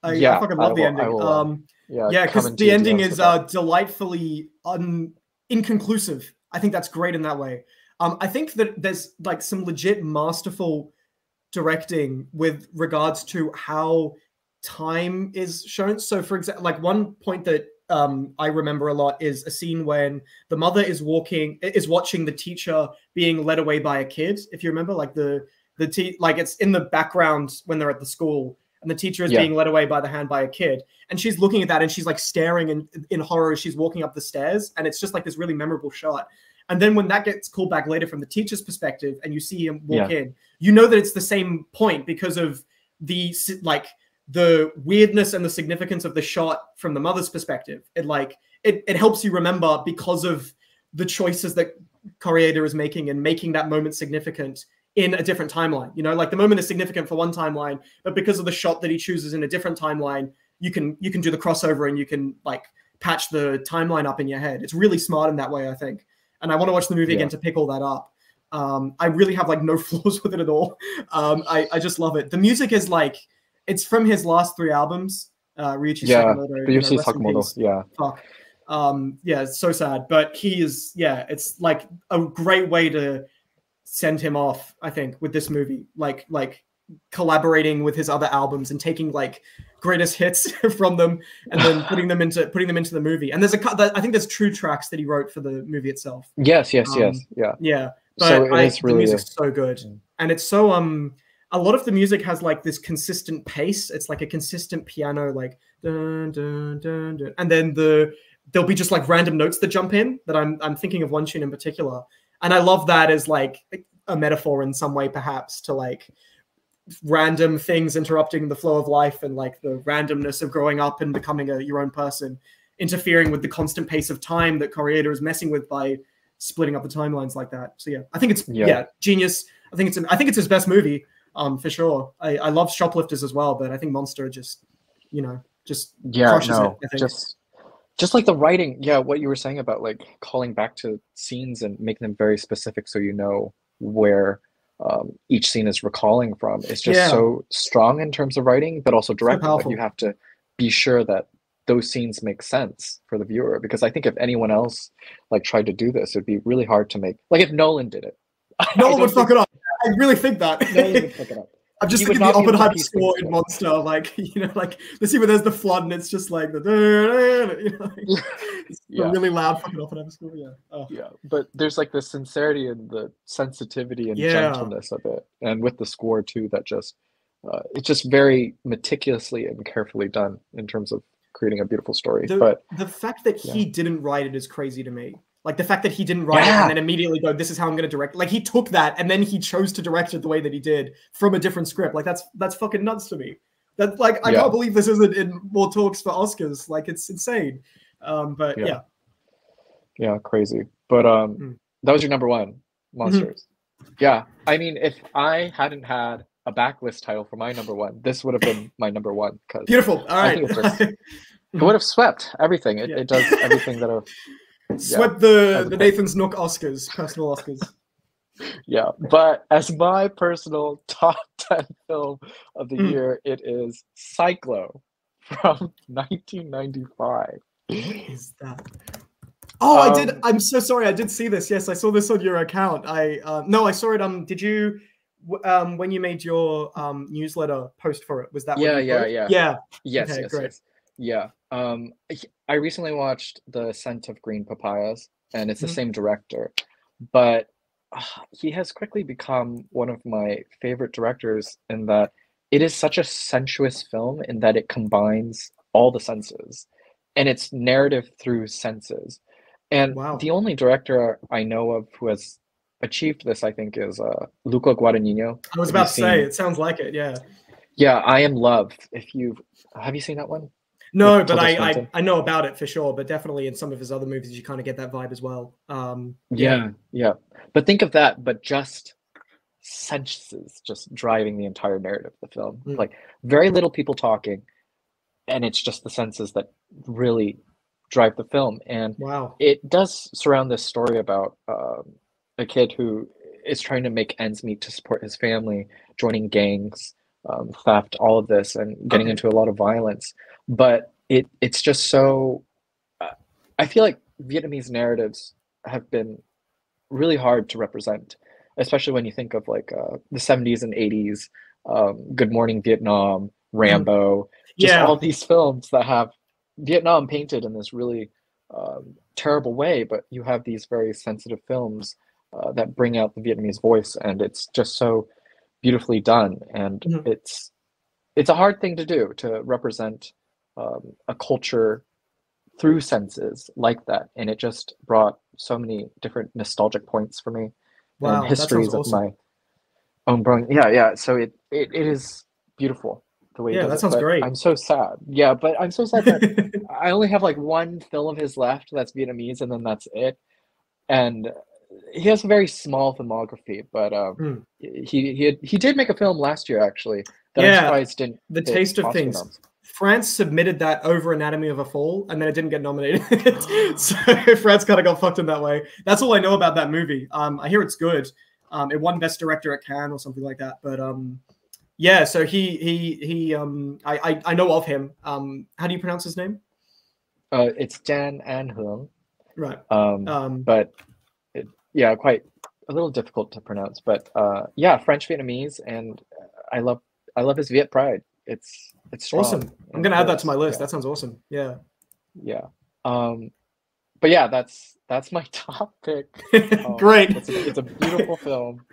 I fucking love the ending. Because the ending is delightfully inconclusive. I think that's great in that way. I think that there's like some legit masterful directing with regards to how time is shown. So for example, like one point that I remember a lot is a scene when the mother is watching the teacher being led away by a kid. If you remember, like like it's in the background when they're at the school, and the teacher is being led away by the hand by a kid, and she's looking at that and she's like staring in horror as she's walking up the stairs, and it's just like this really memorable shot. And then when that gets called back later from the teacher's perspective, and you see him walk in, you know that it's the same point because of the weirdness and the significance of the shot from the mother's perspective. It helps you remember because of the choices that Koreeda is making and making that moment significant in a different timeline. You know, like the moment is significant for one timeline, but because of the shot that he chooses in a different timeline, you can do the crossover and you can like patch the timeline up in your head. It's really smart in that way, I think. And I want to watch the movie again to pick all that up. I really have like no flaws with it at all. I just love it. The music is like, it's from his last 3 albums. Ryuichi Sakamoto. Ryuichi Sakamoto, Fuck. It's so sad. But he is, it's like a great way to send him off, I think, with this movie. Like collaborating with his other albums and taking like greatest hits from them and then putting them into the movie. And there's I think there's true tracks that he wrote for the movie itself. Yes. Yeah. But so the music's so good. And it's so a lot of the music has like this consistent pace. It's like a consistent piano, like dun, dun, dun, dun. And then there'll be just like random notes that jump in that I'm thinking of one tune in particular. And I love that as like a metaphor in some way, perhaps, to like random things interrupting the flow of life and like the randomness of growing up and becoming your own person, interfering with the constant pace of time that Koreeda is messing with by splitting up the timelines like that. So yeah, I think it's genius. I think it's his best movie, for sure. I love Shoplifters as well, but I think Monster just crushes it. I think. Just like the writing, what you were saying about like calling back to scenes and making them very specific so you know where each scene is recalling from. It's just so strong in terms of writing, but also directing. Like you have to be sure that those scenes make sense for the viewer, because I think if anyone else like tried to do this, it'd be really hard to make. Like if Nolan did it, Nolan would fuck it up. I really think that. Nolan would fuck it up. I'm just thinking the Oppenheimer score in Monster, like, you know, like the scene where there's the flood and it's just like the, you know, like, it's a really loud fucking Oppenheimer score. But there's like the sincerity and the sensitivity and gentleness of it, and with the score too, that just It's just very meticulously and carefully done in terms of creating a beautiful story. But the fact that yeah. he didn't write it is crazy to me. Like the fact that he didn't write it Yeah. and then immediately go, "This is how I'm going to direct." Like he took that and then he chose to direct it the way that he did from a different script. Like that's fucking nuts to me. That like I Yeah. can't believe this isn't in more talks for Oscars. Like it's insane. But yeah. Yeah, crazy. But that was your number one, Monsters. Yeah. I mean, if I hadn't had a backlist title for my number one, this would have been my number one. Cause Beautiful. All right. I think it would have swept everything. It does everything that swept the Nathan's Nook Oscars, personal Oscars. Yeah, but as my personal top 10 film of the year, it is Cyclo from 1995. What is that? Oh, I did. I'm so sorry. I did see this. Yes, I saw this on your account. No, I saw it. Did you when you made your newsletter post for it? Was that? Yeah. Yes, okay, yes, great. yes. Yeah. I recently watched The Scent of Green Papayas, and it's the same director, but he has quickly become one of my favorite directors in that it is such a sensuous film in that it combines all the senses, and it's narrative through senses. And the only director I know of who has achieved this, I think, is Luca Guadagnino. I was about to say, it sounds like it, yeah. Yeah, I Am Love. Have you seen that one? No, but I know about it for sure, but definitely in some of his other movies, you kind of get that vibe as well. Yeah. But think of that, but just senses just driving the entire narrative of the film. Like very little people talking, and it's just the senses that really drive the film. And it does surround this story about a kid who is trying to make ends meet to support his family, joining gangs, theft, all of this, and getting into a lot of violence. But it's just so I feel like Vietnamese narratives have been really hard to represent, especially when you think of like the 70s and 80s, Good Morning Vietnam, Rambo, just all these films that have Vietnam painted in this really terrible way, but you have these very sensitive films that bring out the Vietnamese voice, and it's just so beautifully done. And it's a hard thing to do, to represent a culture through senses like that, and it just brought so many different nostalgic points for me. And histories of my own growing. So it is beautiful the way he does that sounds great. I'm so sad. Yeah, but I'm so sad that I only have like one film of his left that's Vietnamese, and then that's it. And he has a very small filmography, but he did make a film last year actually that I'm surprised didn't. The Taste of Things. Noms. France submitted that over Anatomy of a Fall, and then it didn't get nominated. So France kind of got fucked in that way. That's all I know about that movie. I hear it's good. It won Best Director at Cannes or something like that. But yeah, so I know of him. How do you pronounce his name? It's Dan Anh Huong. Right. But quite a little difficult to pronounce. But French Vietnamese, and I love his Viet pride. It's strong. Awesome. I'm gonna add that to my list. That sounds awesome. Yeah. But yeah, that's my top pick. Great. It's a beautiful film.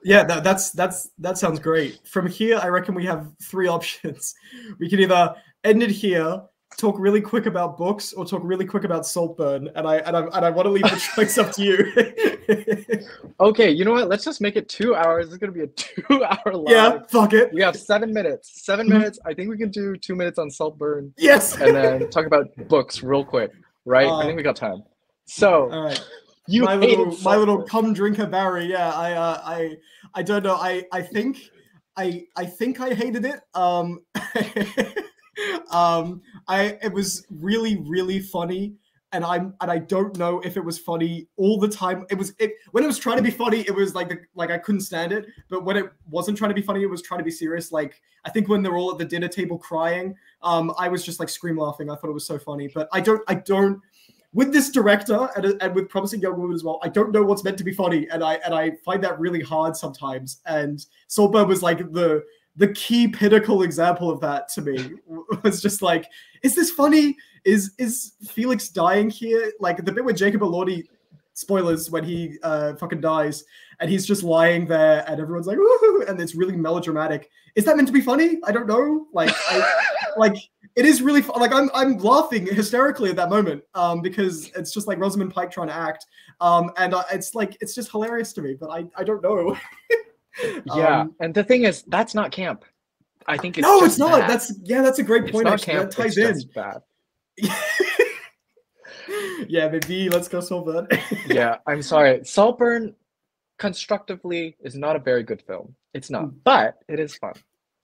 That sounds great. From here, I reckon we have three options. We can either end it here, talk really quick about books, or talk really quick about Saltburn. And I want to leave the choice up to you. Okay, you know what? Let's just make it 2 hours. It's gonna be a 2-hour live. Yeah, fuck it. We have 7 minutes. 7 minutes. I think we can do 2 minutes on Saltburn. Yes. And then talk about books real quick. Right? I think we got time. So all right. my little cum drinker Barry. Yeah, I don't know. I think I hated it. It was really, really funny, and I don't know if it was funny all the time. When it was trying to be funny, it was like I couldn't stand it. But when it wasn't trying to be funny, it was trying to be serious. Like I think when they're all at the dinner table crying, I was just like scream laughing. I thought it was so funny. But I don't. With this director and with Promising Young Woman as well, I don't know what's meant to be funny, and I find that really hard sometimes. And Saltburn was like the key pinnacle example of that to me. It was just like, is this funny? Is Felix dying here? Like the bit where Jacob Elordi spoilers, when he fucking dies, and he's just lying there, and everyone's like, woohoo, and it's really melodramatic. Is that meant to be funny? I don't know. Like, like it is really like I'm laughing hysterically at that moment because it's just like Rosamund Pike trying to act, and it's like it's just hilarious to me. But I don't know. Yeah, and the thing is, that's not camp. I think it's no, just it's not. bad. That's a great It's point. not Actually, camp. that ties It's in. just bad. Yeah, maybe let's go solve that. Yeah, I'm sorry. Saltburn constructively is not a very good film. It's not, but it is fun.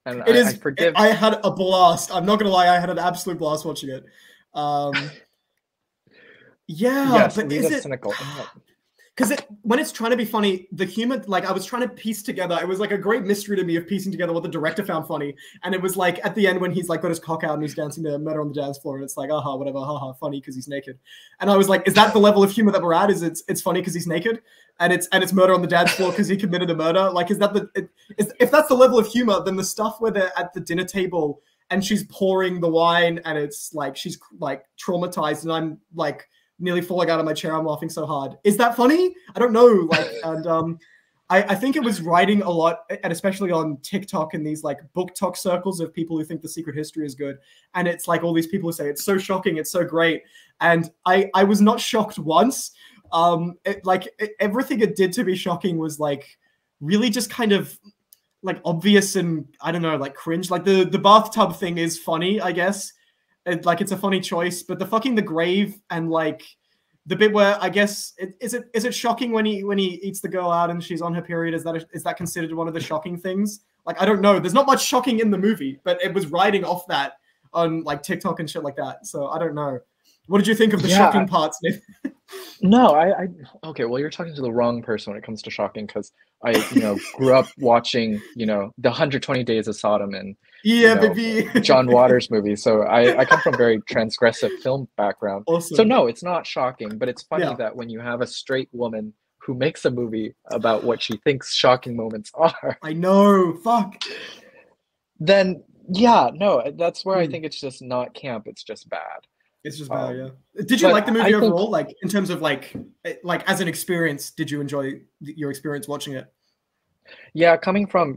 And It is. I forgive. I had a blast. I'm not gonna lie. I had an absolute blast watching it. Yeah, Yes, but leave is us it? cynical. Because when it's trying to be funny, the humor, like I was trying to piece together, it was like a great mystery to me of piecing together what the director found funny. And it was like at the end when he's like got his cock out and he's dancing to Murder on the Dance Floor, and it's like, aha, whatever, haha, funny because he's naked. And I was like, is that the level of humor that we're at? Is it's funny because he's naked, and it's murder on the dance floor because he committed a murder? Like, is that if that's the level of humor, then the stuff where they're at the dinner table and she's pouring the wine and it's like she's like traumatized and I'm like nearly falling out of my chair. I'm laughing so hard. Is that funny? I don't know. Like, and I think it was writing a lot, and especially on TikTok and these like book talk circles of people who think The Secret History is good. And it's like all these people who say it's so shocking, it's so great. And I was not shocked once. Everything it did to be shocking was like really just kind of like obvious and I don't know, like cringe. Like the bathtub thing is funny, I guess. It's a funny choice, but the grave and like the bit where I guess is it shocking when he eats the girl out and she's on her period? Is that considered one of the shocking things? Like I don't know. There's not much shocking in the movie, but it was riding off that on like TikTok and shit like that. So I don't know. What did you think of the shocking parts, Nathan? No, okay, well, you're talking to the wrong person when it comes to shocking, because I, grew up watching, the 120 Days of Sodom and baby. John Waters movies. So I come from very transgressive film background. Awesome. So no, it's not shocking, but it's funny that when you have a straight woman who makes a movie about what she thinks shocking moments are. I know, fuck. Then, yeah, no, that's where I think it's just not camp, it's just bad. It's just bad, yeah. Did you like the movie overall? Like in terms of like as an experience, did you enjoy your experience watching it? Yeah, coming from,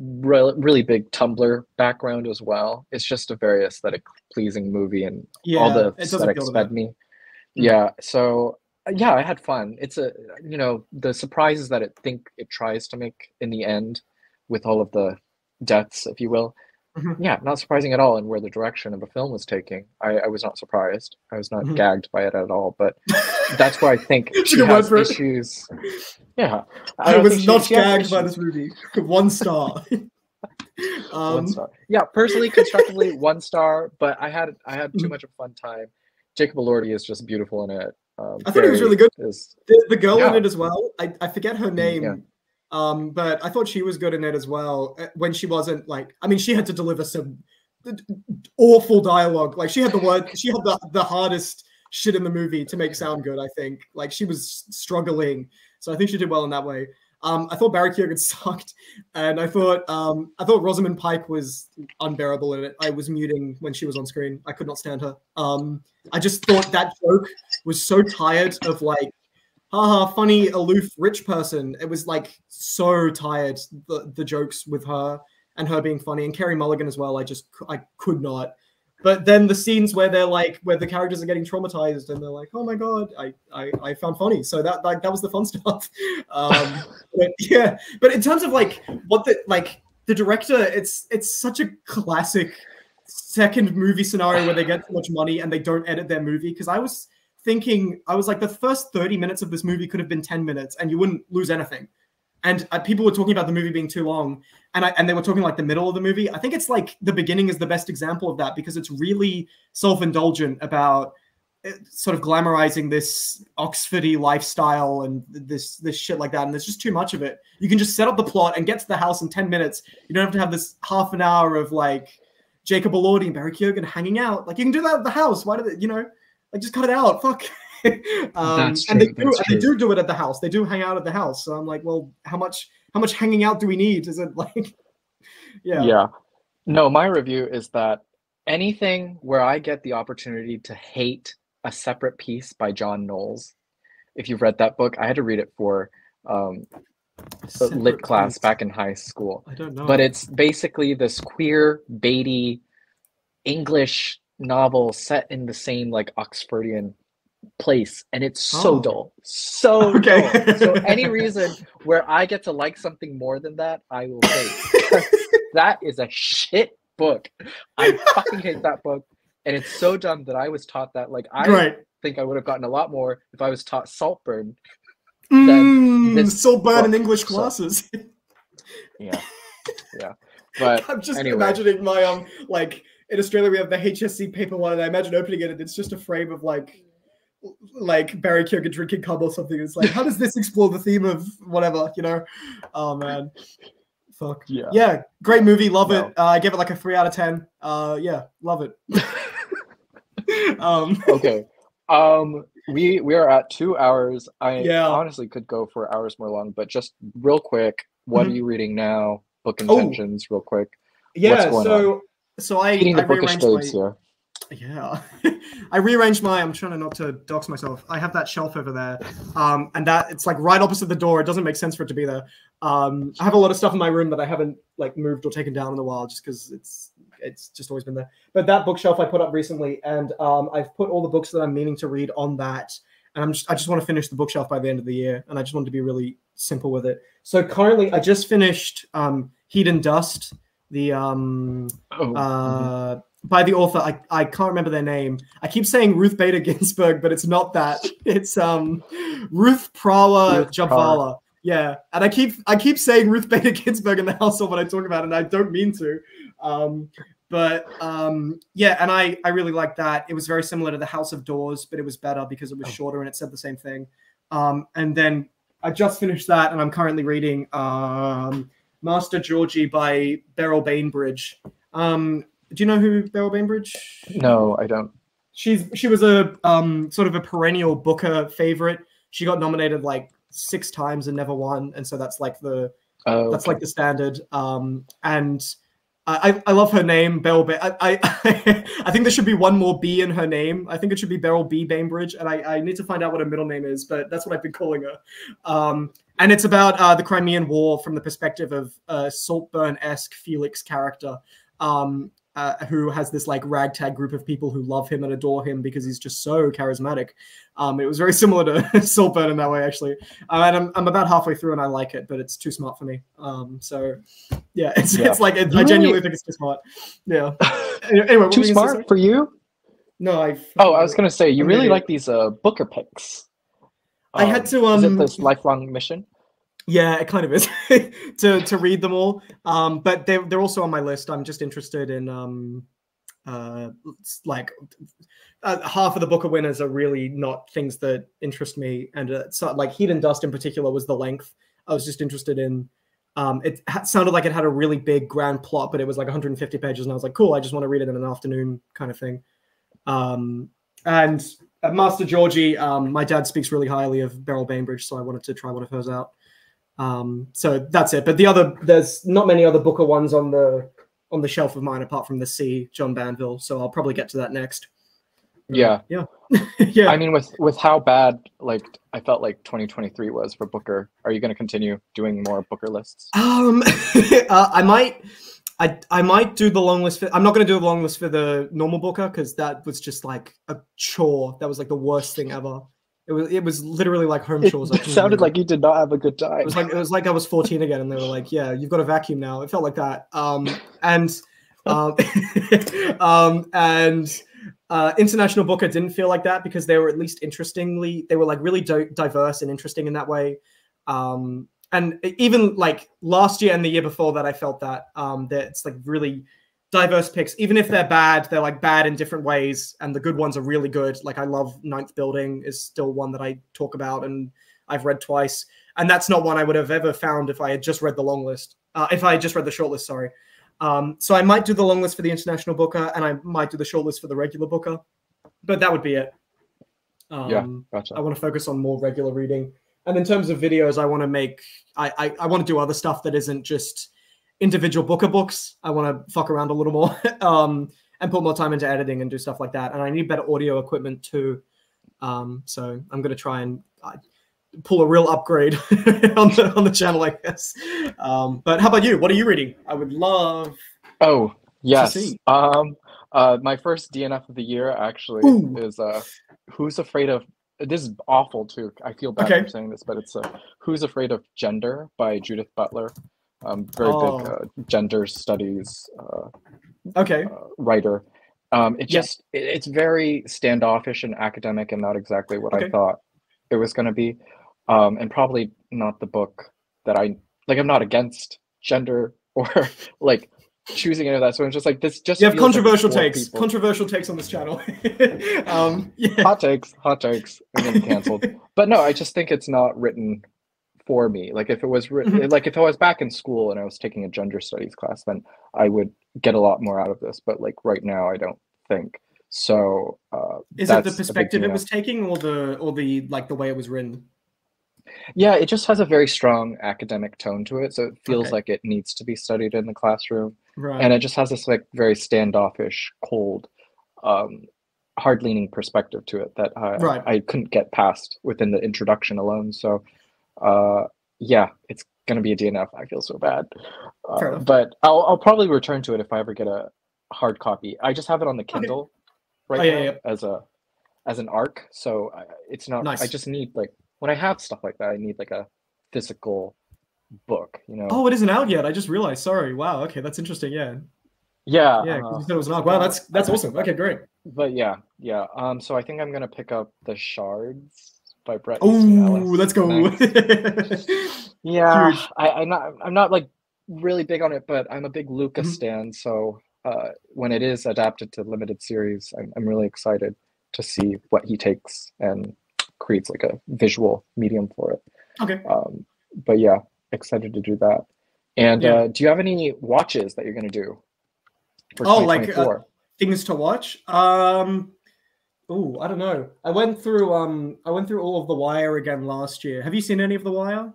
really big Tumblr background as well, it's just a very aesthetic pleasing movie, and all the aesthetics fed me. Yeah, so yeah, I had fun. It's the surprises that it tries to make in the end with all of the deaths, if you will. Yeah, not surprising at all in where the direction of the film was taking. I was not surprised. I was not gagged by it at all, but that's where I think she has issues. Yeah. I was not gagged by this movie. 1 star. 1 star. Yeah, personally, constructively, 1 star, but I had too much of a fun time. Jacob Elordi is just beautiful in it. I thought he was really good. The girl in it as well. I forget her name. Yeah. But I thought she was good in it as well. When she wasn't like, I mean, she had to deliver some awful dialogue. Like she had the hardest shit in the movie to make sound good. I think like she was struggling, so I think she did well in that way. I thought Barry Keoghan sucked, and I thought Rosamund Pike was unbearable in it. I was muting when she was on screen. I could not stand her. I just thought that joke was so tired of like, haha, funny, aloof, rich person. It was like so tired, the jokes with her and her being funny, and Carey Mulligan as well. I could not. But then the scenes where they're like, where the characters are getting traumatized and they're like, oh my God, I found funny. So that was the fun stuff. But yeah, but in terms of like the director, it's such a classic second movie scenario where they get too much money and they don't edit their movie. Because I was like, the first 30 minutes of this movie could have been 10 minutes and you wouldn't lose anything. And people were talking about the movie being too long, and they were talking like the middle of the movie. I think it's like the beginning is the best example of that, because it's really self-indulgent about sort of glamorizing this Oxfordy lifestyle and this shit like that. And there's just too much of it. You can just set up the plot and get to the house in 10 minutes. You don't have to have this half an hour of like Jacob Elordi and Barry Keoghan hanging out. Like you can do that at the house. Why did it, like just cut it out? Fuck. And they do it at the house. They do hang out at the house. So I'm like, well, how much hanging out do we need? Is it like, yeah. No, my review is that anything where I get the opportunity to hate a separate piece by John Knowles, if you've read that book. I had to read it for um, a lit Separate class Place. back in high school. I don't know. But it's basically this queer, baity English novel set in the same like Oxfordian place, and it's so Oh. dull, so Okay. dull. So any reason where I get to like something more than that, I will take. Because that is a shit book. I fucking hate that book, and it's so dumb that I was taught that. Like I Great. think I would have gotten a lot more if I was taught Saltburn. Then this Saltburn in book. English So- classes. Yeah, yeah. But I'm just anyway. imagining my like in Australia we have the HSC paper one, and I imagine opening it and it's just a frame of like Barry Keoghan drinking cum or something. It's like, how does this explore the theme of whatever, you know? Oh man. Fuck. Yeah. Yeah, great movie, love No. it. I gave it like a 3 out of 10. Yeah, love it. Okay. We are at 2 hours. I Yeah. honestly could go for hours more long, but just real quick, what are Mhm. you reading now? Book Oh. intentions, real quick. Yeah, going so I Eating the bookish rearranged my babes here. yeah. I rearranged my I'm trying not to dox myself. I have that shelf over there. And that it's like right opposite the door. It doesn't make sense for it to be there. I have a lot of stuff in my room that I haven't like moved or taken down in a while just because it's just always been there. But that bookshelf I put up recently, and I've put all the books that I'm meaning to read on that. And I just want to finish the bookshelf by the end of the year, and I just want to be really simple with it. So currently, I just finished Heat and Dust, the by the author. I can't remember their name. I keep saying Ruth Bader Ginsburg, but it's not that. It's Ruth Prowler Jabvala. Yeah, and I keep saying Ruth Bader Ginsburg in the household when I talk about it, and I don't mean to. Yeah, and I really like that. It was very similar to The House of Doors, but it was better because it was shorter and it said the same thing. And then I just finished that, and I'm currently reading Master Georgie by Beryl Bainbridge. Do you know who Beryl Bainbridge? No, I don't. She was a sort of a perennial Booker favorite. She got nominated like 6 times and never won, and so that's like the like the standard. And I love her name, Beryl. I think there should be one more B in her name. I think it should be Beryl B. Bainbridge, and I need to find out what her middle name is, but that's what I've been calling her. And it's about the Crimean War from the perspective of Saltburn-esque Felix character, who has this like ragtag group of people who love him and adore him because he's just so charismatic. It was very similar to Saltburn in that way, actually. And I'm about halfway through and I like it, but it's too smart for me. So yeah, it's like, I genuinely think it's too smart. Yeah. Anyway, too smart for you? No, I was going to say, you really like these Booker picks. I had to, is it this lifelong mission? Yeah, it kind of is to read them all. But they're also on my list. I'm just interested in half of the Booker winners are really not things that interest me, and so like Heat and Dust in particular was the length. I was just interested in. It sounded like it had a really big grand plot, but it was like 150 pages, and I was like, cool, I just want to read it in an afternoon kind of thing. And Master Georgie, my dad speaks really highly of Beryl Bainbridge, so I wanted to try one of hers out. So that's it. But there's not many other Booker ones on the shelf of mine apart from the C, John Banville. So I'll probably get to that next. Yeah. Yeah. Yeah. I mean, with how bad like I felt like 2023 was for Booker, are you going to continue doing more Booker lists? I might do the long list. I'm not going to do the long list for the normal Booker because that was just like a chore. That was like the worst thing ever. It was literally like home chores. It sounded like you did not have a good time. It was like I was 14 again, and they were like, "Yeah, you've got a vacuum now." It felt like that. International Booker didn't feel like that because they were at least they were like really diverse and interesting in that way. And even like last year and the year before that, I felt that that it's like really diverse picks. Even if they're bad, they're like bad in different ways, and the good ones are really good. Like I love Ninth Building is still one that I talk about and I've read twice, and that's not one I would have ever found if I had just read the long list. If I had just read the short list, sorry. So I might do the long list for the International Booker, and I might do the short list for the regular Booker, but that would be it. Yeah, gotcha. I want to focus on more regular reading, and in terms of videos, I want to make I want to do other stuff that isn't just individual Booker books. I want to fuck around a little more and put more time into editing and do stuff like that. And I need better audio equipment too. So I'm going to try and pull a real upgrade on the channel, I guess. But how about you? What are you reading? I would love Oh, to yes. see. My first DNF of the year actually Ooh, is Who's Afraid of This is awful too. I feel bad okay. for saying this, but it's Who's Afraid of Gender by Judith Butler. Very big Oh, gender studies okay. writer. Yeah. It's very standoffish and academic and not exactly what I Okay. thought it was going to be. And probably not the book that I like. I'm not against gender or like choosing any of that. So I'm just like, this just You have feels like it's controversial for takes. people. Controversial takes on this channel. Yeah. Hot takes, hot takes. I'm gonna get canceled. But no, I just think it's not written for me. Like if it was written, Mhm. like if I was back in school and I was taking a gender studies class, then I would get a lot more out of this. But like right now, I don't think so. Is it the That's a big perspective it DNF. was taking, or the like the way it was written? Yeah, it just has a very strong academic tone to it, so it feels Okay. like it needs to be studied in the classroom, and Right. it just has this like very standoffish, cold, um, hard-leaning perspective to it that Right. I couldn't get past within the introduction alone. So, uh, yeah, it's gonna be a DNF. I feel so bad, Fair enough. but I'll probably return to it if I ever get a hard copy. I just have it on the Okay. Kindle Oh right yeah, now yeah. as an arc, so it's not. I Nice. just need like when I have stuff like that, I need like a physical book, you know? Oh, it isn't out yet. I just realized. Sorry. Wow. Okay, that's interesting. Yeah. Yeah, Yeah, because you said it was an it's arc. Wow, about that's awesome. Okay, great. but yeah, yeah. So I think I'm gonna pick up The Shards by Bret Easton Oh, Ellis let's go. next. Yeah, Huge. I'm not like really big on it, but I'm a big Lucas Mhm. stan, so when it is adapted to limited series, I'm really excited to see what he takes and creates like a visual medium for it. Okay. But yeah, excited to do that. And Yeah. do you have any watches that you're gonna do for Oh, like 2024? things to watch. Oh, I don't know. I went through all of The Wire again last year. Have you seen any of The Wire,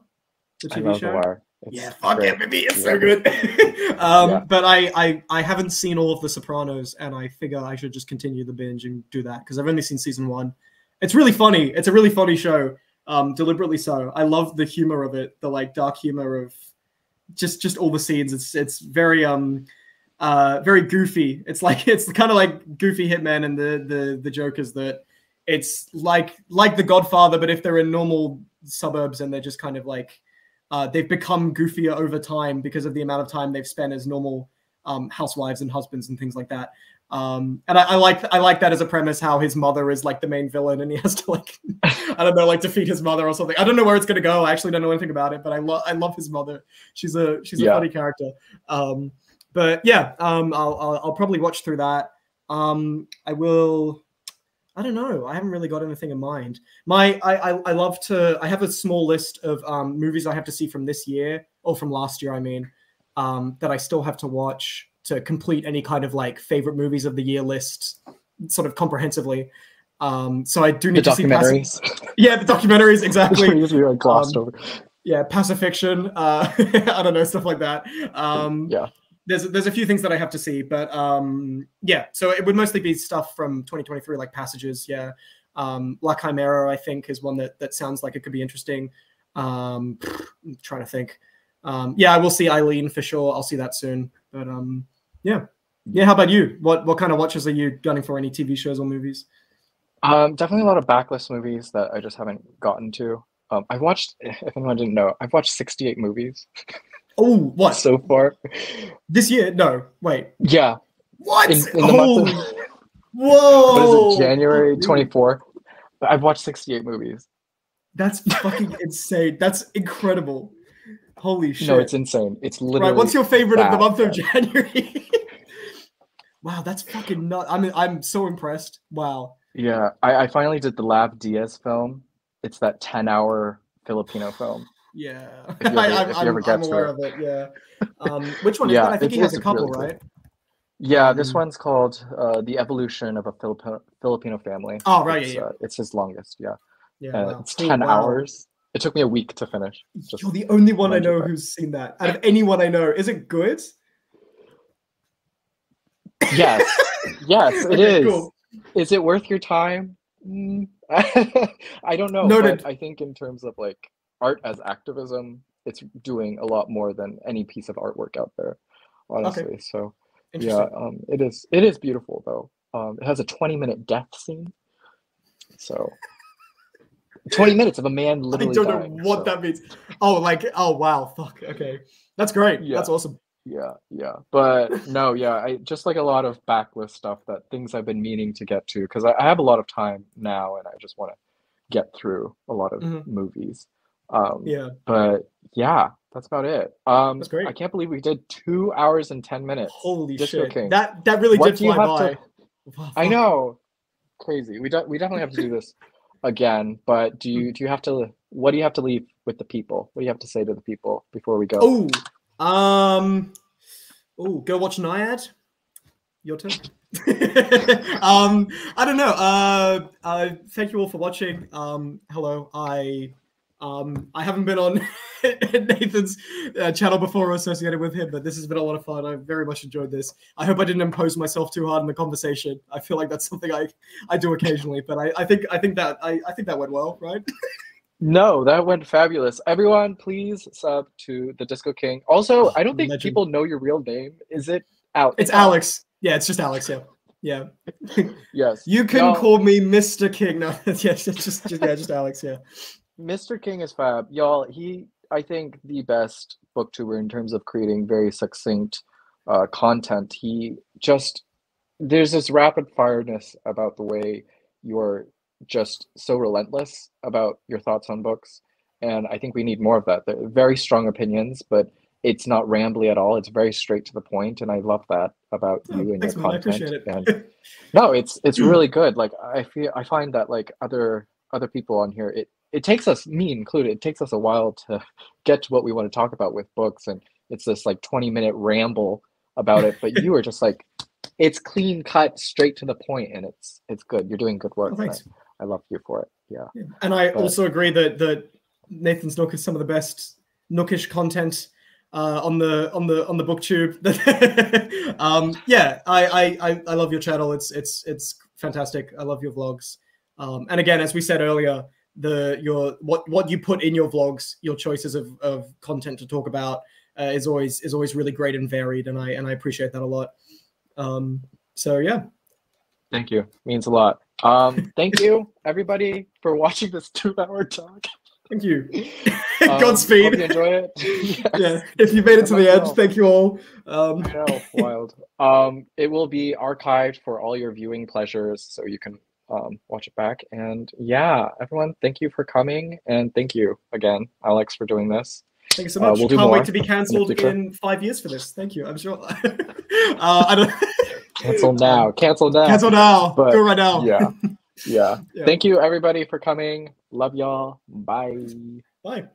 the I TV love The show? Wire. Yeah, It's fuck great. it, baby, it's so Yeah, good. yeah. But I haven't seen all of The Sopranos, and I figure I should just continue the binge and do that because I've only seen season one. It's really funny. It's a really funny show. Deliberately so. I love the humor of it, the like dark humor of just all the scenes. It's very goofy. It's like it's kind of like Goofy Hitman and the joke is that it's like The Godfather, but if they're in normal suburbs and they're just kind of like they've become goofier over time because of the amount of time they've spent as normal housewives and husbands and things like that. And I like that as a premise, how his mother is like the main villain and he has to like I don't know, like defeat his mother or something. I don't know where it's gonna go. I actually don't know anything about it, but I love his mother. She's a Yeah. funny character. But yeah, I'll probably watch through that. I will. I don't know. I haven't really got anything in mind. I love to. I have a small list of movies I have to see from this year or from last year. I mean, that I still have to watch to complete any kind of like favorite movies of the year list, sort of comprehensively. So I do The need to see documentaries. yeah, the documentaries exactly. Usually like glossed over. Yeah, Pacifiction. I don't know, stuff like that. Yeah. There's a few things that I have to see, but yeah. So it would mostly be stuff from 2023, like Passages. Yeah, La Chimera, I think, is one that sounds like it could be interesting. I'm trying to think. Yeah, I will see Eileen for sure. I'll see that soon. But yeah, yeah. How about you? What kind of watches are you gunning for? Any TV shows or movies? Definitely a lot of backlist movies that I just haven't gotten to. I've watched, if anyone didn't know, I've watched 68 movies Oh, what? so far. This year? No, wait. Yeah, What? in the month of what is Whoa! it, January 24th? I've watched 68 movies. That's fucking insane. That's incredible. Holy shit. No, it's insane. It's literally Right, what's your favorite of the that month of bad. January? Wow, that's fucking nuts. I mean, I'm so impressed. Wow. Yeah, I finally did the Lav Diaz film. It's that 10-hour Filipino film. Yeah. If you ever I'm get to aware it. of it, yeah. Which one is Yeah, that? I think he has a it's couple, really good. right? Yeah, this Um, one's called The Evolution of a oh, Filipino Family. right, yeah, yeah. It's his longest, yeah. Yeah, wow. It's Oh, 10 wow. hours. It took me a week to finish. Just You're the only one I mind you know that. who's seen that. Out of anyone I know. Is it good? Yes, yes, it Okay, is. cool. Is it worth your time? Mm, I don't know, but Noted. I think in terms of like art as activism, it's doing a lot more than any piece of artwork out there, Okay, honestly. So yeah, interesting. it is beautiful though. It has a 20-minute death scene, so 20 minutes of a man I literally don't know dying. what So that means. Oh, like, oh wow, fuck. Okay, that's great. yeah, That's awesome. yeah. But no, yeah, I just like a lot of backlist stuff that things I've been meaning to get to because I have a lot of time now and I just want to get through a lot of Hmm. movies. Yeah, But yeah, that's about it. that's I great. can't believe we did 2 hours and 10 minutes. Holy Disco shit, King. that really What did do you fly have to? by. Oh, I fuck. know, crazy. We definitely have to do this again. But do you have to? What do you have to leave with the people? What do you have to say to the people before we go? Oh, um, oh, go watch Naiad. Your turn. I don't know. Thank you all for watching. Hello. I haven't been on Nathan's channel before or associated with him, but this has been a lot of fun. I very much enjoyed this. I hope I didn't impose myself too hard in the conversation. I feel like that's something I do occasionally, but I think that went well, right? No, that went fabulous. Everyone, please sub to the Disco King. Also, Oh, I don't think legend. people know your real name. Is it Al? It's It's Alex. Alex. Yeah, it's just Alex. Yeah, yeah. Yes. You can Y'all, call me Mr. King. No, yeah, just Alex. Yeah. Mr. King is fab. Y'all, I think, the best booktuber in terms of creating very succinct content. There's this rapid fireness about the way you're just so relentless about your thoughts on books. And I think we need more of that. They're very strong opinions, but it's not rambly at all. It's very straight to the point, and I love that about Oh, you and your thanks, man. I appreciate content. And it. no, it's really good. Like I find that like other people on here, it takes us, me included, it takes us a while to get to what we want to talk about with books, and it's this like 20-minute ramble about it. But you are just like it's clean cut, straight to the point, and it's good. You're doing good work, Oh, and thanks. I love you for it. Yeah, Yeah. And I but also agree that Nathan's Nook is some of the best Nookish content on the booktube. Yeah, I love your channel. It's fantastic. I love your vlogs. And again, as we said earlier, what you put in your vlogs, your choices of content to talk about is always really great and varied, and I appreciate that a lot. So yeah, thank you. Means a lot. Thank you everybody for watching this 2-hour talk. thank you. Hope Godspeed. you enjoy it. Yeah, Yes. if you made it And to love the you end, all. thank you all. I know, wild. It will be archived for all your viewing pleasures, so you can watch it back. And yeah, everyone, thank you for coming, and thank you again, Alex, for doing this. Thank you so much. We'll do Can't wait more to be in the cancelled future. in 5 years for this. Thank you. I'm sure. I don't. Cancel now. Cancel now. Cancel now. But Go right now. yeah, yeah. Yeah. Thank you, everybody, for coming. Love y'all. Bye. Bye.